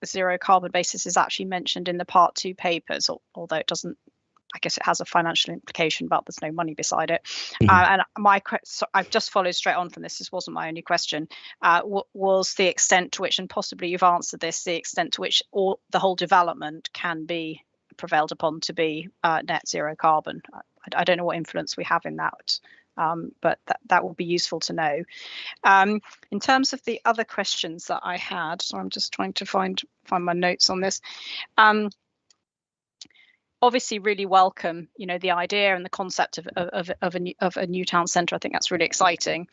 zero carbon basis is actually mentioned in the Part 2 papers, although it doesn't. I guess it has a financial implication, but there's no money beside it. And I've just followed straight on from this. This wasn't my only question. Was the extent to which, and possibly you've answered this, the extent to which the whole development can be prevailed upon to be net zero carbon? I don't know what influence we have in that, but that will be useful to know. In terms of the other questions that I had, so I'm just trying to find my notes on this. Obviously really welcome, the idea and the concept of a new town centre. I think that's really exciting.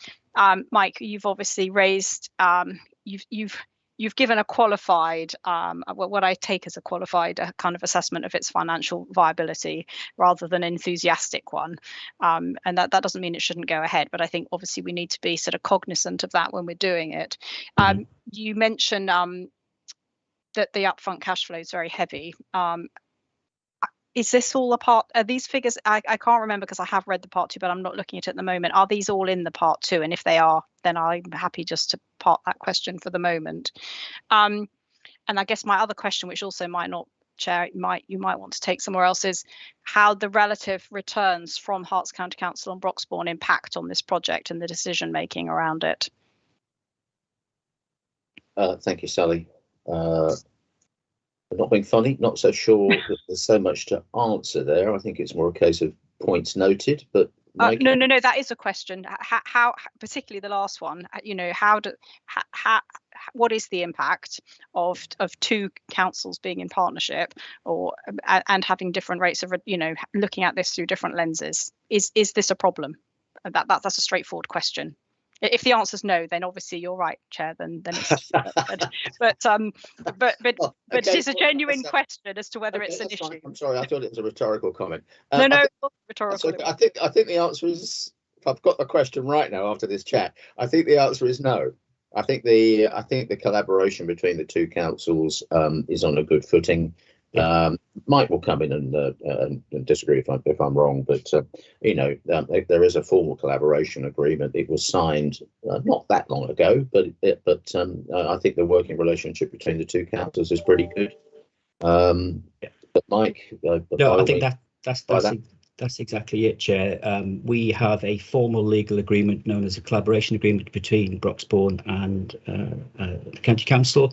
Mike, you've obviously raised, you've given a qualified, what I take as a qualified kind of assessment of its financial viability rather than an enthusiastic one. And that doesn't mean it shouldn't go ahead, but I think obviously we need to be sort of cognizant of that when we're doing it. You mentioned that the upfront cash flow is very heavy. Is this all a part? Are these figures? I can't remember because I have read the Part 2, but I'm not looking at it at the moment. Are these all in the Part 2? And if they are, then I'm happy just to park that question for the moment. And I guess my other question, which also might not, Chair, you might want to take somewhere else, is how the relative returns from Herts County Council and Broxbourne impact on this project and the decision making around it.
Thank you, Sally. Not being funny, not so sure that there's so much to answer there. I think it's more a case of points noted, but Mike?
No, what is the impact of two councils being in partnership, or and having different rates of, looking at this through different lenses? Is this a problem? That's a straightforward question. If the answer is no, then obviously you're right, Chair. Then it's but it is a genuine question as to whether it's an issue.
I'm sorry, I thought it was a rhetorical comment.
No, it's not rhetorical.
I think the answer is, if I've got the question right now after this chat, I think the answer is no. I think the collaboration between the two councils is on a good footing. Mike will come in and disagree if I'm wrong, but there is a formal collaboration agreement. It was signed not that long ago, but I think the working relationship between the two councils is pretty good. But Mike,
no, I think that's exactly it, Chair. We have a formal legal agreement known as a collaboration agreement between Broxbourne and the County Council.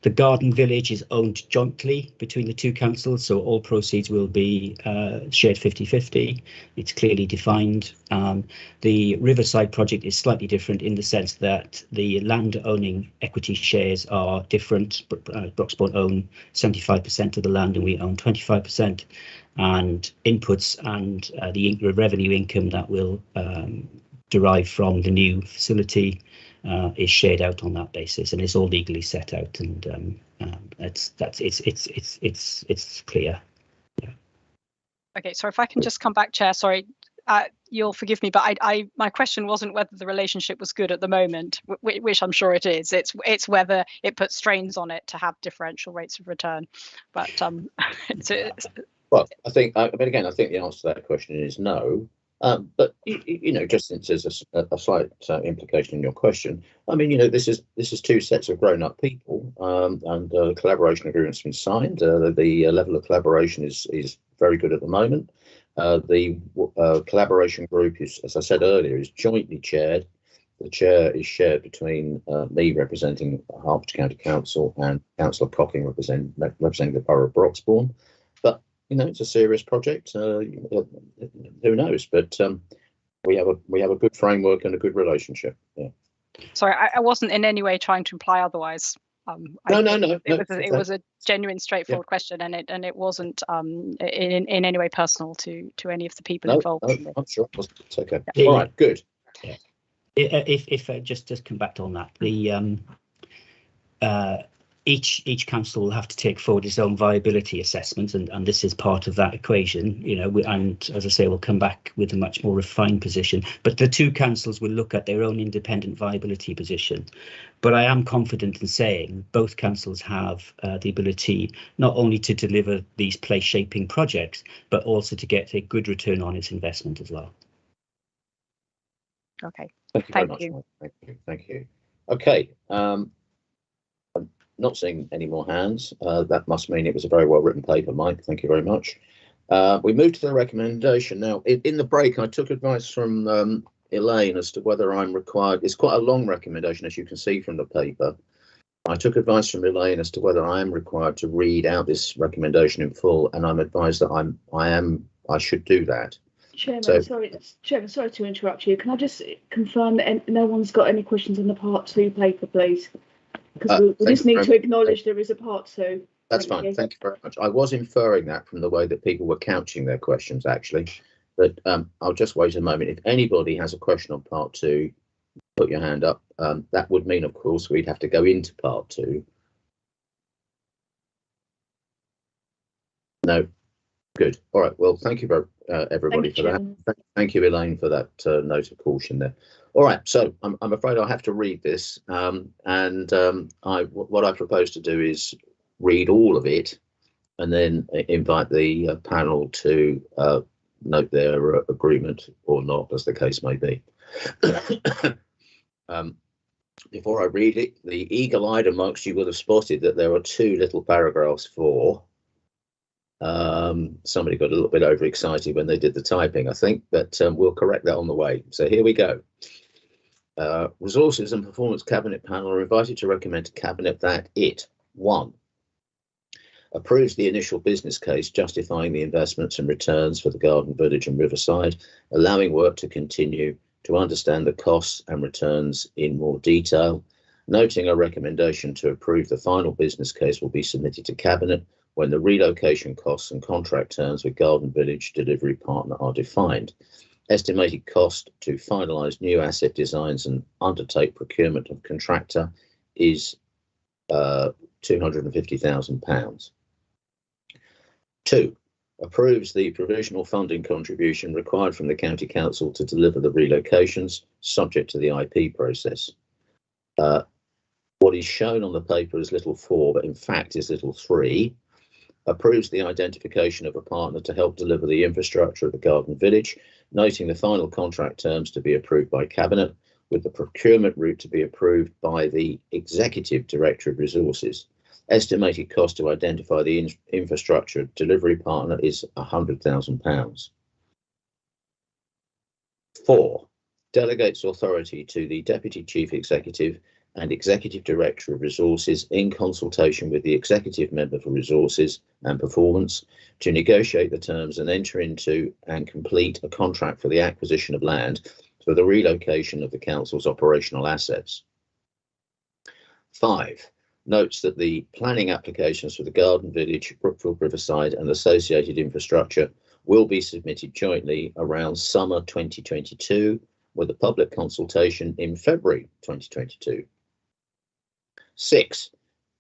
The Garden Village is owned jointly between the two councils, so all proceeds will be shared 50-50. It's clearly defined. The Riverside project is slightly different in the sense that the land owning equity shares are different. Broxbourne own 75% of the land and we own 25%. And inputs and the revenue income that will derive from the new facility is shared out on that basis, and it's all legally set out, and it's clear. Yeah.
Okay, so if I can just come back, Chair. Sorry, you'll forgive me, but my question wasn't whether the relationship was good at the moment, which I'm sure it is. It's whether it puts strains on it to have differential rates of return. But
well, I think I think the answer to that question is no. But just since there's a slight implication in your question, I mean, this is two sets of grown-up people, and the collaboration agreement's been signed. The level of collaboration is very good at the moment. The collaboration group is, as I said earlier, is jointly chaired. The chair is shared between me representing Hertfordshire County Council and Councillor Cocking representing the Borough of Broxbourne. But it's a serious project. Who knows? But we have a good framework and a good relationship. Yeah.
Sorry, I wasn't in any way trying to imply otherwise.
No.
It was a genuine, straightforward question, and it wasn't in any way personal to any of the people involved.
No, I'm sure it wasn't. It's okay. Yeah. All right, good.
Yeah. If just come back on that, the each council will have to take forward its own viability assessment, and this is part of that equation. And as I say, we'll come back with a much more refined position. But the two councils will look at their own independent viability position. But I am confident in saying both councils have the ability not only to deliver these place shaping projects, but also to get a good return on its investment as well.
Okay.
Thank you. Thank you. Okay. Not seeing any more hands. That must mean it was a very well written paper, Mike. Thank you very much. We move to the recommendation. Now, in the break, I took advice from Elaine as to whether I'm required. It's quite a long recommendation, as you can see from the paper. I took advice from Elaine as to whether I am required to read out this recommendation in full, and I'm advised that I should do that.
Chairman, sorry to interrupt you. Can I just confirm that no one's got any questions on the Part 2 paper, please? Because we just need to acknowledge there is a Part 2.
That's fine. Thank you very much. I was inferring that from the way that people were couching their questions, actually. But I'll just wait a moment. If anybody has a question on Part 2, put your hand up. That would mean, of course, we'd have to go into Part 2. No. Good. All right. Well, thank you very everybody for that. Thank you, Elaine, for that note of caution there. All right. So I'm afraid I'll have to read this, what I propose to do is read all of it, and then invite the panel to note their agreement or not, as the case may be. Before I read it, the eagle-eyed amongst you will have spotted that there are two little paragraphs for. Somebody got a little bit overexcited when they did the typing, I think, but we'll correct that on the way. So here we go. Resources and Performance Cabinet Panel are invited to recommend to Cabinet that it, 1, approves the initial business case justifying the investments and returns for the Garden Village and Riverside, allowing work to continue to understand the costs and returns in more detail, noting a recommendation to approve the final business case will be submitted to Cabinet when the relocation costs and contract terms with Garden Village delivery partner are defined. Estimated cost to finalise new asset designs and undertake procurement of contractor is £250,000. 2. Approves the provisional funding contribution required from the County Council to deliver the relocations, subject to the IP process. What is shown on the paper as little 4, but in fact is little 3. Approves the identification of a partner to help deliver the infrastructure of the Garden Village, noting the final contract terms to be approved by Cabinet, with the procurement route to be approved by the Executive Director of Resources. Estimated cost to identify the infrastructure delivery partner is £100,000. 4. Delegates authority to the Deputy Chief Executive and Executive Director of Resources in consultation with the Executive Member for Resources and Performance to negotiate the terms and enter into and complete a contract for the acquisition of land for the relocation of the Council's operational assets. 5. Notes that the planning applications for the Garden Village, Brookfield Riverside and associated infrastructure will be submitted jointly around summer 2022 with a public consultation in February 2022. 6.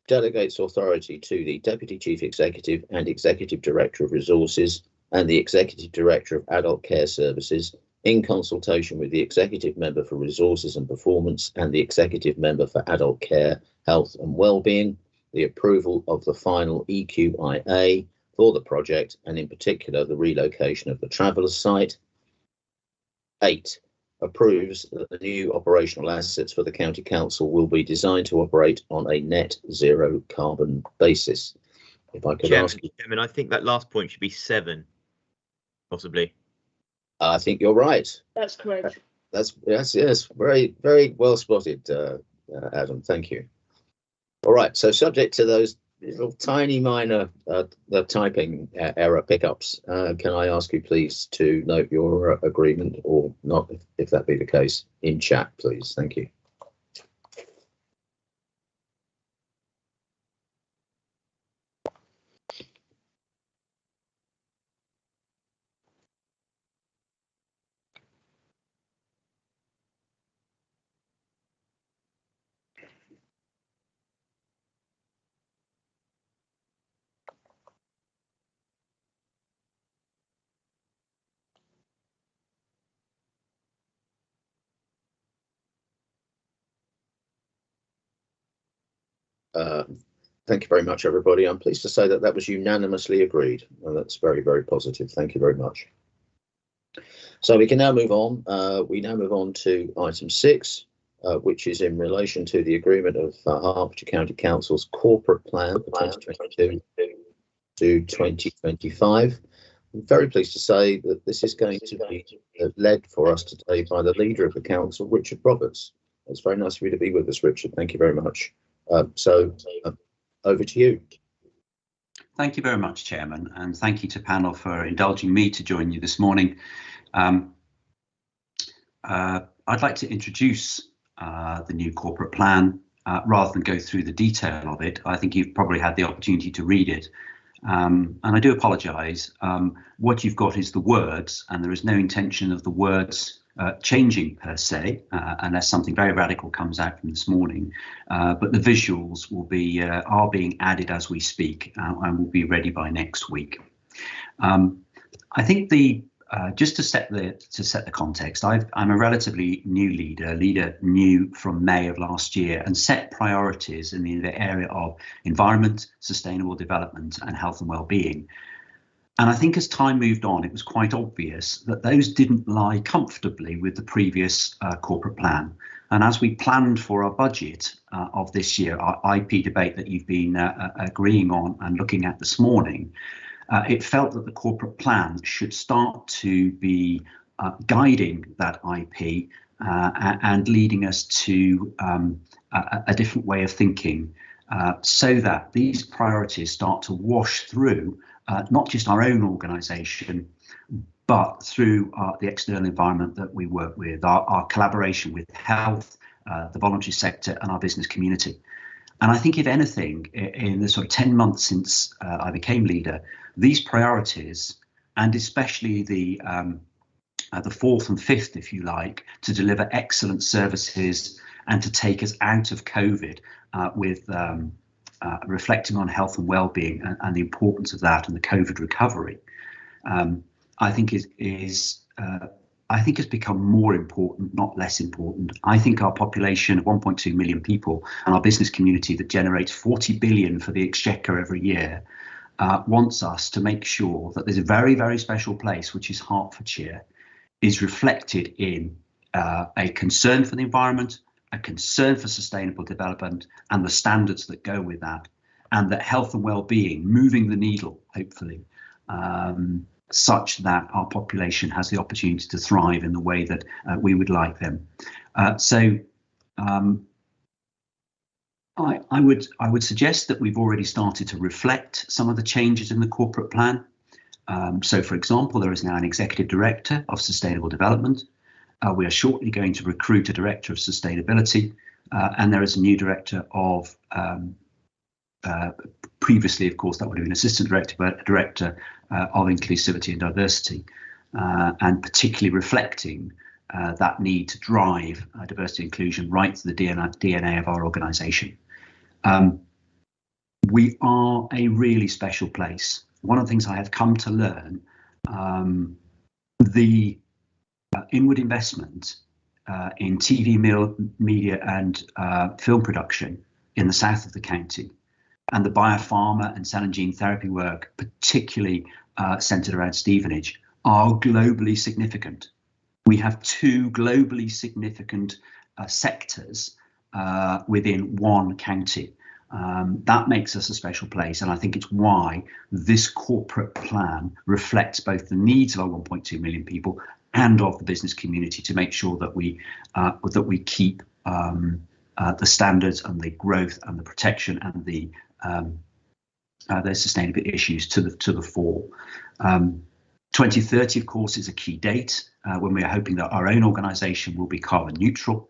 Delegates authority to the Deputy Chief Executive and Executive Director of Resources and the Executive Director of Adult Care Services in consultation with the Executive Member for Resources and Performance and the Executive Member for Adult Care, Health and Wellbeing, the approval of the final EQIA for the project and in particular the relocation of the Travellers site. 8. Approves that the new operational assets for the County Council will be designed to operate on a net zero carbon basis. If I could ask you,
Chairman, I think that last point should be 7, possibly.
I think you're right.
That's correct.
That's yes, very, very well spotted, Adam. Thank you. All right, so subject to those little tiny minor typing error pickups, can I ask you please to note your agreement or not, if that be the case, in chat, please? Thank you. Thank you very much, everybody. I'm pleased to say that that was unanimously agreed, and that's very, very positive. Thank you very much. So we can now move on. We now move on to item 6, which is in relation to the agreement of Hertfordshire County Council's corporate plan for 2022 to 2025. I'm very pleased to say that this is going to be led for us today by the leader of the council, Richard Roberts. It's very nice of you to be with us, Richard. Thank you very much. Over to you.
Thank you very much, Chairman, and thank you to panel for indulging me to join you this morning. I'd like to introduce the new corporate plan rather than go through the detail of it. I think you've probably had the opportunity to read it. And I do apologise. What you've got is the words, and there is no intention of the words changing per se, unless something very radical comes out from this morning. But the visuals will be are being added as we speak, and will be ready by next week. I think just to set the context, I'm a relatively new leader new from May of last year, and set priorities in the area of environment, sustainable development, and health and well-being. And I think as time moved on, it was quite obvious that those didn't lie comfortably with the previous corporate plan. And as we planned for our budget of this year, our IP debate that you've been agreeing on and looking at this morning, it felt that the corporate plan should start to be guiding that IP and leading us to a different way of thinking, so that these priorities start to wash through not just our own organisation, but through the external environment that we work with, our collaboration with health, the voluntary sector and our business community. And I think, if anything, in the sort of 10 months since I became leader, these priorities, and especially the fourth and fifth, if you like, to deliver excellent services and to take us out of COVID with reflecting on health and well-being and the importance of that and the COVID recovery, I think has become more important, not less important. I think our population of 1.2 million people and our business community that generates 40 billion for the exchequer every year wants us to make sure that there's a very, very special place, which is Hertfordshire, is reflected in a concern for the environment, a concern for sustainable development and the standards that go with that, and that health and well-being, moving the needle, hopefully, such that our population has the opportunity to thrive in the way that we would like them. I would suggest that we've already started to reflect some of the changes in the corporate plan. So, for example, there is now an executive director of sustainable development. We are shortly going to recruit a director of sustainability, and there is a new director of previously, of course, that would have been assistant director, but a director of inclusivity and diversity, and particularly reflecting that need to drive diversity and inclusion right to the DNA of our organisation. We are a really special place. One of the things I have come to learn, the inward investment in TV media and film production in the south of the county, and the biopharma and cell and gene therapy work, particularly centred around Stevenage, are globally significant. We have two globally significant sectors within one county. That makes us a special place, and I think it's why this corporate plan reflects both the needs of our 1.2 million people and of the business community to make sure that we keep the standards and the growth and the protection and the sustainability issues to the fore. 2030, of course, is a key date when we are hoping that our own organisation will be carbon neutral,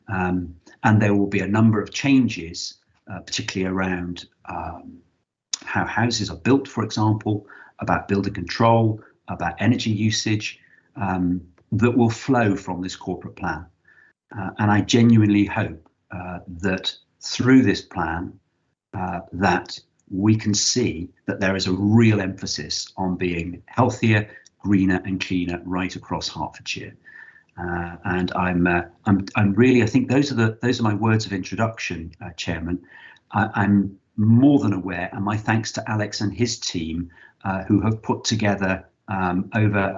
and there will be a number of changes, particularly around how houses are built, for example, about builder control, about energy usage, that will flow from this corporate plan. And I genuinely hope that through this plan that we can see that there is a real emphasis on being healthier, greener and cleaner right across Hertfordshire. And I'm really, I think those are my words of introduction, Chairman. I'm more than aware, and my thanks to Alex and his team, who have put together over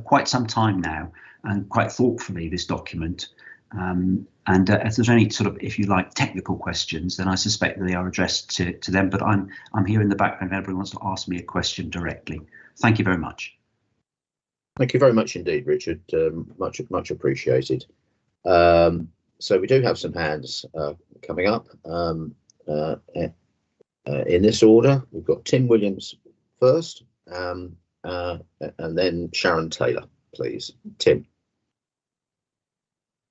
quite some time now, and quite thoughtfully, this document. And if there's any sort of, if you like, technical questions, then I suspect that they are addressed to them. But I'm here in the background if anybody wants to ask me a question directly. Thank you very much.
Thank you very much indeed, Richard. Much appreciated. So we do have some hands coming up. In this order, we've got Tim Williams first, and then Sharon Taylor, please. Tim.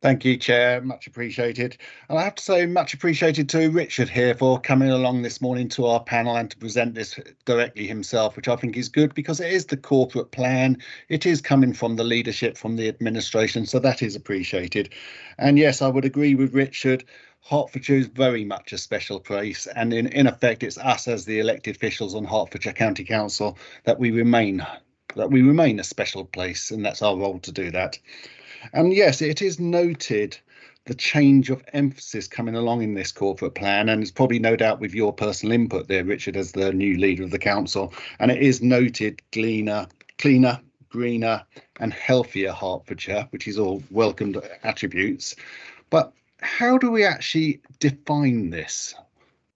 Thank you, Chair. Much appreciated. And I have to say much appreciated to Richard here for coming along this morning to our panel and to present this directly himself, which I think is good because it is the corporate plan. It is coming from the leadership, from the administration, so that is appreciated. And yes, I would agree with Richard. Hertfordshire is very much a special place, and in effect, it's us as the elected officials on Hertfordshire County Council that we remain a special place, and that's our role to do that. And yes, it is noted the change of emphasis coming along in this corporate plan, and it's probably no doubt with your personal input there, Richard, as the new leader of the council. And it is noted cleaner, greener and healthier Hertfordshire, which is all welcomed attributes. But how do we actually define this?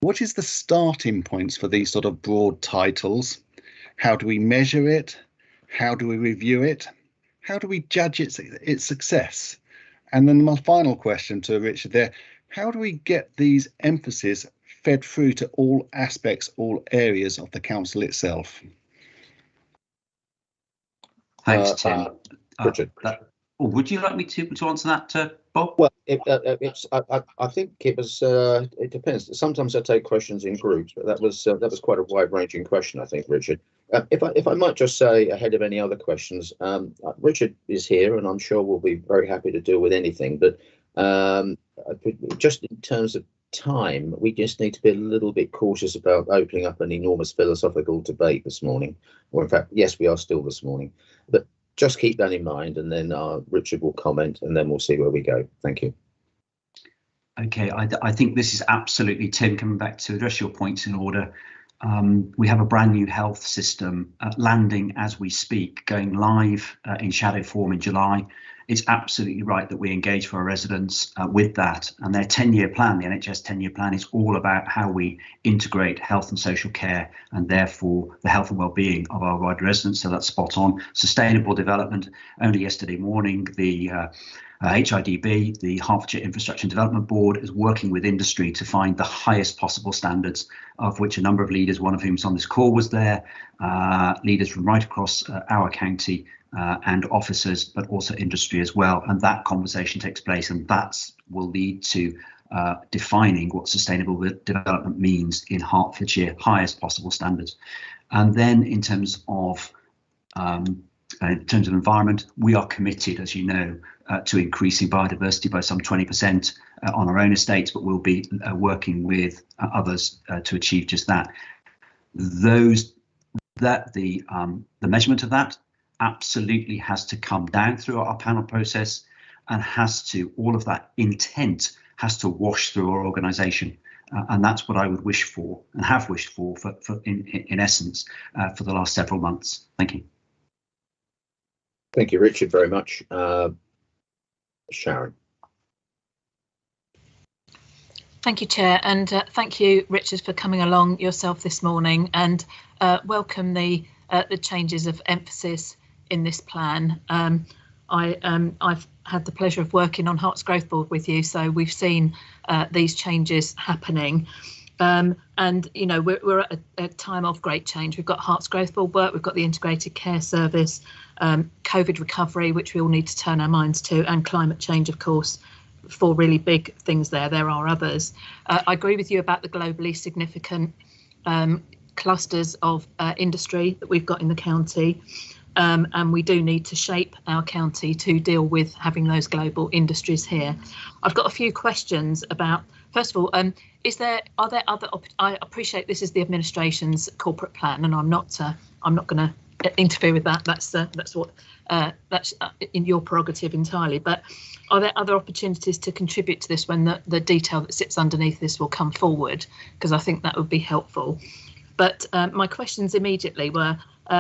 What is the starting points for these sort of broad titles? How do we measure it? How do we review it? How do we judge its success? And then my final question to Richard there, how do we get these emphases fed through to all aspects, all areas of the council itself?
Thanks, Tim.
Richard.
Would you like me to answer that, Bob?
Well, I think it was. It depends. Sometimes I take questions in groups, but that was quite a wide-ranging question, I think, Richard. If I might just say ahead of any other questions, Richard is here, and I'm sure we'll be very happy to deal with anything. But just in terms of time, we just need to be a little bit cautious about opening up an enormous philosophical debate this morning. Or in fact, yes, we are still this morning, but just keep that in mind, and then Richard will comment, and then we'll see where we go. Thank you.
Okay, I think this is absolutely, Tim, coming back to address your points in order. We have a brand new health system landing as we speak, going live in shadow form in July. It's absolutely right that we engage for our residents with that, and their 10-year plan, the NHS 10-year plan, is all about how we integrate health and social care, and therefore the health and well-being of our wider residents. So that's spot on. Sustainable development. Only yesterday morning, the HIDB, the Hertfordshire Infrastructure and Development Board, is working with industry to find the highest possible standards, of which a number of leaders, one of whom's on this call, was there, leaders from right across our county, and officers, but also industry as well. And that conversation takes place, and that will lead to defining what sustainable development means in Hertfordshire, highest possible standards. And then in terms of environment, we are committed, as you know, to increasing biodiversity by some 20% on our own estates, but we'll be working with others to achieve just that. The measurement of that absolutely has to come down through our panel process, and all of that intent has to wash through our organisation. And that's what I would wish for, and have wished for in essence, for the last several months. Thank you.
Thank you, Richard, very much. Sharon.
Thank you, Chair, and thank you, Richard, for coming along yourself this morning, and welcome the changes of emphasis in this plan. I've had the pleasure of working on Herts Growth Board with you, so we've seen these changes happening. And you know, we're at a time of great change. We've got Herts Growth Board work, we've got the integrated care service, COVID recovery, which we all need to turn our minds to, and climate change, of course. 4 really big things there. There are others. I agree with you about the globally significant clusters of industry that we've got in the county, and we do need to shape our county to deal with having those global industries here. I've got a few questions about, first of all, are there other? I appreciate this is the administration's corporate plan, and I'm not going to interfere with that. That's in your prerogative entirely. But are there other opportunities to contribute to this when the detail that sits underneath this will come forward? Because I think that would be helpful. But my questions immediately were,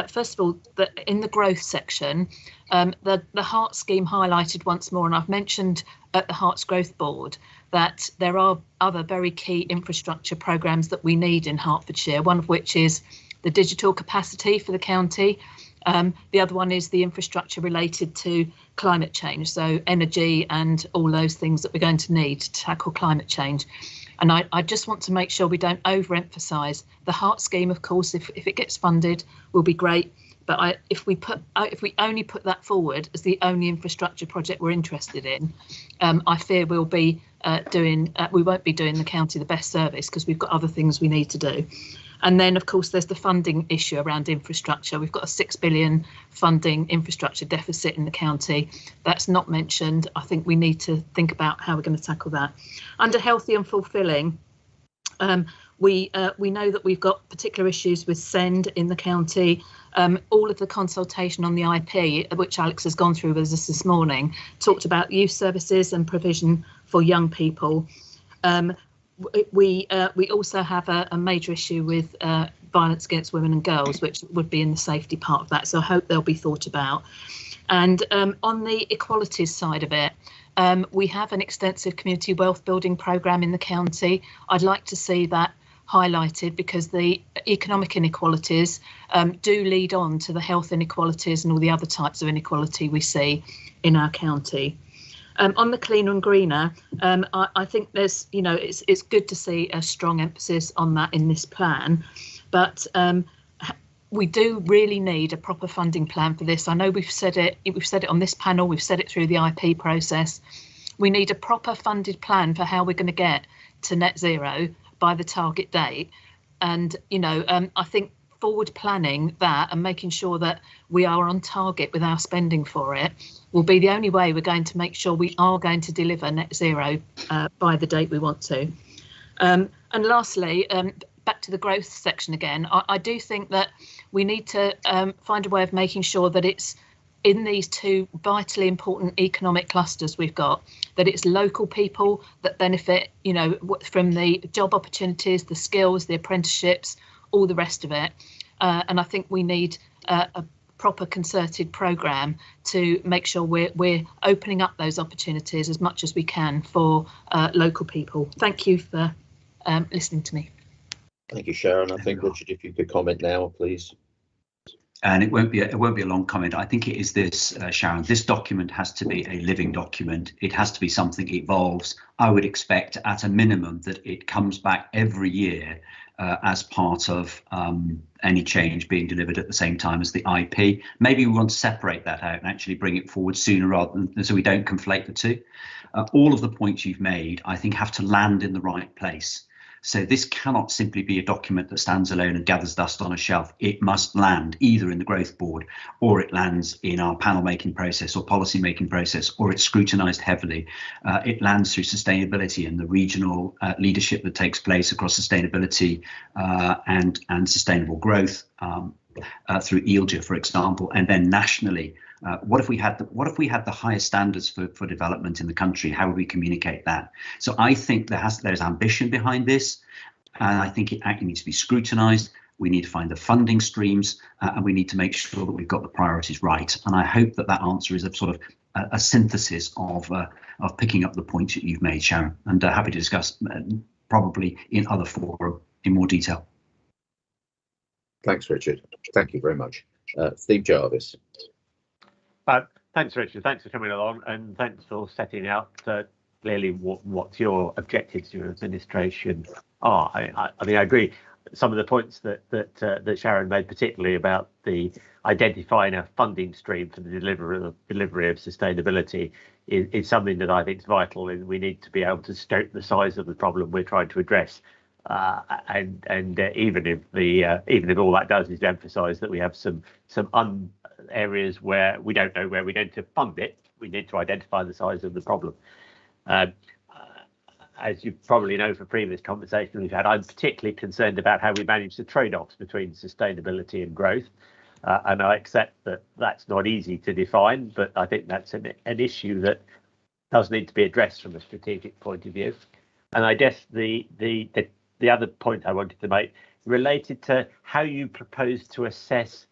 first of all, in the growth section, the Herts scheme highlighted once more, and I've mentioned at the Herts Growth Board that there are other very key infrastructure programmes that we need in Hertfordshire, one of which is the digital capacity for the county. The other one is the infrastructure related to climate change, so energy and all those things that we're going to need to tackle climate change. And I just want to make sure we don't overemphasise the Herts scheme. Of course, if it gets funded, will be great. But if we only put that forward as the only infrastructure project we're interested in, I fear we'll be we won't be doing the county the best service, because we've got other things we need to do. And then, of course, there's the funding issue around infrastructure. We've got a £6 billion funding infrastructure deficit in the county. That's not mentioned. I think we need to think about how we're going to tackle that. Under healthy and fulfilling, we know that we've got particular issues with SEND in the county. All of the consultation on the IP, which Alex has gone through with us this morning, talked about youth services and provision for young people. We also have a major issue with violence against women and girls, which would be in the safety part of that. So I hope they'll be thought about. And on the equalities side of it, we have an extensive community wealth building programme in the county. I'd like to see that highlighted, because the economic inequalities do lead on to the health inequalities and all the other types of inequality we see in our county. On the cleaner and greener, I think there's, you know, it's good to see a strong emphasis on that in this plan, but we do really need a proper funding plan for this. I know we've said it on this panel, we've said it through the IP process. we need a proper funded plan for how we're going to get to net zero by the target date. And, you know, I think forward planning that and making sure that we are on target with our spending for it will be the only way we're going to make sure we are going to deliver net zero by the date we want to. And lastly, back to the growth section again, I do think that we need to find a way of making sure that it's in these two vitally important economic clusters we've got, that it's local people that benefit, you know, from the job opportunities, the skills, the apprenticeships, all the rest of it. And I think we need a proper concerted programme to make sure we're opening up those opportunities as much as we can for local people. Thank you for listening to me.
Thank you, Sharon. I think, Richard, if you could comment now, please.
And it won't be a long comment. I think it is this, Sharon. This document has to be a living document. It has to be something that evolves. I would expect, at a minimum, that it comes back every year as part of any change being delivered at the same time as the IP. Maybe we want to separate that out and actually bring it forward sooner rather than so we don't conflate the two. All of the points you've made, I think, have to land in the right place. So this cannot simply be a document that stands alone and gathers dust on a shelf. It must land either in the growth board, or it lands in our panel making process or policy making process, or it's scrutinised heavily. It lands through sustainability and the regional leadership that takes place across sustainability and sustainable growth through EILGA, for example, and then nationally. What if we had the highest standards for development in the country? How would we communicate that? So I think there's ambition behind this, and I think it actually needs to be scrutinised. We need to find the funding streams, and we need to make sure that we've got the priorities right. And I hope that answer is a sort of a synthesis of picking up the points that you've made, Sharon. And happy to discuss probably in other fora in more detail.
Thanks, Richard. Thank you very much. Steve Jarvis.
Thanks, Richard. Thanks for coming along, and thanks for setting out clearly what your objectives to your administration are. I mean, I agree. Some of the points that Sharon made, particularly about the identifying a funding stream for the delivery of sustainability, is something that I think is vital, and we need to be able to scope the size of the problem we're trying to address. And even if all that does is emphasise that we have some areas where we don't know where we need to fund it, we need to identify the size of the problem. As you probably know from previous conversations we've had, I'm particularly concerned about how we manage the trade-offs between sustainability and growth. And I accept that that's not easy to define, but I think that's an issue that does need to be addressed from a strategic point of view. And I guess the other point I wanted to make related to how you propose to assess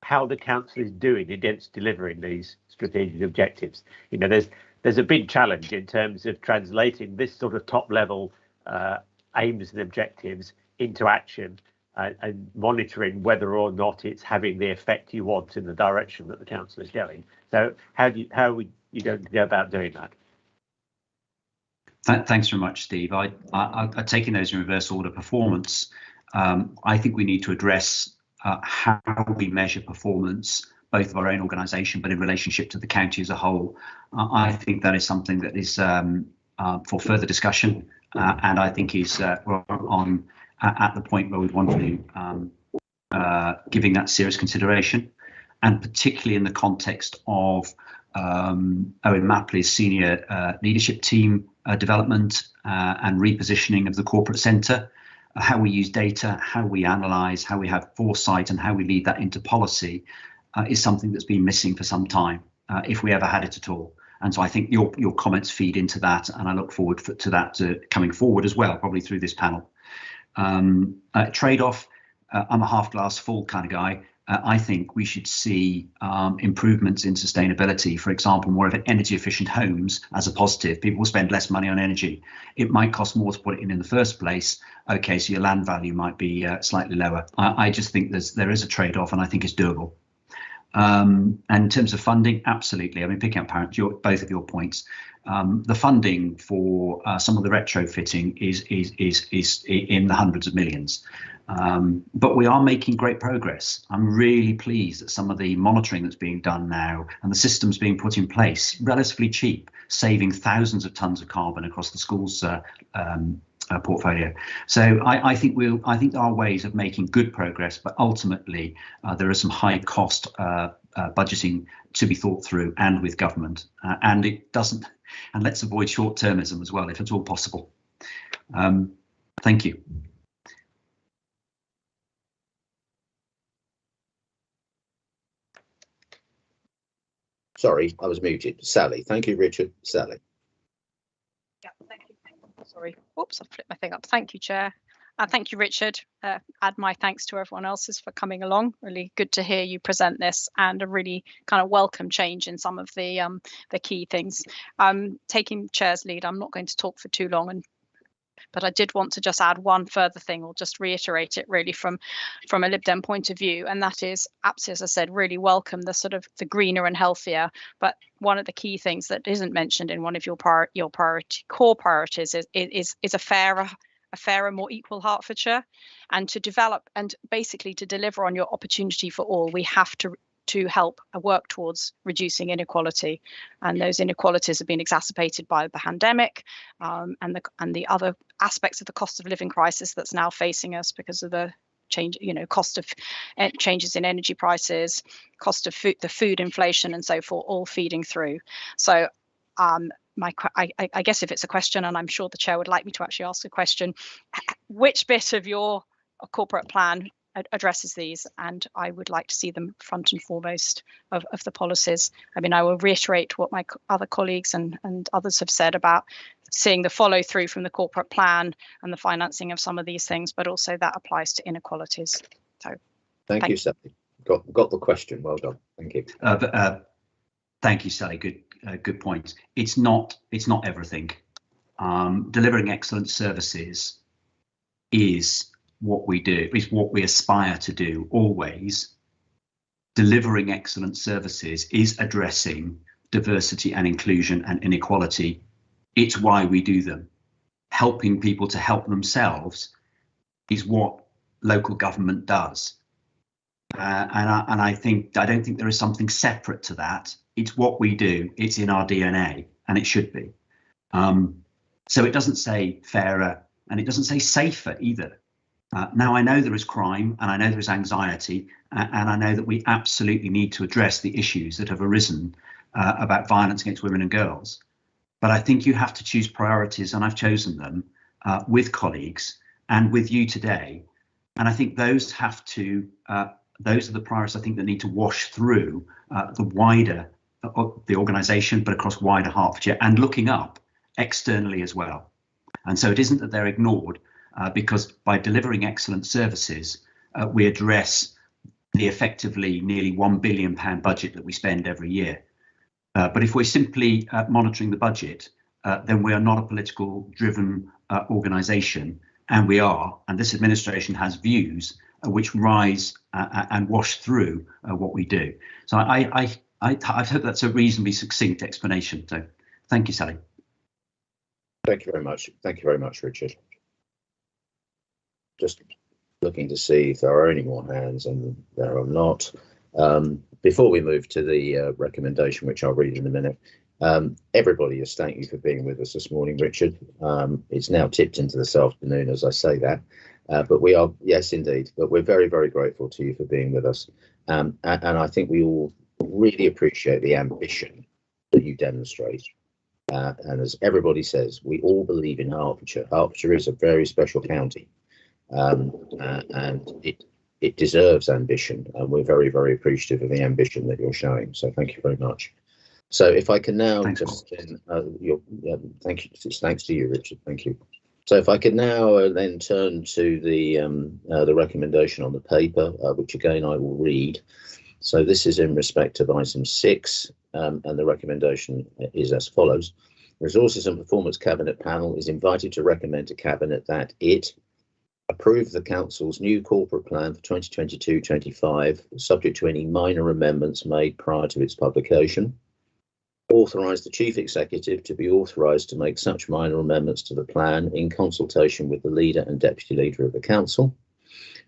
how the council is doing against delivering these strategic objectives. You know, there's a big challenge in terms of translating this sort of top level aims and objectives into action and monitoring whether or not it's having the effect you want in the direction that the council is going. So how are you going to go about doing that?
Thanks very much, Steve. I've taken those in reverse order. Performance. I think we need to address how we measure performance, both of our own organisation, but in relationship to the county as a whole. I think that is something that is for further discussion, and I think is we're on at the point where we'd want to giving that serious consideration, and particularly in the context of Owen Mapley's senior leadership team development and repositioning of the corporate centre. How we use data, how we analyse, how we have foresight, and how we lead that into policy is something that's been missing for some time, if we ever had it at all. And so I think your comments feed into that, and I look forward to that coming forward as well, probably through this panel. Trade-off, I'm a half glass full kind of guy. I think we should see improvements in sustainability, for example, more of energy efficient homes as a positive. People will spend less money on energy. It might cost more to put it in the first place. OK, so your land value might be slightly lower. I just think there is a trade-off, and I think it's doable. And in terms of funding, absolutely. I mean, picking up both of your points, The funding for some of the retrofitting is in the hundreds of millions. But we are making great progress. I'm really pleased that some of the monitoring that's being done now and the systems being put in place, relatively cheap, saving thousands of tons of carbon across the schools portfolio. So I think there are ways of making good progress, but ultimately there are some high cost budgeting to be thought through, and with government, and let's avoid short-termism as well if at all possible. Thank you.
Sorry, I was muted. Sally. Thank you, Richard. Sally.
Yeah, thank you. Sorry. Oops, I've flipped my thing up. Thank you, Chair. Thank you, Richard. Add my thanks to everyone else's for coming along. Really good to hear you present this, and a really kind of welcome change in some of the key things. Taking Chair's lead, I'm not going to talk for too long, but I did want to just add one further thing, or just reiterate it really from a Lib Dem point of view, and that is, absolutely, as I said, really welcome the sort of the greener and healthier. But one of the key things that isn't mentioned in one of your core priorities is a fairer, more equal Hertfordshire, and to develop and basically to deliver on your opportunity for all, we have to help work towards reducing inequality, and those inequalities have been exacerbated by the pandemic and the other aspects of the cost of living crisis that's now facing us because of the cost of changes in energy prices, cost of food, the food inflation, and so forth, all feeding through. So I guess if it's a question, and I'm sure the Chair would like me to actually ask a question, which bit of your corporate plan addresses these? And I would like to see them front and foremost of the policies. I mean, I will reiterate what my other colleagues and others have said about seeing the follow through from the corporate plan and the financing of some of these things, but also that applies to inequalities. So
thank you, Sally. Got the question. Well done. Thank you.
Thank you, Sally. Good point. It's not everything. Delivering excellent services is what we do, is what we aspire to do always. Delivering excellent services is addressing diversity and inclusion and inequality. It's why we do them. Helping people to help themselves is what local government does. And I don't think there is something separate to that. It's what we do. It's in our DNA, and it should be. So it doesn't say fairer, and it doesn't say safer either. Now, I know there is crime, and I know there is anxiety, and I know that we absolutely need to address the issues that have arisen about violence against women and girls. But I think you have to choose priorities, and I've chosen them with colleagues and with you today. And I think those are the priorities I think that need to wash through the wider the organisation, but across wider Hertfordshire, and looking up externally as well. And so it isn't that they're ignored, because by delivering excellent services, we address the effectively nearly £1 billion budget that we spend every year. But if we're simply monitoring the budget, then we are not a political driven organisation, and this administration has views which rise and wash through what we do. So I hope that's a reasonably succinct explanation. So thank you, Sally.
Thank you very much. Thank you very much, Richard. Just looking to see if there are any more hands, and there are not. Before we move to the recommendation, which I'll read in a minute, everybody is thank you for being with us this morning, Richard. It's now tipped into this afternoon as I say that, but we are, yes, indeed, but we're very, very grateful to you for being with us. And I think we all really appreciate the ambition that you demonstrate. And as everybody says, we all believe in Hertfordshire. Hertfordshire is a very special county, and it deserves ambition, and we're very, very appreciative of the ambition that you're showing. So thank you very much. So if I can now thanks to you, Richard. Thank you. So if I could now then turn to the recommendation on the paper, which again I will read. So this is in respect of item 6, and the recommendation is as follows. Resources and Performance Cabinet Panel is invited to recommend to Cabinet that it approve the Council's new corporate plan for 2022-25, subject to any minor amendments made prior to its publication. authorise the Chief Executive to be authorised to make such minor amendments to the plan in consultation with the Leader and Deputy Leader of the Council.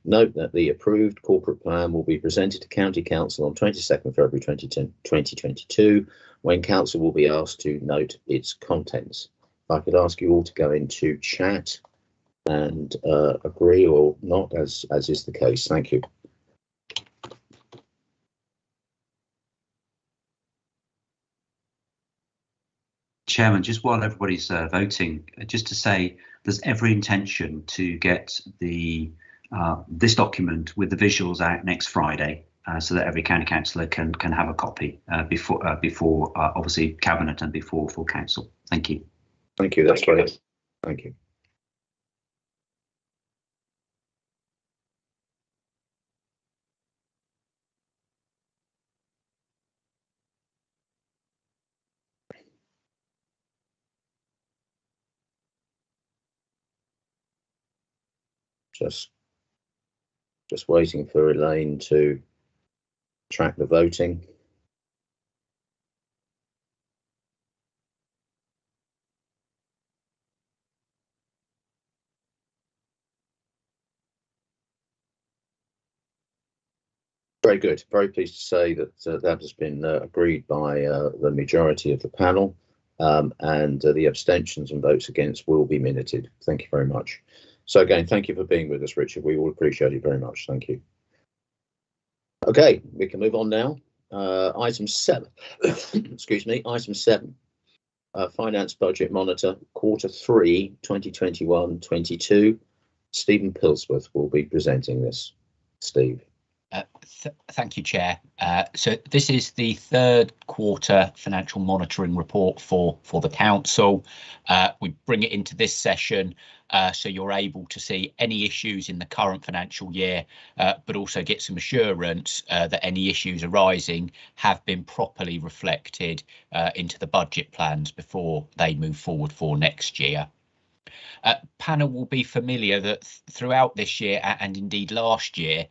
Note that the approved corporate plan will be presented to County Council on 22nd February 2022, when Council will be asked to note its contents. If I could ask you all to go into chat and agree or not, as is the case. Thank you.
Chairman, just while everybody's voting, just to say there's every intention to get the this document with the visuals out next Friday, so that every county councillor can have a copy before obviously cabinet and before full council. Thank you.
Thank you. That's great. Thank you. Just waiting for Elaine to track the voting. Very good. Very pleased to say that that has been agreed by the majority of the panel, and the abstentions and votes against will be minuted. Thank you very much. So again, thank you for being with us, Richard. We all appreciate it very much. Thank you. Okay, we can move on now. Item 7. Excuse me. Item 7. Finance Budget Monitor, Q3 2021-22. Stephen Pilsworth will be presenting this. Steve.
Thank you, Chair. So this is the third quarter financial monitoring report for the council. We bring it into this session so you're able to see any issues in the current financial year, but also get some assurance that any issues arising have been properly reflected into the budget plans before they move forward for next year. Panel will be familiar that throughout this year and indeed last year,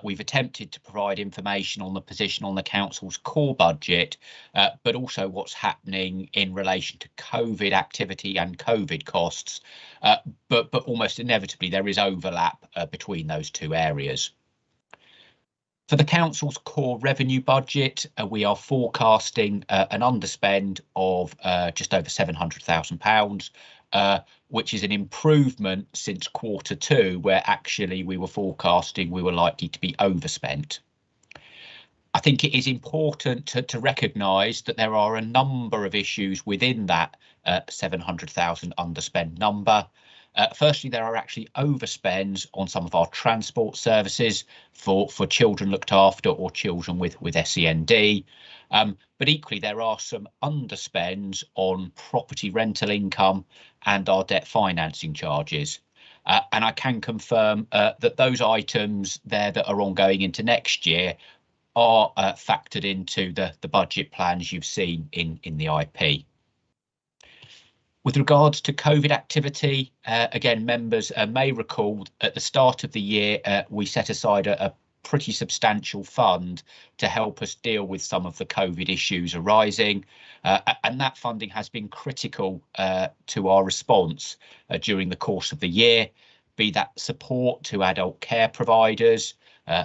we've attempted to provide information on the position on the council's core budget, but also what's happening in relation to COVID activity and COVID costs. But almost inevitably, there is overlap between those two areas. For the council's core revenue budget, we are forecasting an underspend of just over £700,000. Which is an improvement since Q2, where actually we were forecasting we were likely to be overspent. I think it is important to recognise that there are a number of issues within that 700,000 underspend number. Firstly, there are actually overspends on some of our transport services for children looked after or children with SEND. But equally, there are some underspends on property rental income and our debt financing charges. And I can confirm that those items there that are ongoing into next year are factored into the budget plans you've seen in the IP. With regards to COVID activity, again, members may recall at the start of the year, we set aside a pretty substantial fund to help us deal with some of the COVID issues arising, and that funding has been critical to our response during the course of the year, be that support to adult care providers,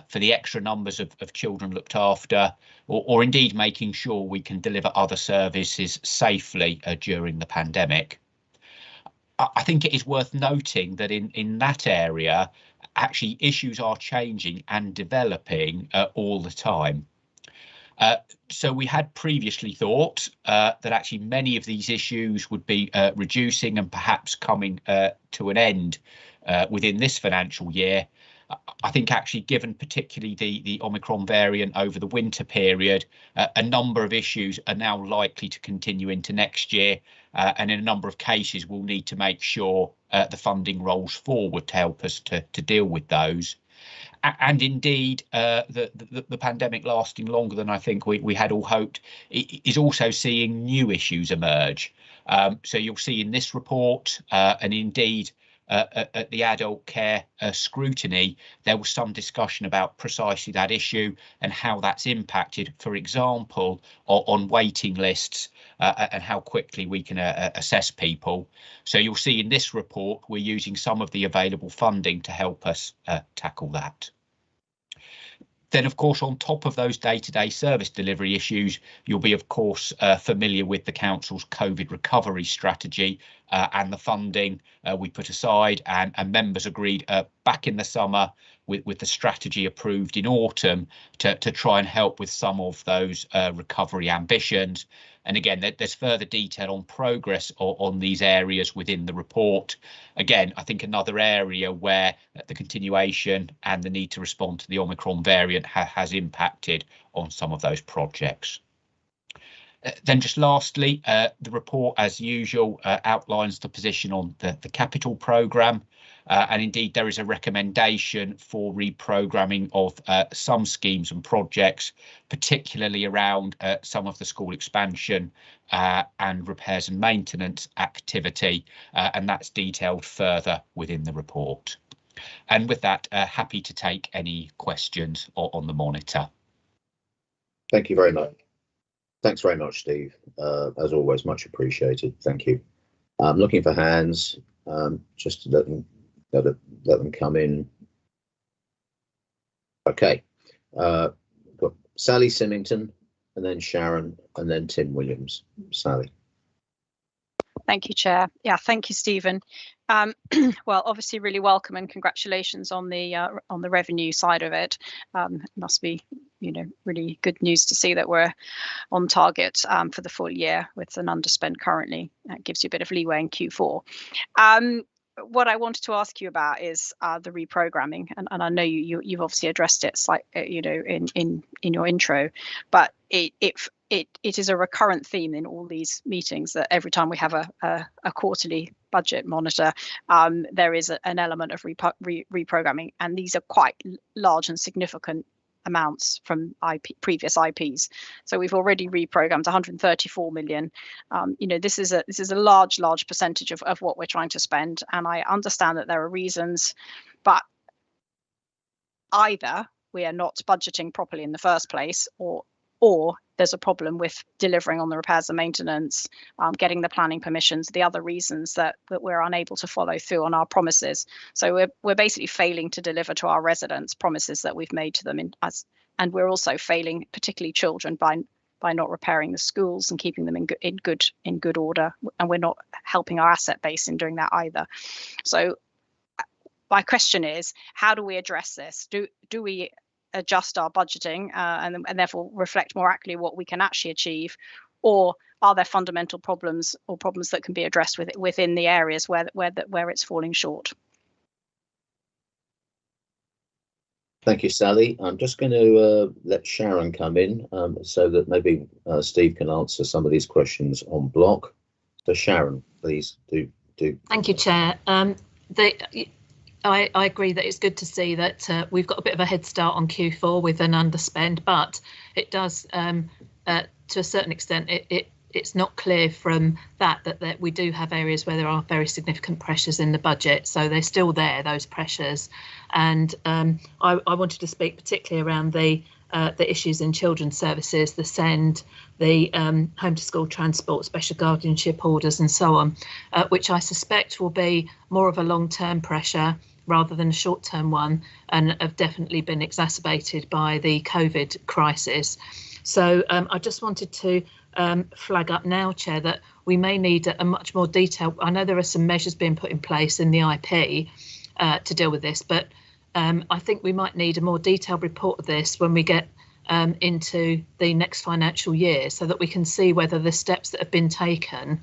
for the extra numbers of children looked after, or indeed making sure we can deliver other services safely during the pandemic. I think it is worth noting that in that area, actually issues are changing and developing all the time. So we had previously thought that actually many of these issues would be reducing and perhaps coming to an end within this financial year. I think actually given particularly the Omicron variant over the winter period, a number of issues are now likely to continue into next year, and in a number of cases we'll need to make sure the funding rolls forward to help us to deal with those. And indeed, the pandemic lasting longer than I think we had all hoped is also seeing new issues emerge. So you'll see in this report, and indeed at the adult care scrutiny, there was some discussion about precisely that issue and how that's impacted, for example, on waiting lists and how quickly we can assess people. So you'll see in this report we're using some of the available funding to help us tackle that. Then, of course, on top of those day-to-day service delivery issues, you'll be, of course, familiar with the Council's COVID recovery strategy and the funding we put aside and members agreed back in the summer with the strategy approved in autumn to try and help with some of those recovery ambitions. And again, there's further detail on progress on these areas within the report. Again, I think another area where the continuation and the need to respond to the Omicron variant has impacted on some of those projects. Then just lastly, the report, as usual, outlines the position on the capital programme. And indeed, there is a recommendation for reprogramming of some schemes and projects, particularly around some of the school expansion and repairs and maintenance activity. And that's detailed further within the report. And with that, happy to take any questions on the monitor.
Thank you very much. Thanks very much, Steve. As always, much appreciated. Thank you. I'm looking for hands, just to let them come in. Okay. Got Sally Symington, and then Sharon, and then Tim Williams. Sally.
Thank you, Chair. Yeah, thank you, Stephen. Well, obviously, really welcome and congratulations on the revenue side of it. It must be, really good news to see that we're on target for the full year with an underspend currently. That gives you a bit of leeway in Q4. What I wanted to ask you about is the reprogramming, and I know you've obviously addressed it, in your intro, but it is a recurrent theme in all these meetings that every time we have a quarterly budget monitor, there is an element of reprogramming, and these are quite large and significant amounts from previous IPs. So we've already reprogrammed 134 million. This is a large percentage of what we're trying to spend, and I understand that there are reasons, but either we are not budgeting properly in the first place, or there's a problem with delivering on the repairs and maintenance, getting the planning permissions, the other reasons that we're unable to follow through on our promises. So we're basically failing to deliver to our residents promises that we've made to them, and we're also failing, particularly children, by not repairing the schools and keeping them in good order, and we're not helping our asset base in doing that either. So my question is, how do we address this? Do we adjust our budgeting and therefore reflect more accurately what we can actually achieve, or are there fundamental problems or problems that can be addressed within the areas where it's falling short?
Thank you, Sally. I'm just going to let Sharon come in so that maybe Steve can answer some of these questions on block. So Sharon, please do.
Thank you, Chair. I agree that it's good to see that we've got a bit of a head start on Q4 with an underspend, but it does, to a certain extent, it's not clear from that we do have areas where there are very significant pressures in the budget. So they're still there, those pressures. And I wanted to speak particularly around the issues in children's services, the SEND, the home to school transport, special guardianship orders and so on, which I suspect will be more of a long-term pressure rather than a short-term one, and have definitely been exacerbated by the COVID crisis. So I just wanted to flag up now, Chair, that we may need a much more detailed. I know there are some measures being put in place in the IP to deal with this, but I think we might need a more detailed report of this when we get into the next financial year, so that we can see whether the steps that have been taken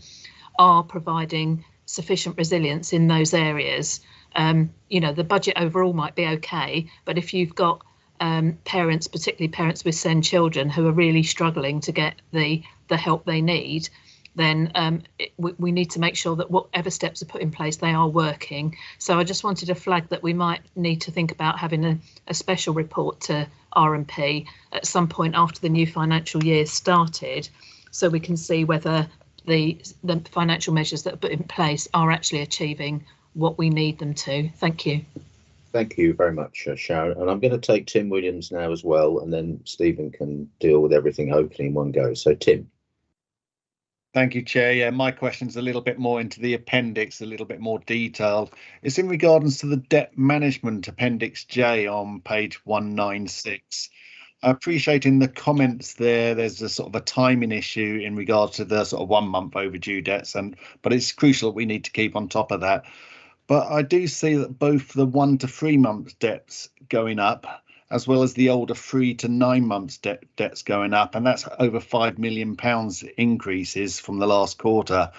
are providing sufficient resilience in those areas. The budget overall might be okay, but if you've got parents, particularly parents with SEND children, who are really struggling to get the help they need, then we need to make sure that whatever steps are put in place, they are working. So I just wanted to flag that we might need to think about having a special report to R&P at some point after the new financial year started, so we can see whether the financial measures that are put in place are actually achieving what we need them to. Thank you.
Thank you very much, Sharon. And I'm going to take Tim Williams now as well, and then Stephen can deal with everything hopefully in one go. So Tim.
Thank you, Chair. Yeah, my question's a little bit more into the appendix, a little bit more detailed. It's in regards to the debt management Appendix J on page 196. I appreciate in the comments there's a sort of a timing issue in regards to the sort of 1 month overdue debts, but it's crucial that we need to keep on top of that. But I do see that both the 1 to 3 months debts going up, as well as the older 3 to 9 months debts going up, and that's over £5 million increases from the last quarter,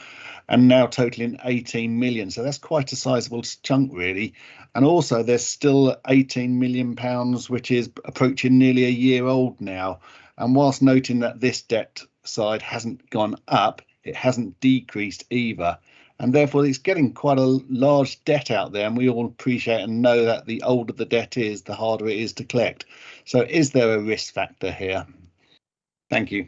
and now totaling 18 million. So that's quite a sizable chunk, really. And also, there's still 18 million pounds, which is approaching nearly a year old now. And whilst noting that this debt side hasn't gone up, it hasn't decreased either. And therefore, it's getting quite a large debt out there, and we all appreciate and know that the older the debt is, the harder it is to collect. So is there a risk factor here? Thank you.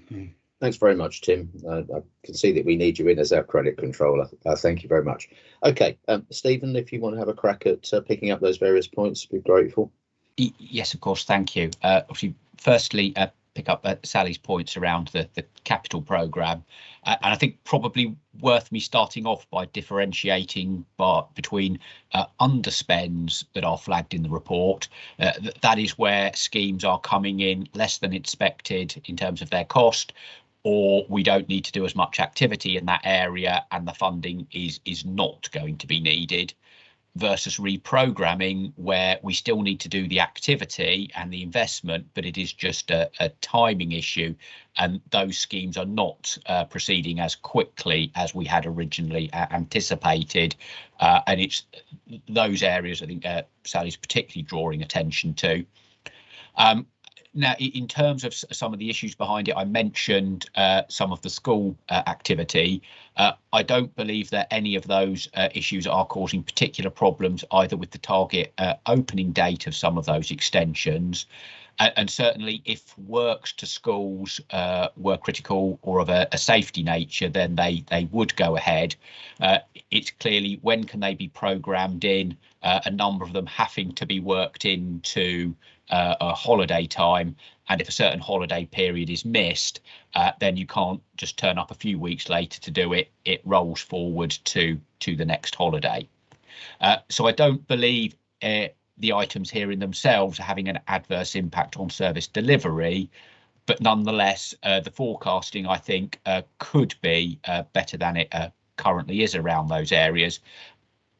Thanks very much, Tim. I can see that we need you in as our credit controller. Thank you very much. OK, Stephen, if you want to have a crack at picking up those various points, be grateful.
Yes, of course. Thank you. Obviously, firstly, pick up Sally's points around the capital programme. And I think probably worth me starting off by differentiating between underspends that are flagged in the report. That is where schemes are coming in less than expected in terms of their cost, or we don't need to do as much activity in that area and the funding is not going to be needed, versus reprogramming, where we still need to do the activity and the investment, but it is just a timing issue, and those schemes are not proceeding as quickly as we had originally anticipated. And it's those areas I think Sally's particularly drawing attention to. Now, in terms of some of the issues behind it, I mentioned some of the school activity. I don't believe that any of those issues are causing particular problems either with the target opening date of some of those extensions. And certainly if works to schools were critical or of a safety nature, then they would go ahead. It's clearly when can they be programmed in, a number of them having to be worked into a holiday time, and if a certain holiday period is missed, then you can't just turn up a few weeks later to do it. It rolls forward to the next holiday. So I don't believe the items here in themselves are having an adverse impact on service delivery, but nonetheless the forecasting I think could be better than it currently is around those areas.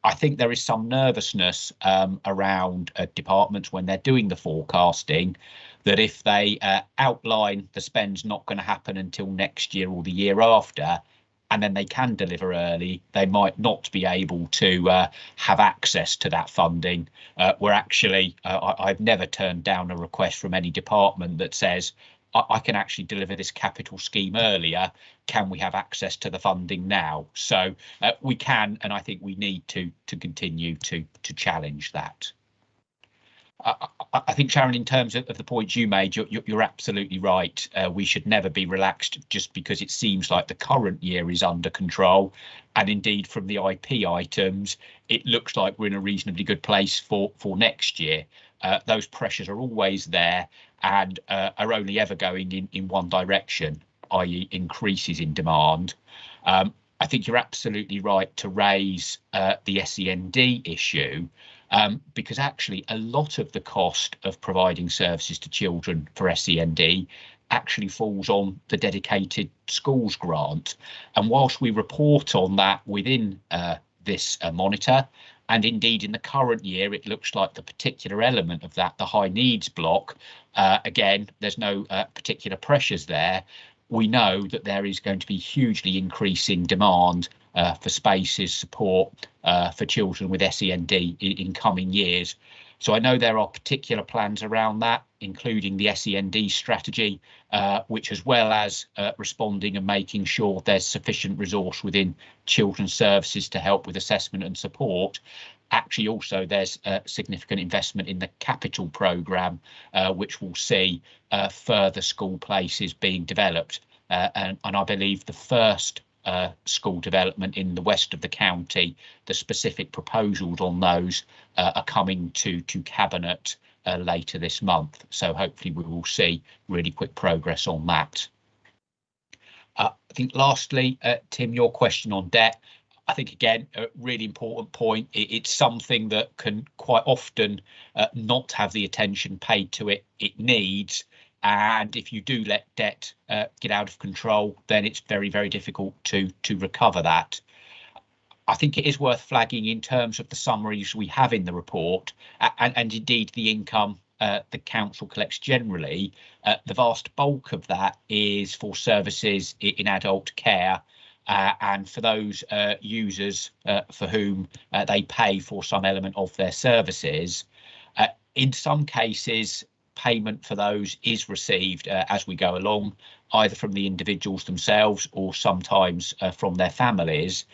I think there is some nervousness around departments when they're doing the forecasting, that if they outline the spend's not going to happen until next year or the year after, and then they can deliver early, they might not be able to have access to that funding. Where actually I've never turned down a request from any department that says, I can actually deliver this capital scheme earlier. Can we have access to the funding now? So we can, and I think we need to continue to challenge that. I think, Sharon, in terms of the points you made, you're absolutely right. We should never be relaxed just because it seems like the current year is under control. And indeed, from the IP items, it looks like we're in a reasonably good place for next year. Those pressures are always there and are only ever going in one direction, i.e. increases in demand. I think you're absolutely right to raise the SEND issue, because actually a lot of the cost of providing services to children for SEND actually falls on the dedicated schools grant. And whilst we report on that within this monitor, and indeed in the current year, it looks like the particular element of that, the high needs block, again, there's no particular pressures there. We know that there is going to be hugely increasing demand for spaces, support for children with SEND in coming years. So I know there are particular plans around that, including the SEND strategy, which, as well as responding and making sure there's sufficient resource within children's services to help with assessment and support. Actually, also there's significant investment in the capital programme, which will see further school places being developed. And I believe the first school development in the west of the county, the specific proposals on those are coming to Cabinet later this month. So hopefully we will see really quick progress on that. I think lastly, Tim, your question on debt, I think again a really important point. It's something that can quite often not have the attention paid to it needs, and if you do let debt get out of control, then it's very, very difficult to recover that. I think it is worth flagging in terms of the summaries we have in the report, and indeed the income the council collects generally, the vast bulk of that is for services in adult care, and for those users for whom they pay for some element of their services. In some cases, payment for those is received as we go along, either from the individuals themselves or sometimes from their families.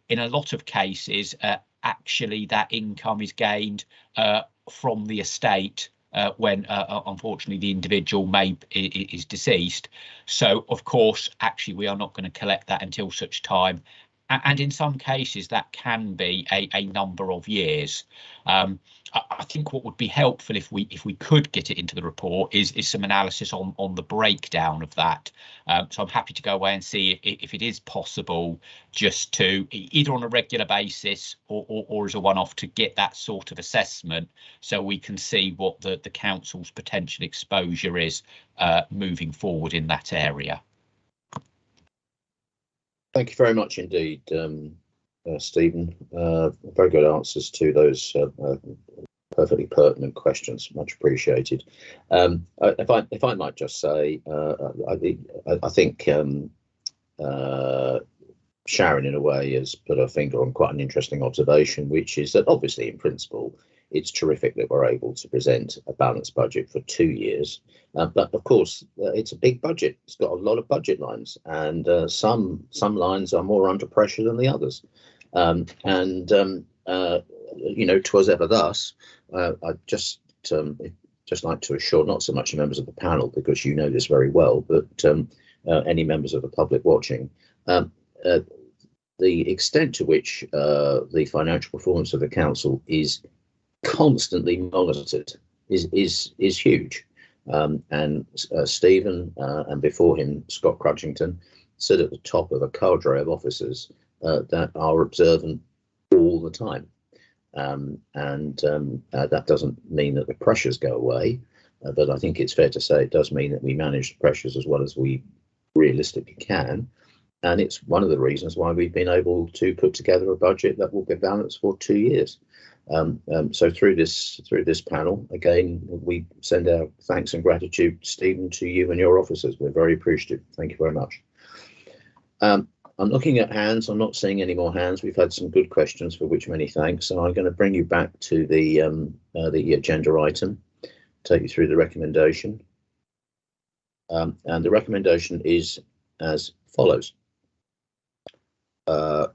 In a lot of cases, actually that income is gained from the estate when unfortunately the individual is deceased. So of course, actually we are not going to collect that until such time, and in some cases that can be a number of years. I think what would be helpful if we could get it into the report is some analysis on the breakdown of that. So I'm happy to go away and see if it is possible just to either on a regular basis or as a one-off to get that sort of assessment, so we can see what the council's potential exposure is moving forward in that area.
Thank you very much indeed, Stephen. Very good answers to those perfectly pertinent questions. Much appreciated. If I might just say, I think Sharon, in a way, has put her finger on quite an interesting observation, which is that obviously, in principle, it's terrific that we're able to present a balanced budget for 2 years. But of course, it's a big budget. It's got a lot of budget lines, and some lines are more under pressure than the others. You know, 'twas ever thus. I'd just like to assure not so much the members of the panel, because you know this very well, but any members of the public watching, the extent to which the financial performance of the council is constantly monitored is huge. Stephen and before him Scott Crutchington sit at the top of a cadre of officers that are observant all the time. That doesn't mean that the pressures go away, but I think it's fair to say it does mean that we manage the pressures as well as we realistically can. And it's one of the reasons why we've been able to put together a budget that will be balanced for 2 years. So through this panel, again, we send our thanks and gratitude, Stephen, to you and your officers. We're very appreciative. Thank you very much. I'm looking at hands. I'm not seeing any more hands. We've had some good questions, for which many thanks. So I'm going to bring you back to the agenda item, take you through the recommendation. And the recommendation is as follows.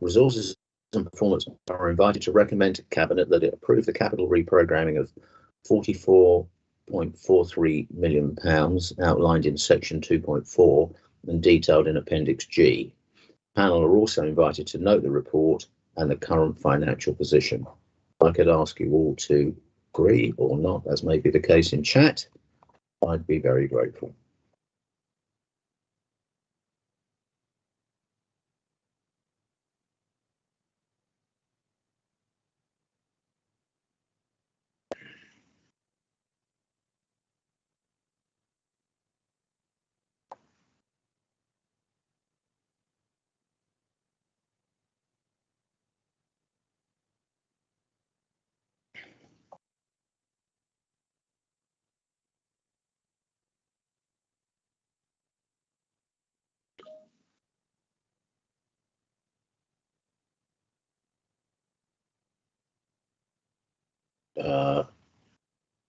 Resources and Performance are invited to recommend to Cabinet that it approve the capital reprogramming of £44.43 million outlined in section 2.4 and detailed in Appendix G. Panel are also invited to note the report and the current financial position. I could ask you all to agree or not, as may be the case in chat. I'd be very grateful.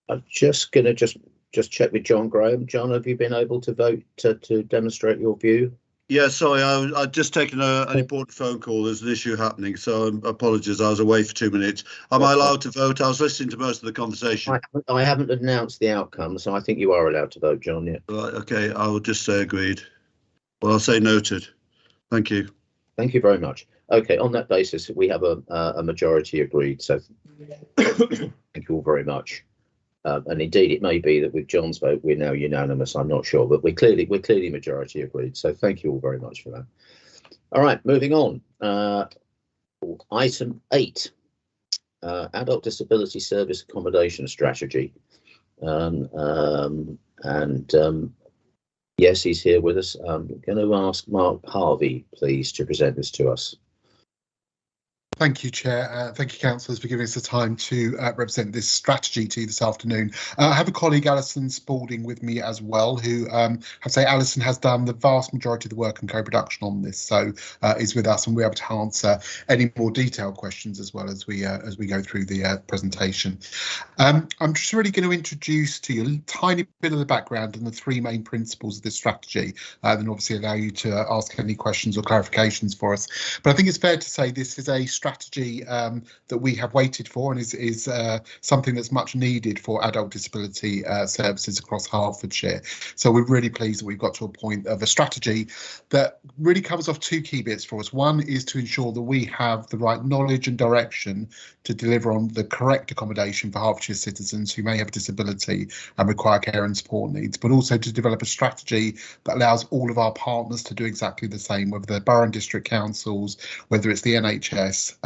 I'm just going to just check with John Graham. John, have you been able to vote to demonstrate your view?
Yeah, sorry, I'd just taken an important phone call. There's an issue happening, so apologies. I was away for 2 minutes. Am I allowed to vote? I was listening to most of the conversation.
I haven't announced the outcome, so I think you are allowed to vote, John. Yeah.
Right, okay, I will just say agreed. Well, I'll say noted. Thank you.
Thank you very much. Okay, on that basis, we have a majority agreed. So thank you all very much. And indeed, it may be that with John's vote, we're now unanimous. I'm not sure, but we're clearly majority agreed. So thank you all very much for that. All right, moving on. Item 8, Adult Disability Service Accommodation Strategy. Yes, he's here with us. I'm going to ask Mark Harvey, please, to present this to us.
Thank you, Chair. Thank you, councillors, for giving us the time to represent this strategy to you this afternoon. I have a colleague, Alison Spalding, with me as well, who I say Alison has done the vast majority of the work and co-production on this, so is with us and we're able to answer any more detailed questions as well as we go through the presentation. I'm just really going to introduce to you a tiny bit of the background and the 3 main principles of this strategy, then obviously allow you to ask any questions or clarifications for us. But I think it's fair to say this is a strategy that we have waited for and is something that's much needed for adult disability services across Hertfordshire. So we're really pleased that we've got to a point of a strategy that really covers off 2 key bits for us. One is to ensure that we have the right knowledge and direction to deliver on the correct accommodation for Hertfordshire citizens who may have disability and require care and support needs, but also to develop a strategy that allows all of our partners to do exactly the same, whether they're borough and district councils, whether it's the NHS.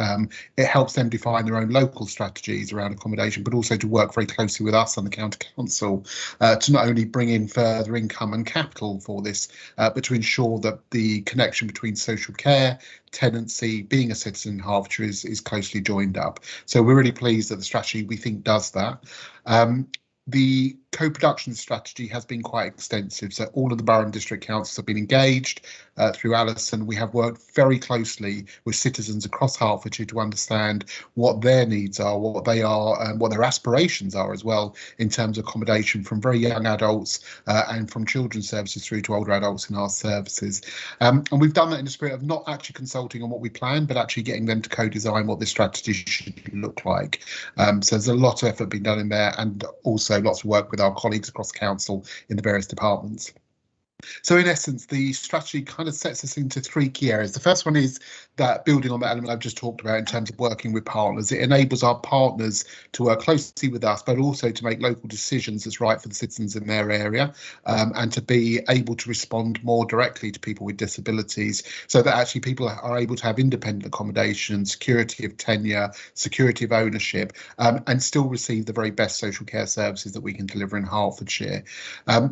It helps them define their own local strategies around accommodation, but also to work very closely with us and the county council to not only bring in further income and capital for this, but to ensure that the connection between social care, tenancy, being a citizen in Hertfordshire is closely joined up. So we're really pleased that the strategy, we think, does that. The co-production strategy has been quite extensive, so all of the borough and district councils have been engaged through Alison. We have worked very closely with citizens across Hertfordshire to understand what their needs are, what they are, and what their aspirations are as well in terms of accommodation, from very young adults and from children's services through to older adults in our services. And we've done that in the spirit of not actually consulting on what we plan, but actually getting them to co-design what this strategy should look like. So there's a lot of effort being done in there, and also lots of work with our colleagues across the council in the various departments. So in essence, the strategy kind of sets us into 3 key areas. The first one is that, building on that element I've just talked about in terms of working with partners, it enables our partners to work closely with us, but also to make local decisions that's right for the citizens in their area, and to be able to respond more directly to people with disabilities, so that actually people are able to have independent accommodation, security of tenure, security of ownership, and still receive the very best social care services that we can deliver in Hertfordshire.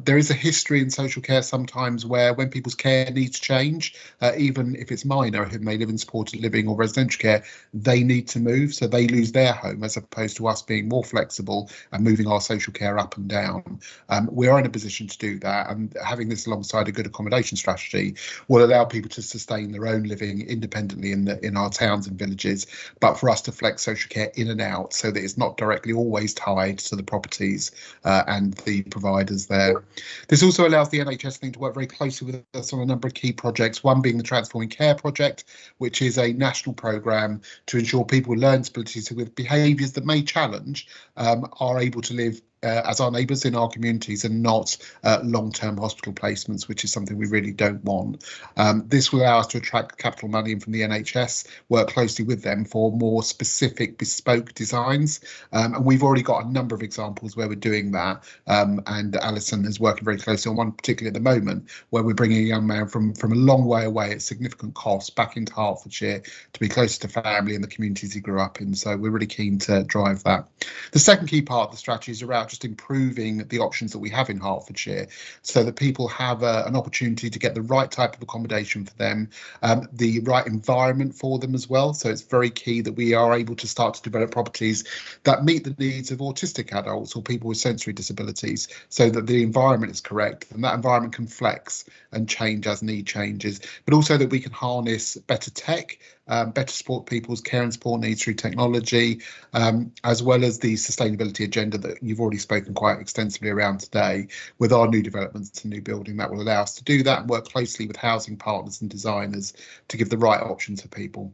There is a history in social care sometimes where, when people's care needs change, even if it's minor, who may live in supported living or residential care, they need to move, so they lose their home, as opposed to us being more flexible and moving our social care up and down. We are in a position to do that, and having this alongside a good accommodation strategy will allow people to sustain their own living independently in our towns and villages, but for us to flex social care in and out so that it's not directly always tied to the properties and the providers there. This also allows the NHS to work very closely with us on a number of key projects, one being the Transforming Care project, which is a national programme to ensure people with learning disabilities with behaviours that may challenge are able to live as our neighbours in our communities, and not long-term hospital placements, which is something we really don't want. This will allow us to attract capital money in from the NHS, work closely with them for more specific bespoke designs, and we've already got a number of examples where we're doing that, and Alison is working very closely on one particularly at the moment, where we're bringing a young man from a long way away at significant cost back into Hertfordshire to be closer to family and the communities he grew up in. So we're really keen to drive that. The second key part of the strategy is around just improving the options that we have in Hertfordshire, so that people have an opportunity to get the right type of accommodation for them, the right environment for them as well. So it's very key that we are able to start to develop properties that meet the needs of autistic adults or people with sensory disabilities, so that the environment is correct and that environment can flex and change as need changes, but also that we can harness better tech, better support people's care and support needs through technology, as well as the sustainability agenda that you've already spoken quite extensively around today, with our new developments and new building that will allow us to do that and work closely with housing partners and designers to give the right options for people.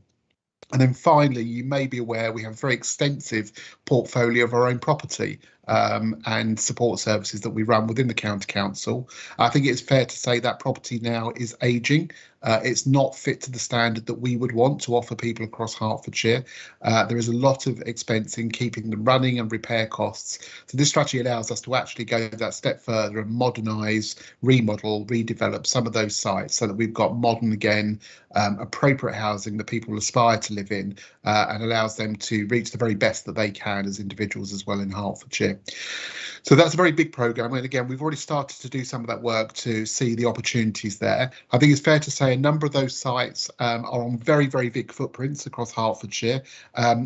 And then finally, you may be aware we have a very extensive portfolio of our own property. and support services that we run within the county council. I think it's fair to say that property now is ageing. It's not fit to the standard that we would want to offer people across Hertfordshire. There is a lot of expense in keeping them running and repair costs. So this strategy allows us to actually go that step further and modernise, remodel, redevelop some of those sites so that we've got modern again, appropriate housing that people aspire to live in, and allows them to reach the very best that they can as individuals as well in Hertfordshire. So that's a very big programme, and again we've already started to do some of that work to see the opportunities there. I think it's fair to say a number of those sites are on very, very big footprints across Hertfordshire.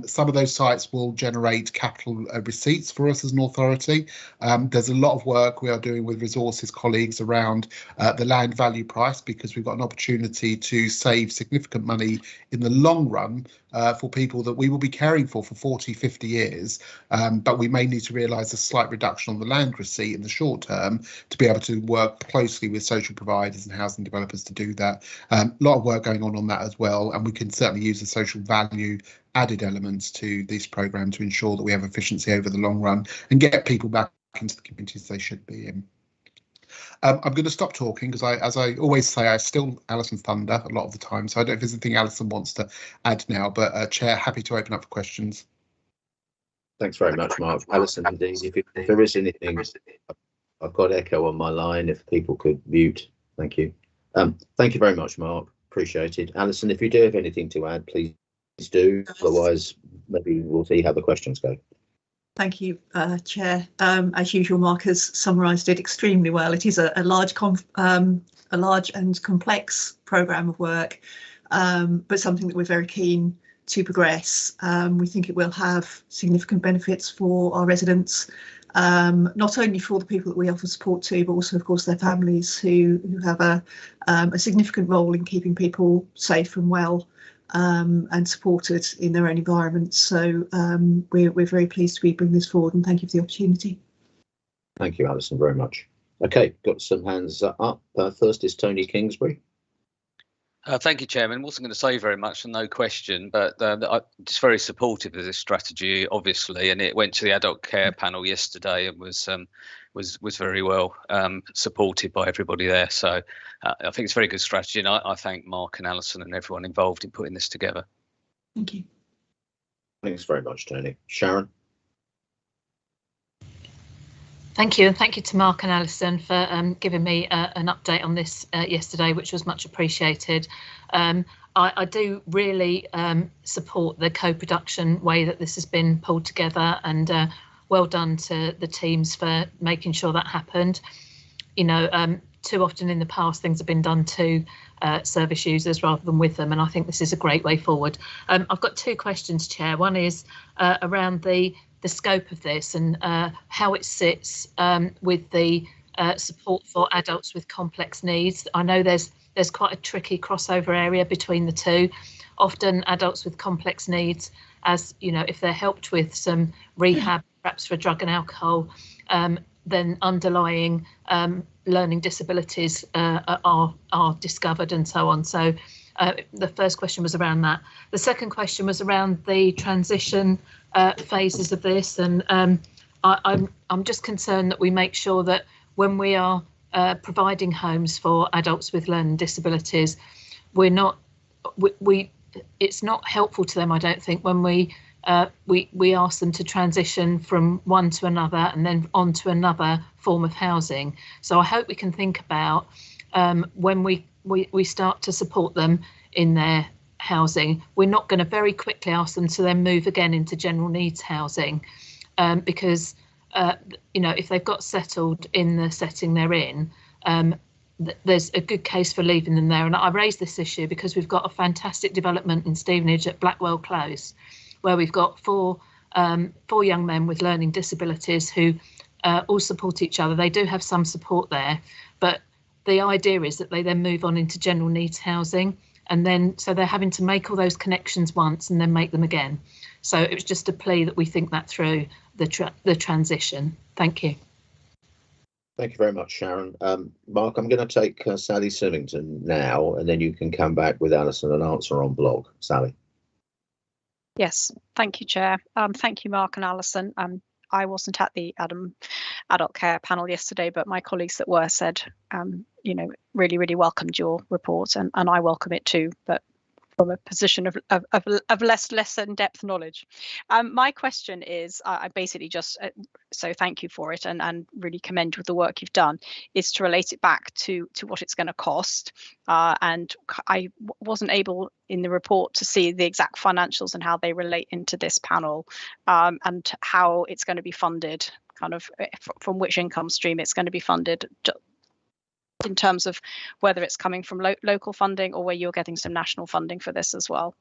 Some of those sites will generate capital receipts for us as an authority. There's a lot of work we are doing with resources colleagues around the land value price, because we've got an opportunity to save significant money in the long run for people that we will be caring for 40, 50 years, but we may need to realise a slight reduction on the land receipt in the short term to be able to work closely with social providers and housing developers to do that. A lot of work going on that as well, and we can certainly use the social value added elements to this programme to ensure that we have efficiency over the long run and get people back into the communities they should be in. I'm going to stop talking because as I always say, I steal Alison's thunder a lot of the time, so I don't know if there's anything Alison wants to add now, but Chair, happy to open up for questions.
Thanks very much, Mark. Alison, indeed, if there is anything, I've got echo on my line, if people could mute. Thank you. Thank you very much, Mark. Appreciate it. Alison, if you do have anything to add, please do. Otherwise, maybe we'll see how the questions go.
Thank you, Chair. As usual, Mark has summarised it extremely well. It is a large and complex programme of work, but something that we're very keen to progress. We think it will have significant benefits for our residents, not only for the people that we offer support to, but also, of course, their families who have a significant role in keeping people safe and well and supported in their own environments. So we're very pleased to be bringing this forward, and thank you for the opportunity.
Thank you, Alison, very much. Okay, got some hands up. First is Tony Kingsbury.
Thank you, Chairman. Wasn't going to say very much, no question, but I'm just very supportive of this strategy, obviously, and it went to the adult care panel yesterday and was very well supported by everybody there. So I think it's a very good strategy, and I thank Mark and Alison and everyone involved in putting this together.
Thank you.
Thanks very much, Tony. Sharon.
Thank you, and thank you to Mark and Alison for giving me an update on this yesterday, which was much appreciated. I do really support the co-production way that this has been pulled together, and well done to the teams for making sure that happened. You know, too often in the past things have been done to service users rather than with them, and I think this is a great way forward. I've got two questions, Chair. One is around the scope of this and how it sits with the support for adults with complex needs. I know there's quite a tricky crossover area between the two. Often adults with complex needs, as you know, if they're helped with some rehab, perhaps for drug and alcohol, then underlying learning disabilities are discovered and so on. So the first question was around that. The second question was around the transition phases of this, and I'm just concerned that we make sure that when we are providing homes for adults with learning disabilities, it's not helpful to them, I don't think, when we ask them to transition from one to another and then on to another form of housing. So I hope we can think about when we start to support them in their housing, we're not going to very quickly ask them to then move again into general needs housing, because you know, if they've got settled in the setting they're in, there's a good case for leaving them there. And I raised this issue because we've got a fantastic development in Stevenage at Blackwell Close, where we've got four young men with learning disabilities who all support each other. They do have some support there, but the idea is that they then move on into general needs housing, and then so they're having to make all those connections once and then make them again. So it was just a plea that we think that through the transition. Thank you.
Thank you very much, Sharon. Mark, I'm going to take Sally Sillington now, and then you can come back with Alison and answer on blog. Sally.
Yes, thank you, Chair. Thank you, Mark and Alison. I wasn't at the adult care panel yesterday, but my colleagues that were said, really welcomed your report, and I welcome it too, but from a position of less in-depth knowledge. My question is, I basically just, so thank you for it, and really commend with the work you've done, is to relate it back to what it's going to cost. And I wasn't able in the report to see the exact financials and how they relate into this panel, and how it's going to be funded, kind of from which income stream it's going to be funded, in terms of whether it's coming from local funding or where you're getting some national funding for this as well.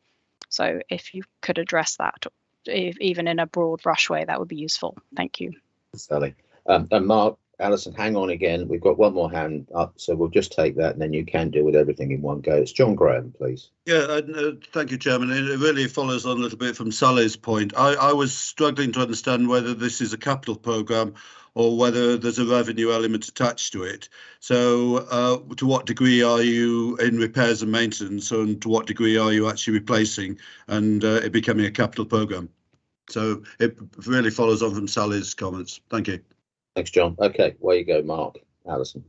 So if you could address that, even in a broad brush way, that would be useful. Thank you.
Sally. And Mark, Alison, hang on again. We've got one more hand up, so we'll just take that and then you can deal with everything in one go. It's John Graham, please.
Yeah, thank you, Chairman. It really follows on a little bit from Sally's point. I was struggling to understand whether this is a capital programme or whether there's a revenue element attached to it. So to what degree are you in repairs and maintenance, and to what degree are you actually replacing and it becoming a capital programme? So it really follows on from Sally's comments. Thank you.
Thanks, John. Okay, away you go, Mark. Alison.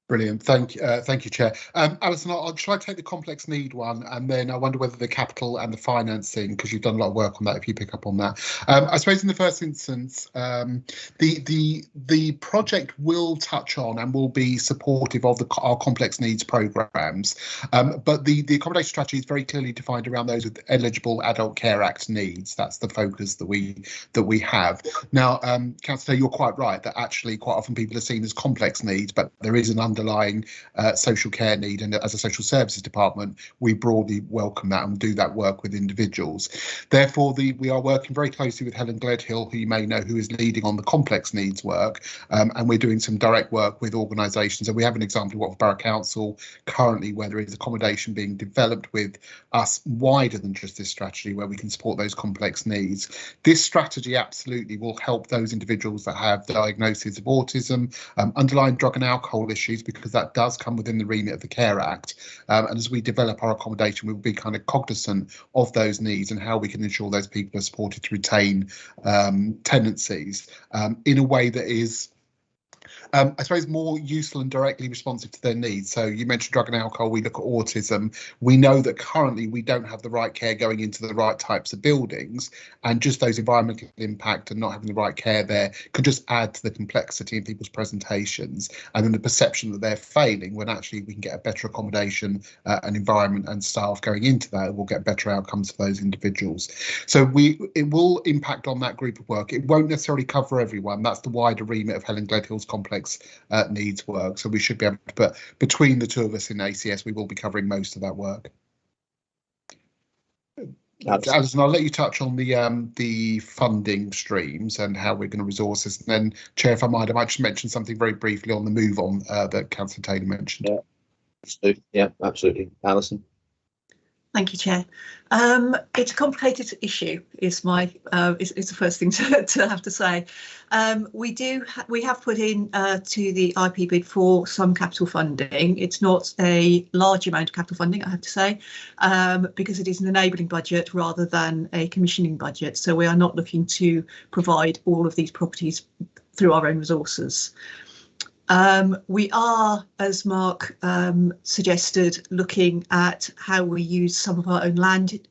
Brilliant. Thank you, Chair. Alison, shall I take the complex need one, and then I wonder whether the capital and the financing, because you've done a lot of work on that, if you pick up on that. I suppose in the first instance, the project will touch on and will be supportive of our complex needs programmes, but the accommodation strategy is very clearly defined around those with eligible Adult Care Act needs. That's the focus that we have. Now, Councillor, you're quite right that actually quite often people are seen as complex needs, but there is an underlying social care need, and as a social services department we broadly welcome that and do that work with individuals. Therefore we are working very closely with Helen Gledhill, who you may know, who is leading on the complex needs work, and we're doing some direct work with organisations, and we have an example of what Borough Council currently, where there is accommodation being developed with us wider than just this strategy, where we can support those complex needs. This strategy absolutely will help those individuals that have diagnoses of autism, underlying drug and alcohol issues, because that does come within the remit of the Care Act. And as we develop our accommodation, we'll be kind of cognizant of those needs and how we can ensure those people are supported to retain tenancies in a way that is I suppose more useful and directly responsive to their needs. So you mentioned drug and alcohol, we look at autism. We know that currently we don't have the right care going into the right types of buildings, and just those environmental impact and not having the right care there can just add to the complexity in people's presentations and then the perception that they're failing, when actually we can get a better accommodation and environment and staff going into that, we'll get better outcomes for those individuals. So it will impact on that group of work. It won't necessarily cover everyone. That's the wider remit of Helen Gledhill's complex needs work, so we should be able to put between the two of us in ACS, we will be covering most of that work. Alison, I'll let you touch on the funding streams and how we're going to resource this, and then Chair, if I might just mention something very briefly on the move on that Councillor Taylor mentioned.
Yeah, absolutely. Alison.
Thank you, Chair. It's a complicated issue, is the first thing to have to say. We have put in to the IP bid for some capital funding. It's not a large amount of capital funding, I have to say, because it is an enabling budget rather than a commissioning budget. So we are not looking to provide all of these properties through our own resources. We are, as Mark suggested, looking at how we use some of our own land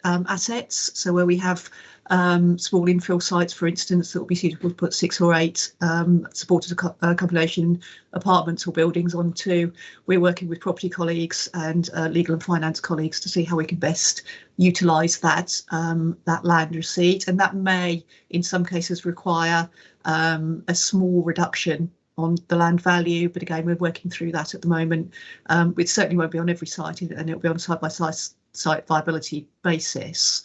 assets. So where we have small infill sites, for instance, that will be suitable to put 6 or 8 supported accommodation apartments or buildings onto. We're working with property colleagues and legal and finance colleagues to see how we can best utilise that land receipt, and that may, in some cases, require a small reduction on the land value, but again, we're working through that at the moment. It certainly won't be on every site, and it'll be on a site-by-site viability basis.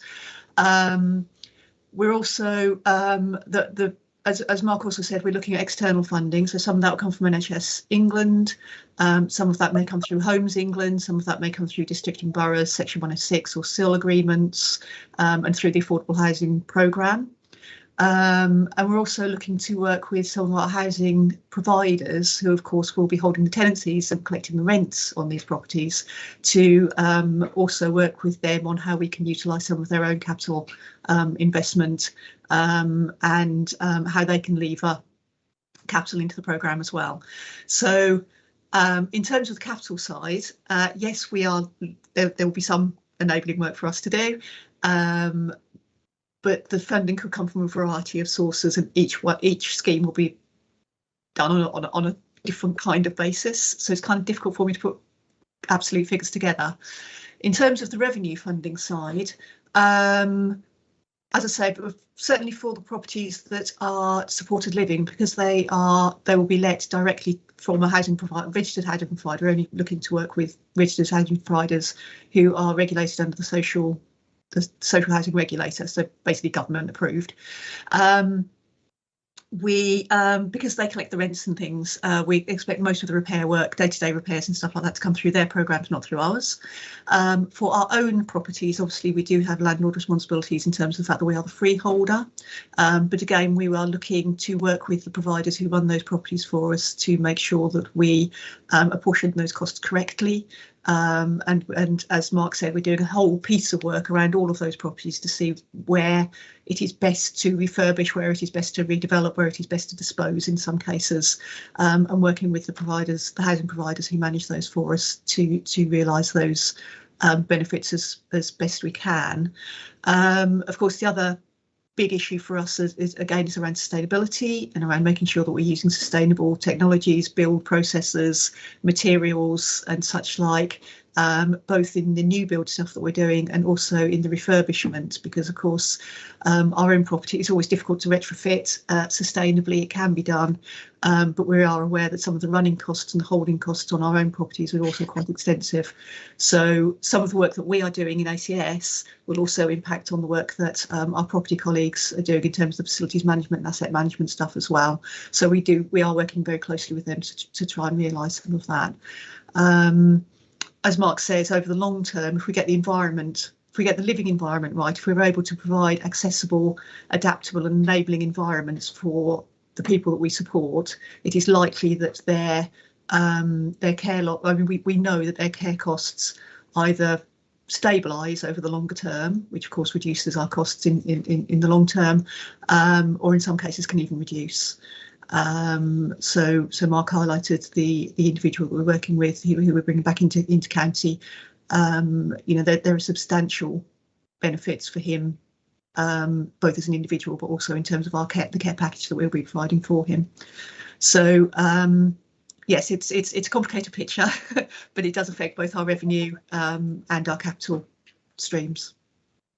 We're also, as Mark also said, we're looking at external funding. So some of that will come from NHS England, some of that may come through Homes England, some of that may come through district and boroughs, Section 106 or SIL agreements, and through the Affordable Housing Programme. And we're also looking to work with some of our housing providers who, of course, will be holding the tenancies and collecting the rents on these properties, to also work with them on how we can utilise some of their own capital investment, and how they can lever capital into the programme as well. So in terms of the capital side, yes, there will be some enabling work for us to do. But the funding could come from a variety of sources, and each scheme will be done on a different kind of basis. So it's kind of difficult for me to put absolute figures together. In terms of the revenue funding side, as I say, but certainly for the properties that are supported living, because they will be let directly from a housing provider, registered housing provider. We're only looking to work with registered housing providers who are regulated under the social housing regulator, so basically government approved. Because they collect the rents and things, we expect most of the repair work, day-to-day repairs and stuff like that, to come through their programmes, not through ours. For our own properties, obviously we do have landlord responsibilities in terms of the fact that we are the freeholder, but again we are looking to work with the providers who run those properties for us to make sure that we apportion those costs correctly. And as Mark said, we're doing a whole piece of work around all of those properties to see where it is best to refurbish, where it is best to redevelop, where it is best to dispose in some cases, and working with the providers, the housing providers who manage those for us, to realise those benefits as best we can. Of course, the other big issue for us is around sustainability and around making sure that we're using sustainable technologies, build processes, materials and such like, both in the new build stuff that we're doing and also in the refurbishment, because of course our own property is always difficult to retrofit sustainably. It can be done, but we are aware that some of the running costs and the holding costs on our own properties are also quite extensive. So some of the work that we are doing in ACS will also impact on the work that our property colleagues are doing in terms of facilities management and asset management stuff as well. So we are working very closely with them to try and realise some of that. As Mark says, over the long term, if we get the living environment right, if we're able to provide accessible, adaptable and enabling environments for the people that we support, it is likely that their care we know that their care costs either stabilise over the longer term, which of course reduces our costs in the long term, or in some cases can even reduce. So Mark highlighted the individual that we're working with, who we're bringing back into county. There are substantial benefits for him, both as an individual, but also in terms of the care package that we'll be providing for him. So yes, it's a complicated picture, but it does affect both our revenue and our capital streams.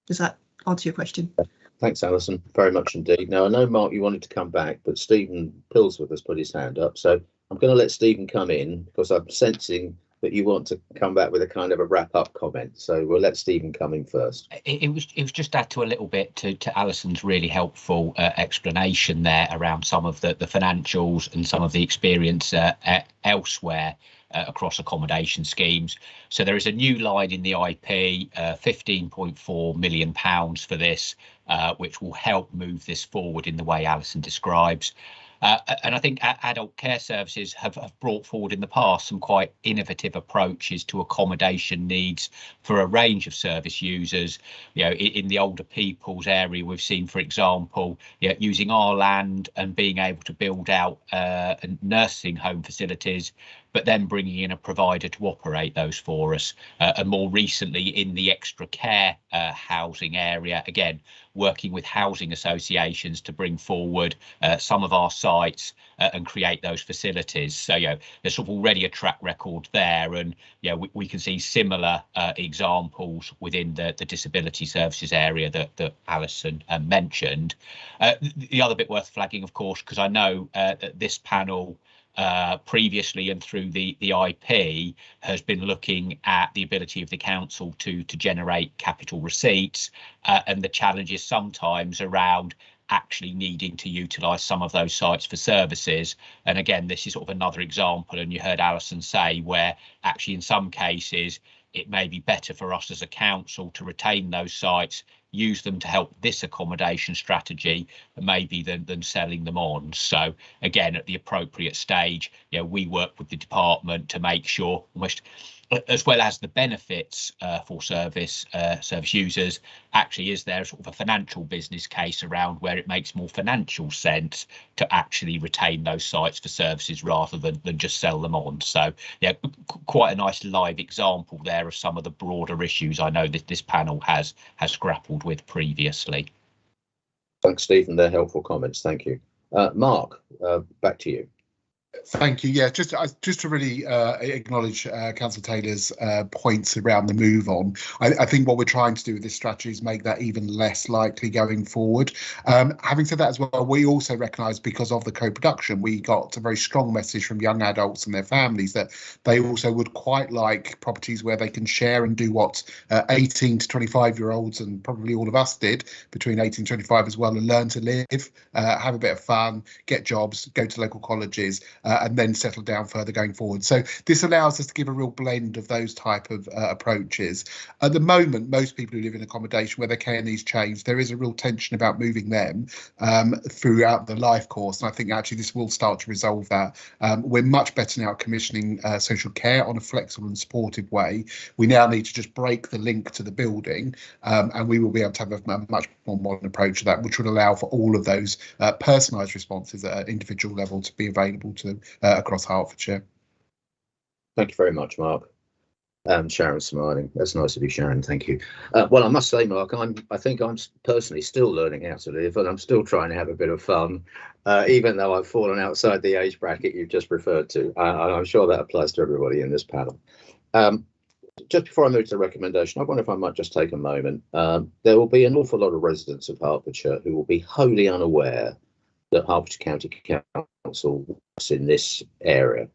Does that answer your question?
Thanks, Alison, very much indeed. Now, I know, Mark, you wanted to come back, but Stephen Pillsworth has put his hand up. So I'm going to let Stephen come in because I'm sensing that you want to come back with a kind of a wrap-up comment. So we'll let Stephen come in first.
It was just add to a little bit to Alison's really helpful explanation there around some of the financials and some of the experience elsewhere across accommodation schemes. So there is a new line in the IP, £15.4 million for this, which will help move this forward in the way Alison describes. And I think adult care services have brought forward in the past some quite innovative approaches to accommodation needs for a range of service users. In the older people's area, we've seen, for example, using our land and being able to build out nursing home facilities, but then bringing in a provider to operate those for us. And more recently in the extra care housing area, again, working with housing associations to bring forward some of our sites and create those facilities. So, there's sort of already a track record there, and we can see similar examples within the disability services area that Alison mentioned. The other bit worth flagging, of course, because I know that this panel previously and through the IP has been looking at the ability of the council to generate capital receipts and the challenges sometimes around actually needing to utilise some of those sites for services. And again, this is sort of another example, and you heard Alison say, where actually in some cases it may be better for us as a council to retain those sites, use them to help this accommodation strategy maybe than selling them on. So again, at the appropriate stage, we work with the department to make sure, almost as well as the benefits for service users, actually is there sort of a financial business case around where it makes more financial sense to actually retain those sites for services rather than just sell them on. So yeah, quite a nice live example there of some of the broader issues I know that this panel has grappled with previously.
Thanks, Stephen. They're helpful comments. Thank you. Mark, back to you.
Thank you. Yeah, just to really acknowledge Councillor Taylor's points around the move on. I think what we're trying to do with this strategy is make that even less likely going forward. Having said that as well, we also recognise, because of the co-production, we got a very strong message from young adults and their families that they also would quite like properties where they can share and do what 18 to 25-year-olds and probably all of us did between 18 and 25 as well, and learn to live, have a bit of fun, get jobs, go to local colleges, and then settle down further going forward. So this allows us to give a real blend of those type of approaches. At the moment, most people who live in accommodation where their care needs change, there is a real tension about moving them throughout the life course. And I think actually this will start to resolve that. We're much better now at commissioning social care on a flexible and supportive way. We now need to just break the link to the building, and we will be able to have a much more modern approach to that, which would allow for all of those personalised responses at an individual level to be available to across Hertfordshire.
Thank you very much, Mark. Sharon's smiling. That's nice of you, Sharon. Thank you. Well, I must say, Mark, I think I'm personally still learning how to live, and I'm still trying to have a bit of fun, even though I've fallen outside the age bracket you've just referred to. I'm sure that applies to everybody in this panel. Just before I move to the recommendation, I wonder if I might just take a moment. There will be an awful lot of residents of Hertfordshire who will be wholly unaware that Hertfordshire County Council works in this area.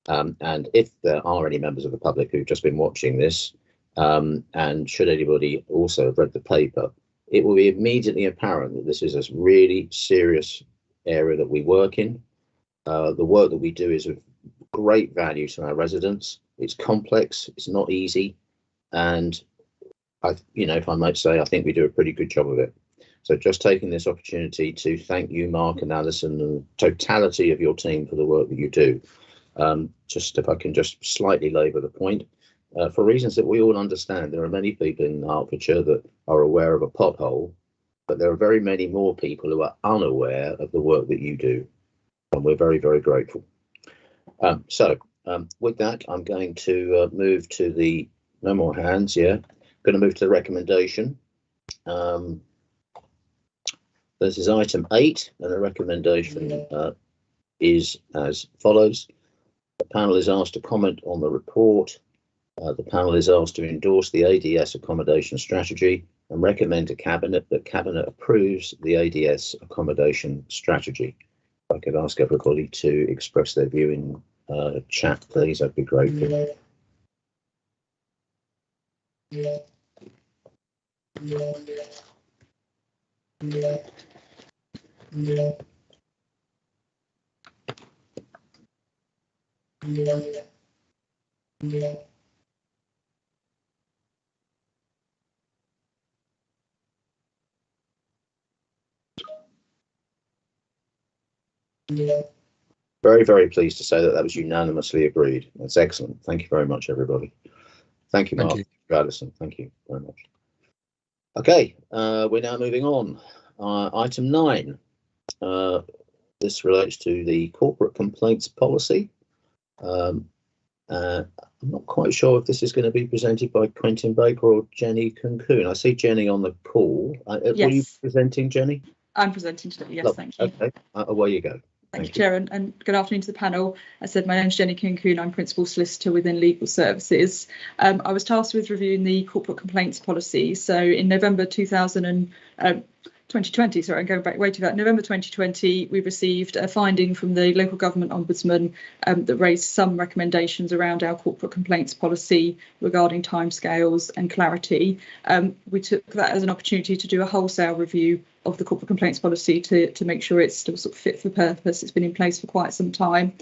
And if there are any members of the public who've just been watching this, and should anybody also have read the paper, it will be immediately apparent that this is a really serious area that we work in. The work that we do is of great value to our residents. It's complex, it's not easy, and if I might say, I think we do a pretty good job of it. So just taking this opportunity to thank you, Mark and Alison, and the totality of your team for the work that you do. Just if I can just slightly labour the point, for reasons that we all understand, there are many people in Hertfordshire that are aware of a pothole, but there are very many more people who are unaware of the work that you do, and we're very, very grateful. With that, I'm going to move to the, no more hands, yeah, going to move to the recommendation. This is item 8, and the recommendation is as follows. The panel is asked to comment on the report. The panel is asked to endorse the ADS accommodation strategy and recommend to Cabinet that Cabinet approves the ADS accommodation strategy. If I could ask everybody to express their view in chat, please, I'd be grateful. Very, very pleased to say that was unanimously agreed. That's excellent. Thank you very much, everybody. Thank you, Mark. Thank you, Alison. Thank you very much. Okay, we're now moving on. Item 9. This relates to the corporate complaints policy. I'm not quite sure if this is going to be presented by Quentin Baker or Jenny Kunkoon. I see Jenny on the call.
Yes.
Were you presenting, Jenny?
I'm presenting today, yes, thank you.
Okay, away you go.
Thank you, Chair, and good afternoon to the panel. As I said, my name is Jenny Kunkoon. I'm Principal Solicitor within Legal Services. I was tasked with reviewing the corporate complaints policy. So in November 2020, sorry, I'm going back way to that. November 2020, we received a finding from the Local Government Ombudsman that raised some recommendations around our corporate complaints policy regarding timescales and clarity. We took that as an opportunity to do a wholesale review the corporate complaints policy to make sure it's still sort of fit for purpose. It's been in place for quite some time.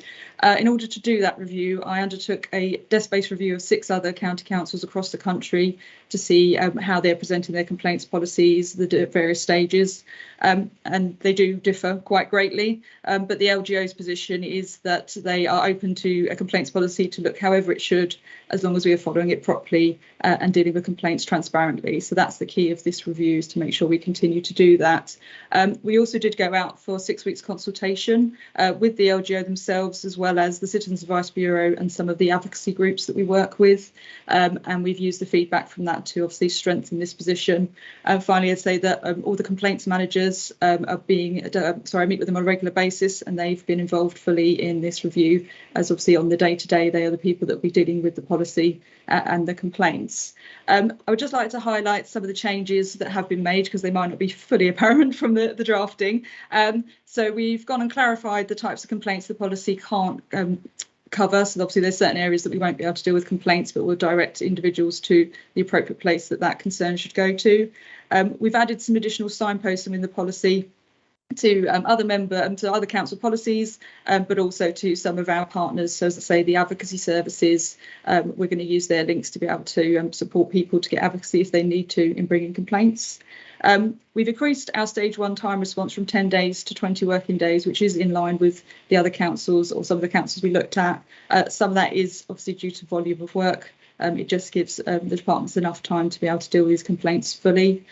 In order to do that review, I undertook a desk-based review of 6 other county councils across the country to see how they're presenting their complaints policies, the various stages, and they do differ quite greatly. But the LGO's position is that they are open to a complaints policy to look however it should, as long as we are following it properly and dealing with complaints transparently. So that's the key of this review, is to make sure we continue to do that. We also did go out for 6 weeks consultation with the LGO themselves, as well as the Citizens Advice Bureau and some of the advocacy groups that we work with. And we've used the feedback from that to obviously strengthen this position. And finally, I'd say that all the complaints managers are being, I meet with them on a regular basis, and they've been involved fully in this review, as obviously on the day-to-day, they are the people that will be dealing with the policy and the complaints. I would just like to highlight some of the changes that have been made, because they might not be fully apparent from the drafting. So we've gone and clarified the types of complaints the policy can't cover. So obviously there's certain areas that we won't be able to deal with complaints, but we'll direct individuals to the appropriate place that concern should go to. We've added some additional signposting in the policy to other council policies, but also to some of our partners. So as I say, the advocacy services, we're going to use their links to be able to support people to get advocacy if they need to in bringing complaints. We've increased our stage 1 time response from 10 days to 20 working days, which is in line with the other councils, or some of the councils we looked at. Some of that is obviously due to volume of work. It just gives the departments enough time to be able to deal with these complaints fully.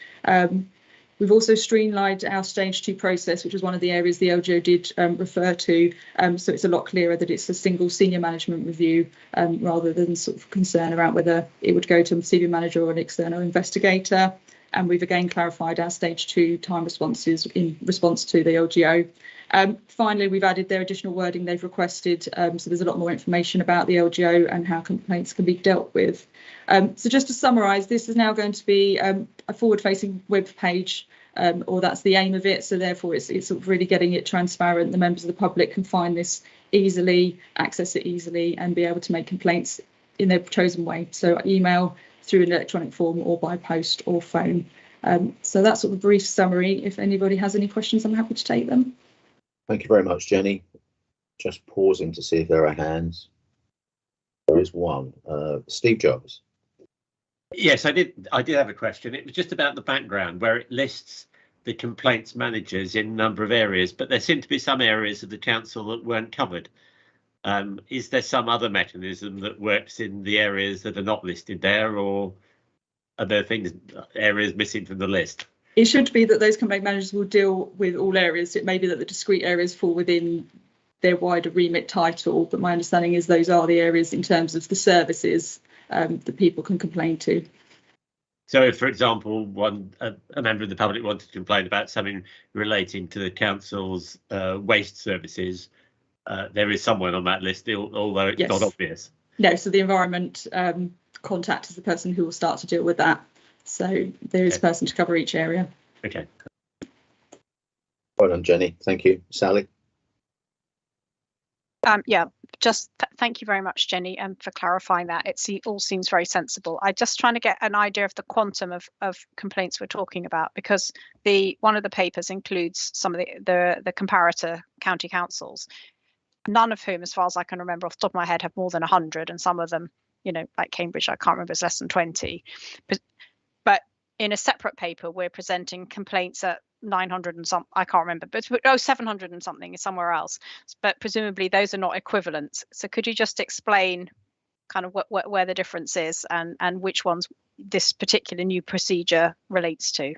We've also streamlined our stage 2 process, which was one of the areas the LGO did refer to. So it's a lot clearer that it's a single senior management review, rather than sort of concern around whether it would go to a senior manager or an external investigator. And we've again clarified our stage 2 time responses in response to the LGO. Finally, we've added their additional wording they've requested. So there's a lot more information about the LGO and how complaints can be dealt with. So just to summarise, this is now going to be a forward-facing web page, or that's the aim of it. So therefore, it's sort of really getting it transparent. The members of the public can find this easily, access it easily, and be able to make complaints in their chosen way. So email, through an electronic form, or by post or phone. So that's sort of a brief summary. If anybody has any questions, I'm happy to take them.
Thank you very much, Jenny. Just pausing to see if there are hands. There is one. Steve Jobs.
Yes, I did have a question. It was just about the background, where it lists the complaints managers in a number of areas, but there seem to be some areas of the council that weren't covered. Is there some other mechanism that works in the areas that are not listed there, or are there areas missing from the list?
It should be that those complaint managers will deal with all areas. It may be that the discrete areas fall within their wider remit title, but my understanding is those are the areas in terms of the services that people can complain to.
So if, for example, a member of the public wanted to complain about something relating to the council's waste services, there is someone on that list, although it's not obvious.
No, so the environment contact is the person who will start to deal with that. So there is a person to cover each area.
Okay.
Well done, Jenny. Thank you. Sally?
Yeah, just thank you very much, Jenny, for clarifying that. It all seems very sensible. I'm just trying to get an idea of the quantum of complaints we're talking about, because one of the papers includes some of the comparator county councils, none of whom, as far as I can remember off the top of my head, have more than 100, and some of them, like Cambridge, I can't remember, it's less than 20. But in a separate paper, we're presenting complaints at 900 and some, I can't remember, but 700 and something is somewhere else. But presumably those are not equivalent. So could you just explain kind of where the difference is and which ones this particular new procedure relates to?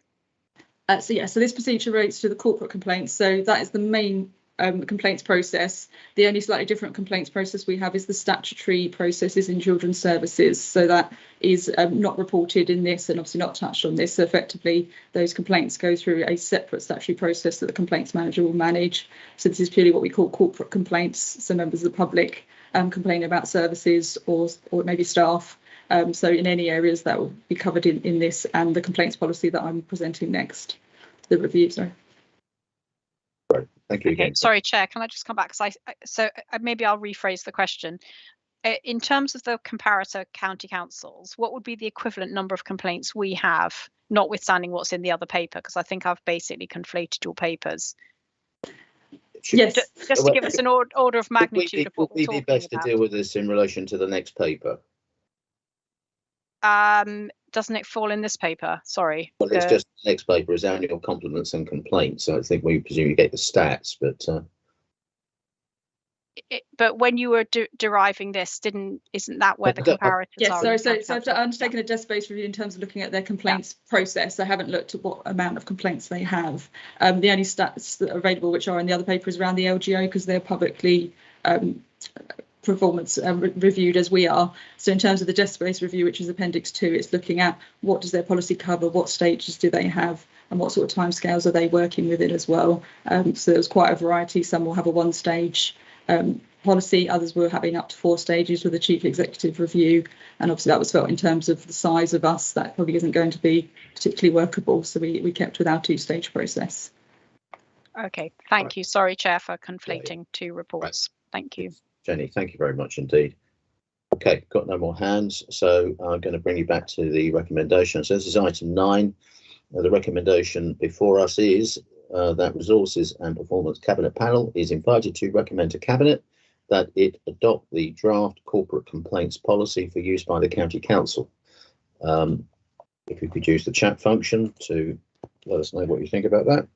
So this procedure relates to the corporate complaints. So that is the main complaints process. The only slightly different complaints process we have is the statutory processes in children's services. So that is not reported in this, and obviously not touched on this. So effectively, those complaints go through a separate statutory process that the complaints manager will manage. So this is purely what we call corporate complaints. So members of the public complain about services or maybe staff. So in any areas that will be covered in this and the complaints policy that I'm presenting next, the review. Sorry.
Thank you again.
Sorry, Chair, can I just come back? So maybe I'll rephrase the question. in terms of the comparator county councils, what would be the equivalent number of complaints we have, notwithstanding what's in the other paper? Because I think I've basically conflated your papers.
Yes.
Just to give us an order of magnitude of what we're talking about.
Would it be best to deal with this in relation to the next paper?
Doesn't it fall in this paper? Sorry.
Well, it's just the next paper is annual compliments and complaints. So I think we presume you get the stats, but
but when you were deriving this, isn't that where the comparators are?
Yes, so I've undertaken a desk-based review in terms of looking at their complaints process. I haven't looked at what amount of complaints they have. The only stats that are available, which are in the other paper, is around the LGO because they're publicly performance reviewed as we are. So in terms of the desk-based review, which is Appendix 2, it's looking at what does their policy cover, what stages do they have, and what sort of timescales are they working within as well. So there's quite a variety. Some will have a one-stage policy, others were having up to 4 stages with a chief executive review, and obviously that was felt in terms of the size of us that probably isn't going to be particularly workable, so we kept with our 2-stage process.
Okay, thank you. Sorry, Chair, for conflating 2 reports. Thank you.
Jenny, thank you very much indeed. Okay, got no more hands, so I'm going to bring you back to the recommendation. So this is item 9. The recommendation before us is that Resources and Performance Cabinet Panel is invited to recommend to Cabinet that it adopt the draft corporate complaints policy for use by the County Council. If you could use the chat function to let us know what you think about that.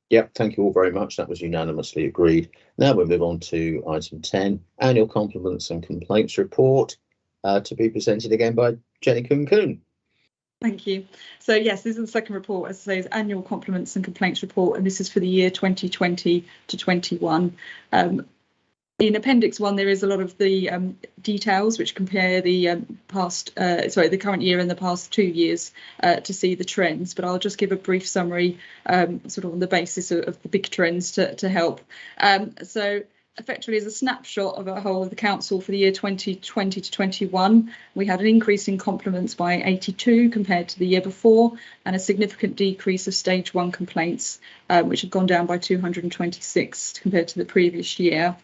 Yep, thank you all very much. That was unanimously agreed. Now we'll move on to item 10, Annual Compliments and Complaints Report, to be presented again by Jenny Coon.
Thank you. So yes, this is the second report, as I say, is Annual Compliments and Complaints Report, and this is for the year 2020 to 21. In Appendix 1, there is a lot of the details which compare the the current year and the past 2 years to see the trends. But I'll just give a brief summary, sort of on the basis of the big trends to help. So effectively, as a snapshot of a whole of the council for the year 2020 to 21, we had an increase in compliments by 82 compared to the year before, and a significant decrease of stage 1 complaints, which have gone down by 226 compared to the previous year.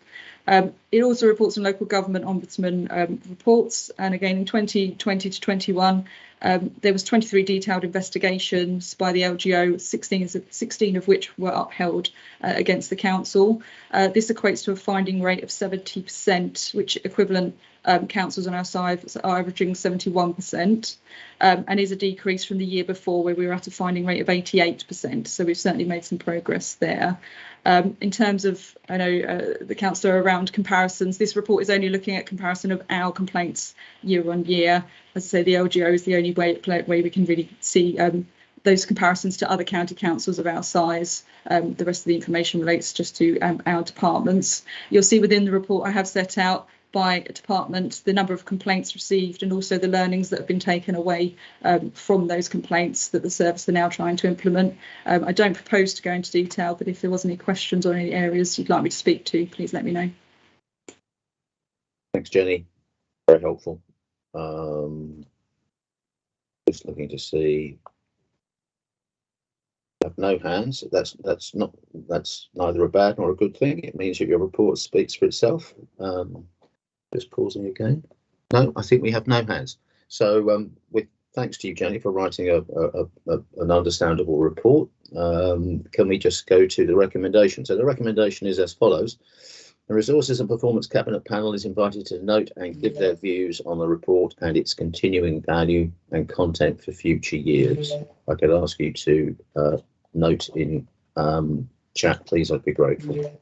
It also reports on local government ombudsman reports, and again in 2020 to 21 there was 23 detailed investigations by the LGO, 16 of which were upheld against the council. This equates to a finding rate of 70%, which equivalent councils on our side are averaging 71%, and is a decrease from the year before where we were at a finding rate of 88%. So we've certainly made some progress there. In terms of, I know the councillor around comparisons, this report is only looking at comparison of our complaints year on year. As I say, the LGO is the only way we can really see those comparisons to other county councils of our size. The rest of the information relates just to our departments. You'll see within the report I have set out by department the number of complaints received and also the learnings that have been taken away from those complaints that the service are now trying to implement. I don't propose to go into detail, but if there was any questions or any areas you'd like me to speak to, please let me know.
Thanks, Jenny. Very helpful. Just looking to see. Have no hands. That's neither a bad nor a good thing. It means that your report speaks for itself. Just pausing again. No, I think we have no hands. So with thanks to you, Jenny, for writing an understandable report. Can we just go to the recommendation? So the recommendation is as follows. The Resources and Performance Cabinet Panel is invited to note and give their views on the report and its continuing value and content for future years. If I could ask you to note in chat, please, I'd be grateful.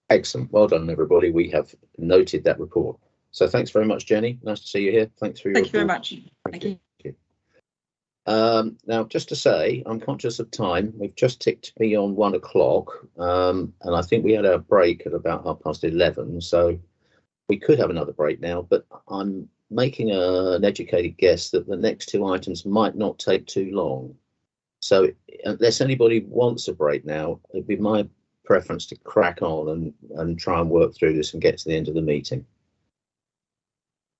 Excellent. Well done, everybody. We have noted that report. So thanks very much, Jenny. Nice to see you here. Thanks for your report.
Thank you very much. Thank you.
Now, just to say, I'm conscious of time. We've just ticked beyond 1 o'clock, and I think we had our break at about 11:30. So we could have another break now, but I'm making an educated guess that the next 2 items might not take too long. So unless anybody wants a break now, it'd be my preference to crack on and try and work through this and get to the end of the meeting.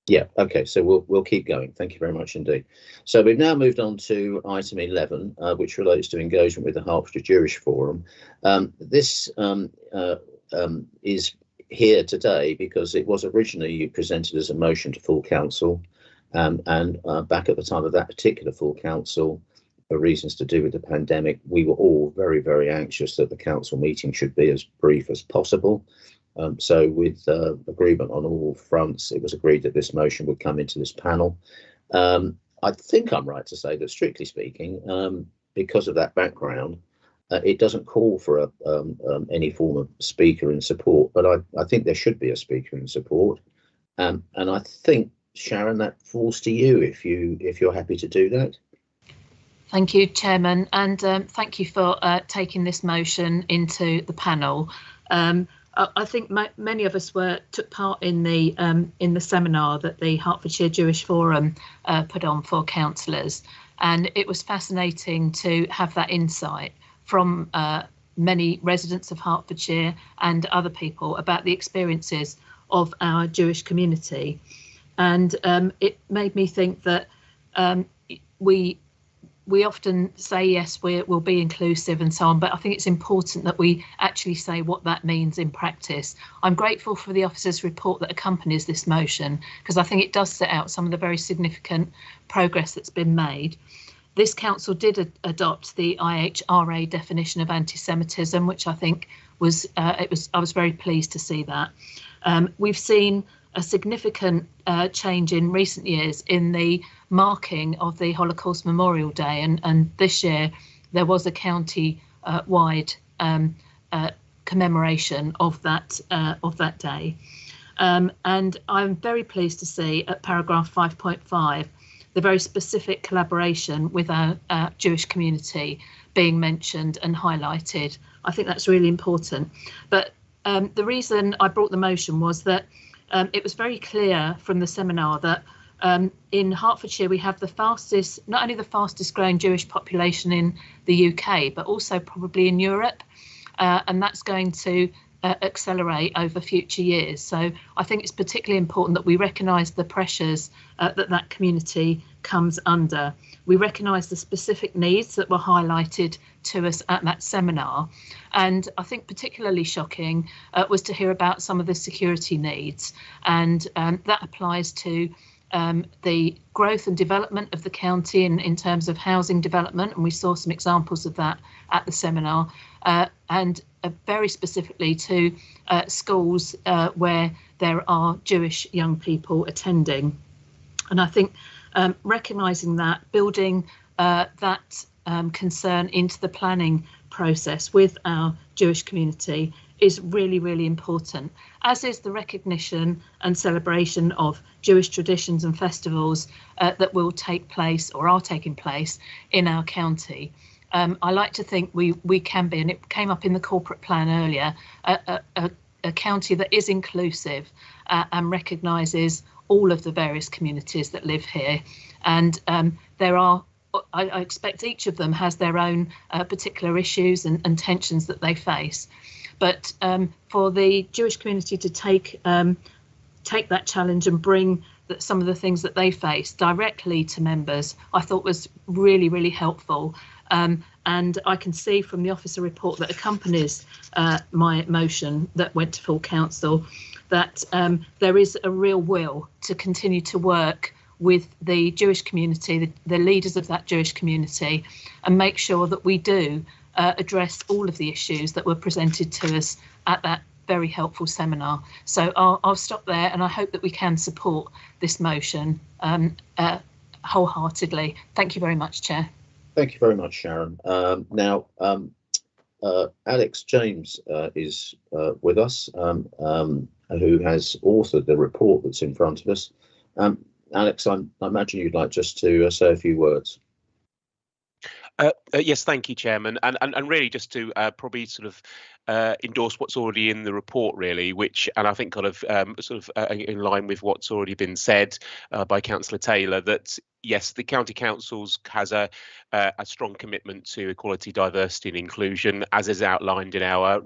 Yeah, okay, so we'll keep going. Thank you very much indeed. So we've now moved on to item 11, which relates to engagement with the Hertfordshire Jewish Forum. This is here today because it was originally presented as a motion to full council, and back at the time of that particular full council, for reasons to do with the pandemic, we were all very, very anxious that the council meeting should be as brief as possible. So with agreement on all fronts, it was agreed that this motion would come into this panel. I think I'm right to say that, strictly speaking, because of that background, it doesn't call for any form of speaker in support, but I think there should be a speaker in support. And I think, Sharon, that falls to you if you're happy to do that.
Thank you, Chairman, and thank you for taking this motion into the panel. I think many of us took part in the seminar that the Hertfordshire Jewish Forum put on for councillors, and it was fascinating to have that insight from many residents of Hertfordshire and other people about the experiences of our Jewish community. And it made me think that we often say, yes, we'll be inclusive and so on, but I think it's important that we actually say what that means in practice. I'm grateful for the officer's report that accompanies this motion, because I think it does set out some of the very significant progress that's been made. This council did adopt the IHRA definition of anti-Semitism, which I think was, I was very pleased to see that. We've seen a significant change in recent years in the marking of the Holocaust Memorial Day, and this year there was a county-wide commemoration of that day. And I'm very pleased to see at paragraph 5.5 the very specific collaboration with our Jewish community being mentioned and highlighted. I think that's really important. But the reason I brought the motion was that it was very clear from the seminar that in Hertfordshire we have the fastest, not only the fastest growing Jewish population in the UK, but also probably in Europe, and that's going to accelerate over future years. So I think it's particularly important that we recognise the pressures that community comes under. We recognise the specific needs that were highlighted to us at that seminar, and I think particularly shocking was to hear about some of the security needs, and that applies to the growth and development of the county in terms of housing development, and we saw some examples of that at the seminar, and very specifically to schools where there are Jewish young people attending. And I think recognising that, building that concern into the planning process with our Jewish community is really, really important, as is the recognition and celebration of Jewish traditions and festivals that will take place or are taking place in our county. I like to think we can be, and it came up in the corporate plan earlier, a county that is inclusive and recognises all of the various communities that live here. And there are, I expect each of them has their own particular issues and tensions that they face. But for the Jewish community to take that challenge and bring some of the things that they face directly to members, I thought was really, really helpful. And I can see from the officer report that accompanies my motion that went to full council that there is a real will to continue to work with the Jewish community, the leaders of that Jewish community, and make sure that we do address all of the issues that were presented to us at that very helpful seminar. So I'll stop there, and I hope that we can support this motion wholeheartedly. Thank you very much, Chair.
Thank you very much, Sharon. Now, Alex James is with us, who has authored the report that's in front of us. Alex, I imagine you'd like just to say a few words.
Yes, thank you, Chairman, and really just to probably sort of endorse what's already in the report, really, and I think kind of in line with what's already been said by Councillor Taylor, that yes, the County Councils has a strong commitment to equality, diversity and inclusion, as is outlined in our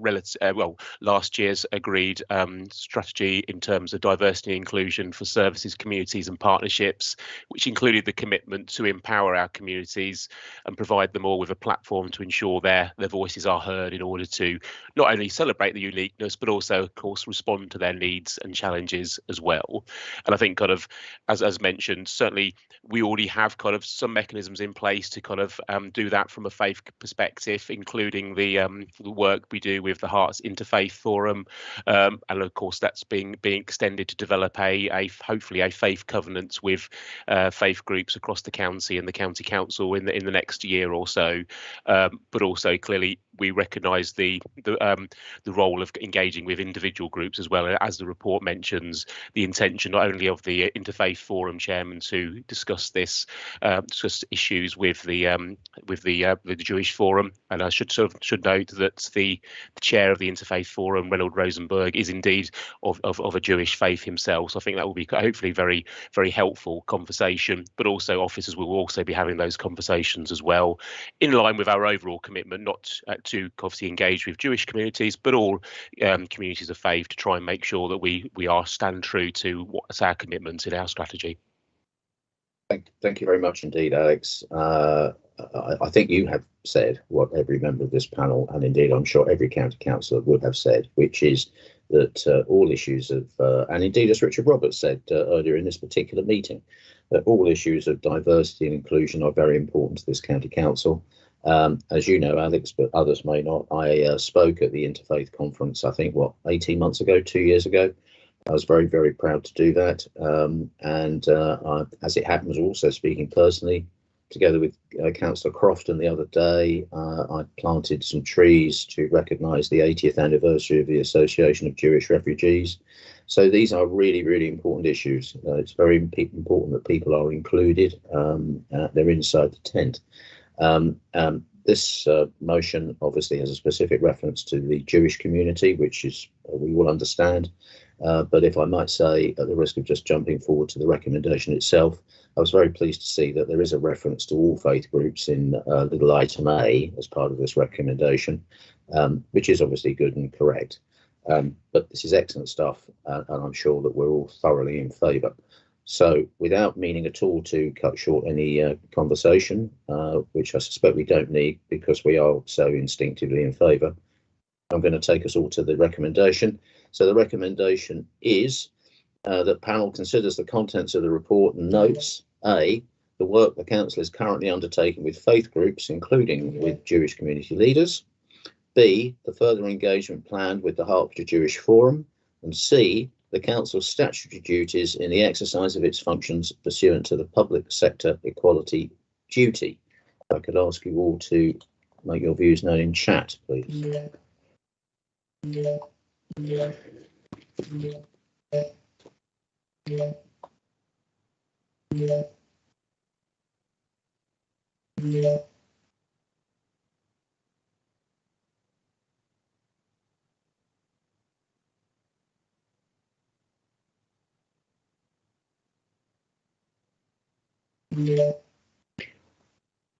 last year's agreed strategy in terms of diversity and inclusion for services, communities and partnerships, which included the commitment to empower our communities and provide them all with a platform to ensure their voices are heard in order to not only celebrate the uniqueness, but also, of course, respond to their needs and challenges as well. And I think kind of, as mentioned, certainly we already have kind of some mechanisms in place to kind of do that from a faith perspective, including the work we do with the Hearts Interfaith Forum, and of course that's being extended to develop hopefully a faith covenant with faith groups across the county and the county council in the next year or so. But also clearly we recognise the role of engaging with individual groups as well, as the report mentions. The intention not only of the Interfaith Forum chairman to discuss issues with the Jewish Forum, and I should note that the chair of the Interfaith Forum, Reynold Rosenberg, is indeed of a Jewish faith himself. So I think that will be hopefully very, very helpful conversation. But also officers will also be having those conversations as well, in line with our overall commitment not to obviously engage with Jewish communities, but all communities of faith, to try and make sure that we stand true to what's our commitment in our strategy.
Thank you very much indeed, Alex. I think you have said what every member of this panel, and indeed I'm sure every county councillor would have said, which is that all issues of, and indeed as Richard Roberts said earlier in this particular meeting, that all issues of diversity and inclusion are very important to this county council. As you know, Alex, but others may not, I spoke at the Interfaith Conference, I think, 18 months ago, 2 years ago. I was very, very proud to do that. As it happens, also speaking personally, together with Councillor Crofton the other day, I planted some trees to recognise the 80th anniversary of the Association of Jewish Refugees. So these are really, really important issues. It's very important that people are included. They're inside the tent. This motion obviously has a specific reference to the Jewish community, which is we will understand. But if I might say, at the risk of just jumping forward to the recommendation itself, I was very pleased to see that there is a reference to all faith groups in little item A as part of this recommendation, which is obviously good and correct. But this is excellent stuff, and I'm sure that we're all thoroughly in favour. So without meaning at all to cut short any conversation, which I suspect we don't need because we are so instinctively in favour, I'm going to take us all to the recommendation. So the recommendation is that panel considers the contents of the report and notes A, the work the council is currently undertaking with faith groups, including with Jewish community leaders, B, the further engagement planned with the Hertfordshire Jewish Forum, and C, the council's statutory duties in the exercise of its functions pursuant to the public sector equality duty. I could ask you all to make your views known in chat, please.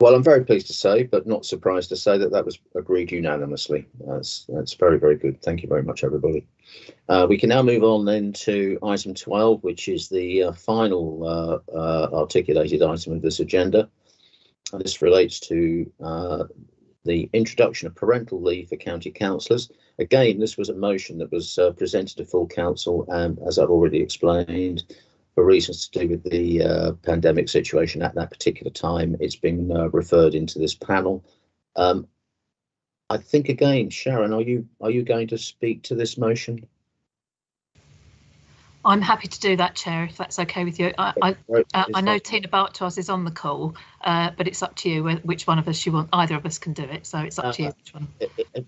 Well, I'm very pleased to say, but not surprised to say, that that was agreed unanimously. That's very, very good. Thank you very much, everybody. We can now move on then to item 12, which is the final articulated item of this agenda. And this relates to the introduction of parental leave for county councillors. Again, this was a motion that was presented to full council, and as I've already explained, for reasons to do with the pandemic situation at that particular time, it's been referred into this panel. I think again, Sharon, are you going to speak to this motion?
I'm happy to do that, Chair, if that's okay with you. I know Tina Bartos is on the call, but it's up to you which one of us you want. Either of us can do it, so it's up to you which one.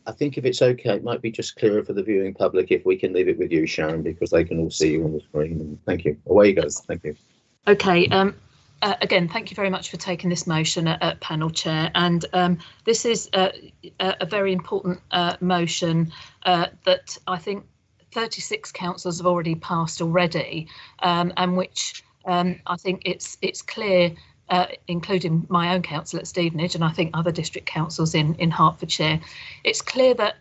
I think if it's okay, it might be just clearer for the viewing public if we can leave it with you, Sharon, because they can all see you on the screen. Thank you. Away you go. Thank you.
Okay. Again, thank you very much for taking this motion at panel chair. And this is a very important motion that I think 36 councillors have already passed already, and which I think it's clear, including my own council at Stevenage and I think other district councils in Hertfordshire, it's clear that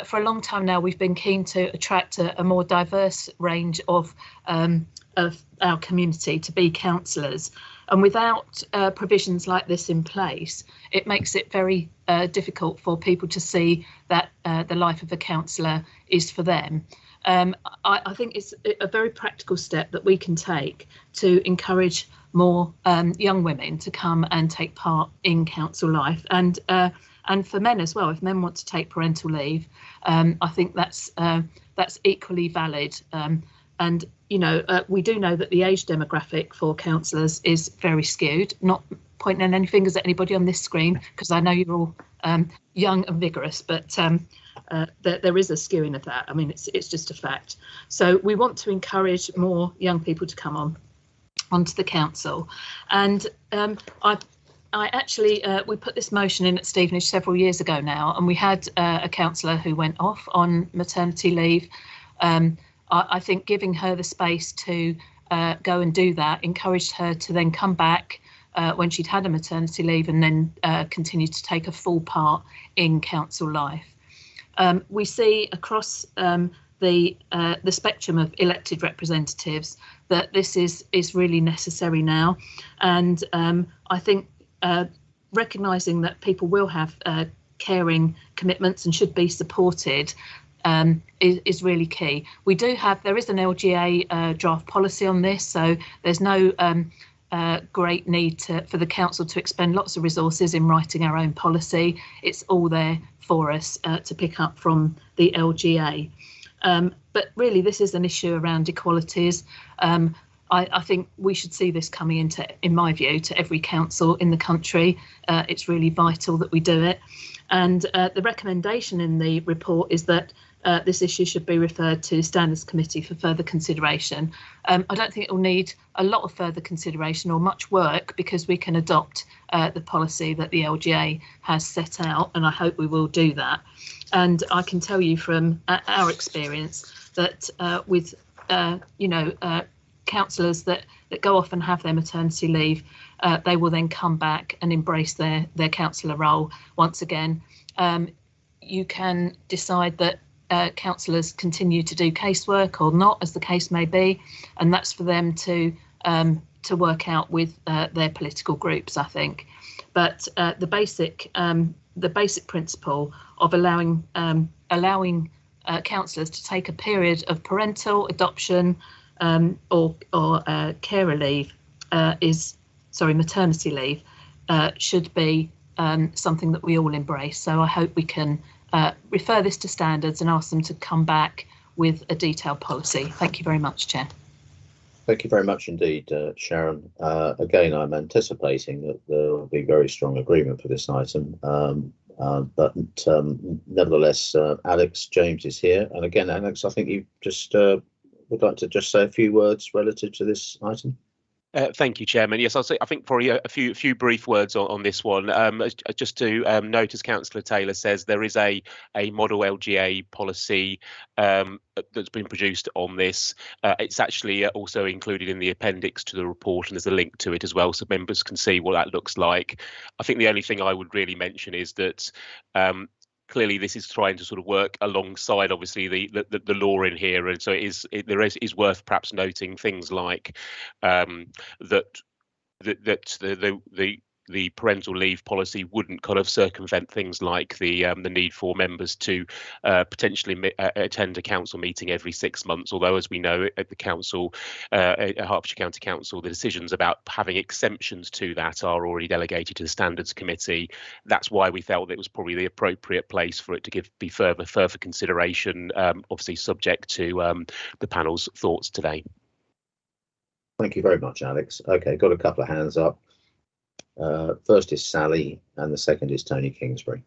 for a long time now we've been keen to attract a more diverse range of our community to be councillors. And without provisions like this in place, it makes it very difficult for people to see that the life of a councillor is for them. I think it's a very practical step that we can take to encourage more young women to come and take part in council life, and for men as well. If men want to take parental leave, I think that's equally valid. And you know, we do know that the age demographic for councillors is very skewed. Not pointing any fingers at anybody on this screen, because I know you're all young and vigorous, but there is a skewing of that. I mean, it's just a fact. So we want to encourage more young people to come onto the council. And I actually, we put this motion in at Stevenage several years ago now, and we had a councillor who went off on maternity leave. I think giving her the space to go and do that encouraged her to then come back when she'd had a maternity leave and then continue to take a full part in council life. We see across the spectrum of elected representatives that this is really necessary now, and I think recognising that people will have caring commitments and should be supported is really key. There is an LGA draft policy on this, so there's no great need for the council to expend lots of resources in writing our own policy. It's all there for us to pick up from the LGA. But really, this is an issue around equalities. I think we should see this coming into, in my view, to every council in the country. It's really vital that we do it. And the recommendation in the report is that this issue should be referred to Standards Committee for further consideration. I don't think it will need a lot of further consideration or much work, because we can adopt the policy that the LGA has set out, and I hope we will do that. And I can tell you from our experience that with councillors that go off and have their maternity leave, they will then come back and embrace their councillor role once again. You can decide that councillors continue to do casework or not, as the case may be, and that's for them to work out with their political groups, I think. But the basic principle of allowing councillors to take a period of parental, adoption, or carer leave, maternity leave, should be something that we all embrace. So I hope we can refer this to standards and ask them to come back with a detailed policy. Thank you very much, Chair.
Thank you very much indeed, Sharon. Again, I'm anticipating that there will be very strong agreement for this item, but nevertheless, Alex James is here. And again, Alex, I think you just would like to just say a few words relative to this item.
Thank you, Chairman. Yes, I think probably a few brief words on this one. Just to note, as Councillor Taylor says, there is a model LGA policy that's been produced on this. It's actually also included in the appendix to the report, and there's a link to it as well, so members can see what that looks like. I think the only thing I would really mention is that clearly this is trying to sort of work alongside, obviously, the law in here, and so there is worth perhaps noting things like that the parental leave policy wouldn't kind of circumvent things like the need for members to potentially attend a council meeting every 6 months. Although, as we know, at the council, at Hertfordshire County Council, the decisions about having exemptions to that are already delegated to the Standards Committee. That's why we felt that it was probably the appropriate place for it to be further consideration, obviously subject to the panel's thoughts today.
Thank you very much, Alex. Okay, got a couple of hands up. First is Sally, and the second is Tony Kingsbury.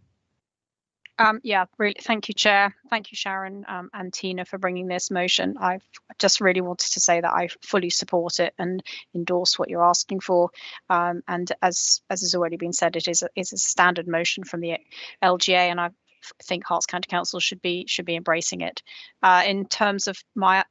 Yeah, really, thank you, Chair. Thank you, Sharon and Tina, for bringing this motion. I've just really wanted to say that I fully support it and endorse what you're asking for. And as has already been said, it is a standard motion from the LGA, and I think Herts County Council should be embracing it. In terms of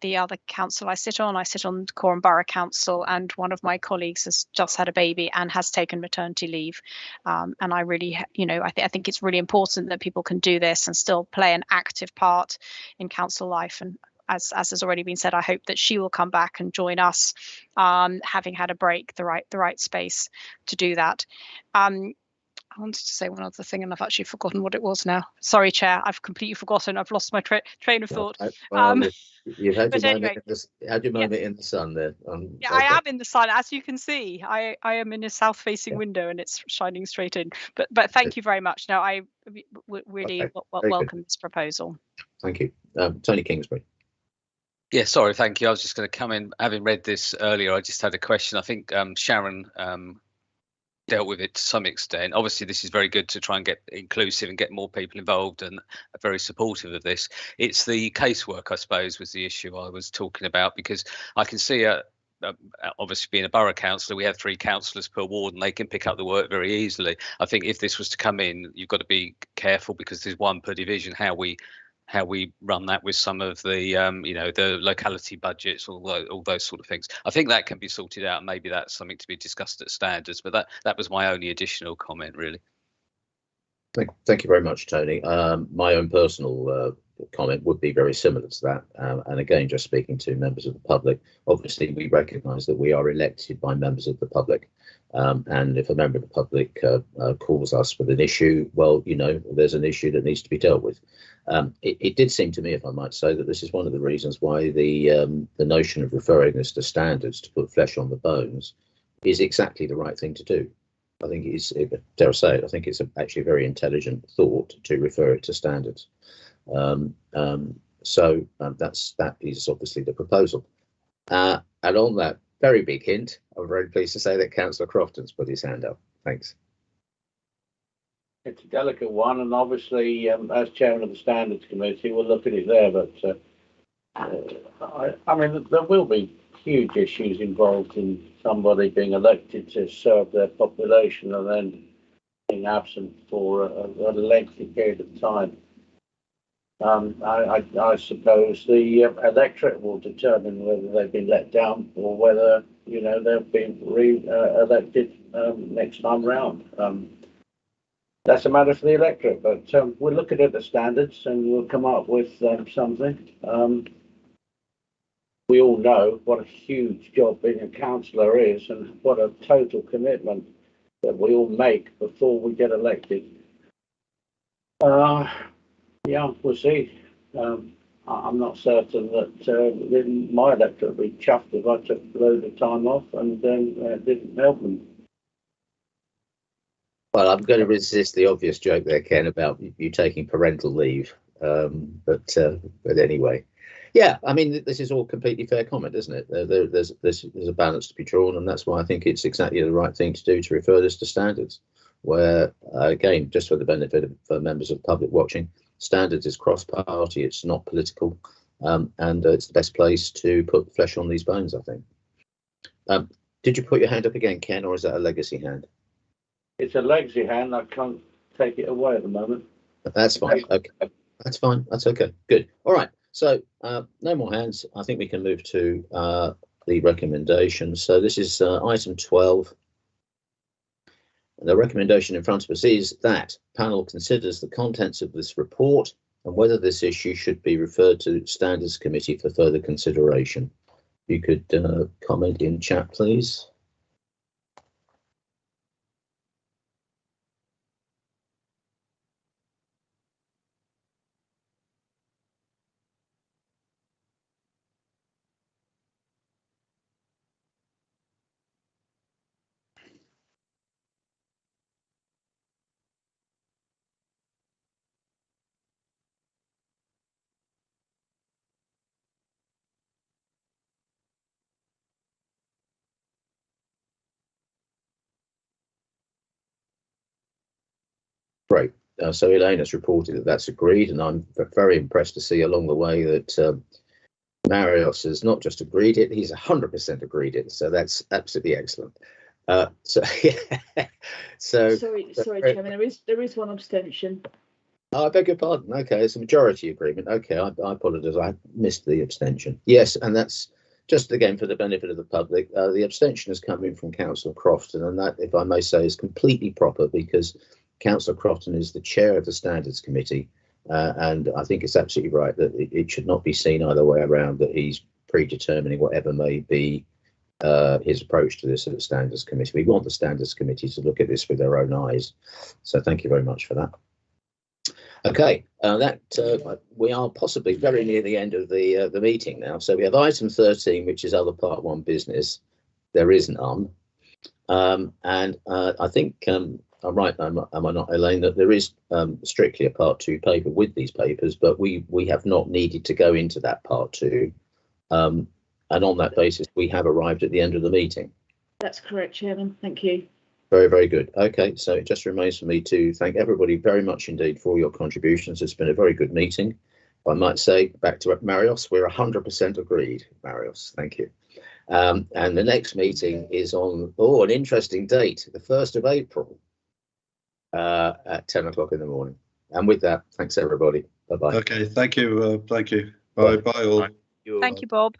the other council I sit on Cornwall Borough Council, and one of my colleagues has just had a baby and has taken maternity leave. And I really, I think it's really important that people can do this and still play an active part in council life. And as has already been said, I hope that she will come back and join us, having had a break, the right space to do that. I wanted to say one other thing, and I've actually forgotten what it was now. Sorry, Chair, I've completely forgotten. I've lost my train of thought.
You've had your
anyway,
moment in the sun there.
Yeah, I am in the sun, as you can see. I am in a south-facing window, and it's shining straight in. But thank you very much. No, I really welcome this proposal.
Thank you, Tony Kingsbury.
Yeah, sorry, thank you. I was just going to come in, having read this earlier. I just had a question. I think Sharon dealt with it to some extent. Obviously, this is very good to try and get inclusive and get more people involved, and are very supportive of this. It's the casework, I suppose, was the issue I was talking about, because I can see obviously being a borough councillor, we have 3 councillors per ward and they can pick up the work very easily. I think if this was to come in, you've got to be careful, because there's 1 per division, how we run that with some of the the locality budgets, all those sort of things. I think that can be sorted out, and maybe that's something to be discussed at standards, but that was my only additional comment, really.
Thank you very much, Tony. My own personal comment would be very similar to that, and again, just speaking to members of the public, obviously we recognise that we are elected by members of the public, and if a member of the public calls us with an issue, well, there's an issue that needs to be dealt with. It did seem to me, if I might say, that this is one of the reasons why the notion of referring this to standards to put flesh on the bones is exactly the right thing to do. I think it's, dare I say it, I think it's actually a very intelligent thought to refer it to standards. So that is obviously the proposal. And on that very big hint, I'm very pleased to say that Councillor Crofton's put his hand up. Thanks.
It's a delicate one, and obviously, as chairman of the Standards Committee, we'll look at it there. But I mean, there will be huge issues involved in somebody being elected to serve their population and then being absent for a lengthy period of time. I suppose the electorate will determine whether they've been let down or whether they've been re-elected next time round. That's a matter for the electorate, but we'll look at the standards and we'll come up with something. We all know what a huge job being a councillor is, and what a total commitment that we all make before we get elected. Yeah, we'll see. I'm not certain that my electorate would be chuffed if I took a load of time off and then didn't help them.
Well, I'm going to resist the obvious joke there, Ken, about you taking parental leave. But anyway, yeah, I mean, this is all completely fair comment, isn't it? There's a balance to be drawn, and that's why I think it's exactly the right thing to do to refer this to standards, where, again, just for the benefit of members of the public watching, standards is cross-party, it's not political, and it's the best place to put flesh on these bones, I think. Did you put your hand up again, Ken, or is that a legacy hand?
It's a legacy hand. I can't take it away at the moment.
That's fine. Okay, that's fine. That's okay. Good. All right. So no more hands. I think we can move to the recommendations. So this is item 12. The recommendation in front of us is that panel considers the contents of this report and whether this issue should be referred to Standards Committee for further consideration. If you could comment in chat, please. Great. So Elaine has reported that that's agreed, and I'm very impressed to see along the way that Marios has not just agreed it, he's 100% agreed it. So that's absolutely excellent. So yeah. So
sorry, Chairman, there is one abstention.
Oh, I beg your pardon. Okay, it's a majority agreement. Okay, I apologise. I missed the abstention. Yes, and that's just again for the benefit of the public. The abstention is coming from Councillor Crofton, and that, if I may say, is completely proper because Councillor Crofton is the chair of the Standards Committee, and I think it's absolutely right that it should not be seen either way around that he's predetermining whatever may be his approach to this at the Standards Committee. We want the Standards Committee to look at this with their own eyes. So thank you very much for that. Okay, we are possibly very near the end of the meeting now. So we have item 13, which is other part 1 business. There is none, and I think I'm right. Am I not, Elaine? That there is strictly a part 2 paper with these papers, but we have not needed to go into that part 2, and on that basis, we have arrived at the end of the meeting.
That's correct, Chairman. Thank you.
Very, very good. Okay, so it just remains for me to thank everybody very much indeed for all your contributions. It's been a very good meeting. I might say, back to Marios, we're 100% agreed, Marios. Thank you. And the next meeting is on, an interesting date, the 1st of April at 10 o'clock in the morning. And with that, thanks everybody. Bye-bye.
Okay, thank you. Thank you. Bye. Bye all.
Thank you, Bob.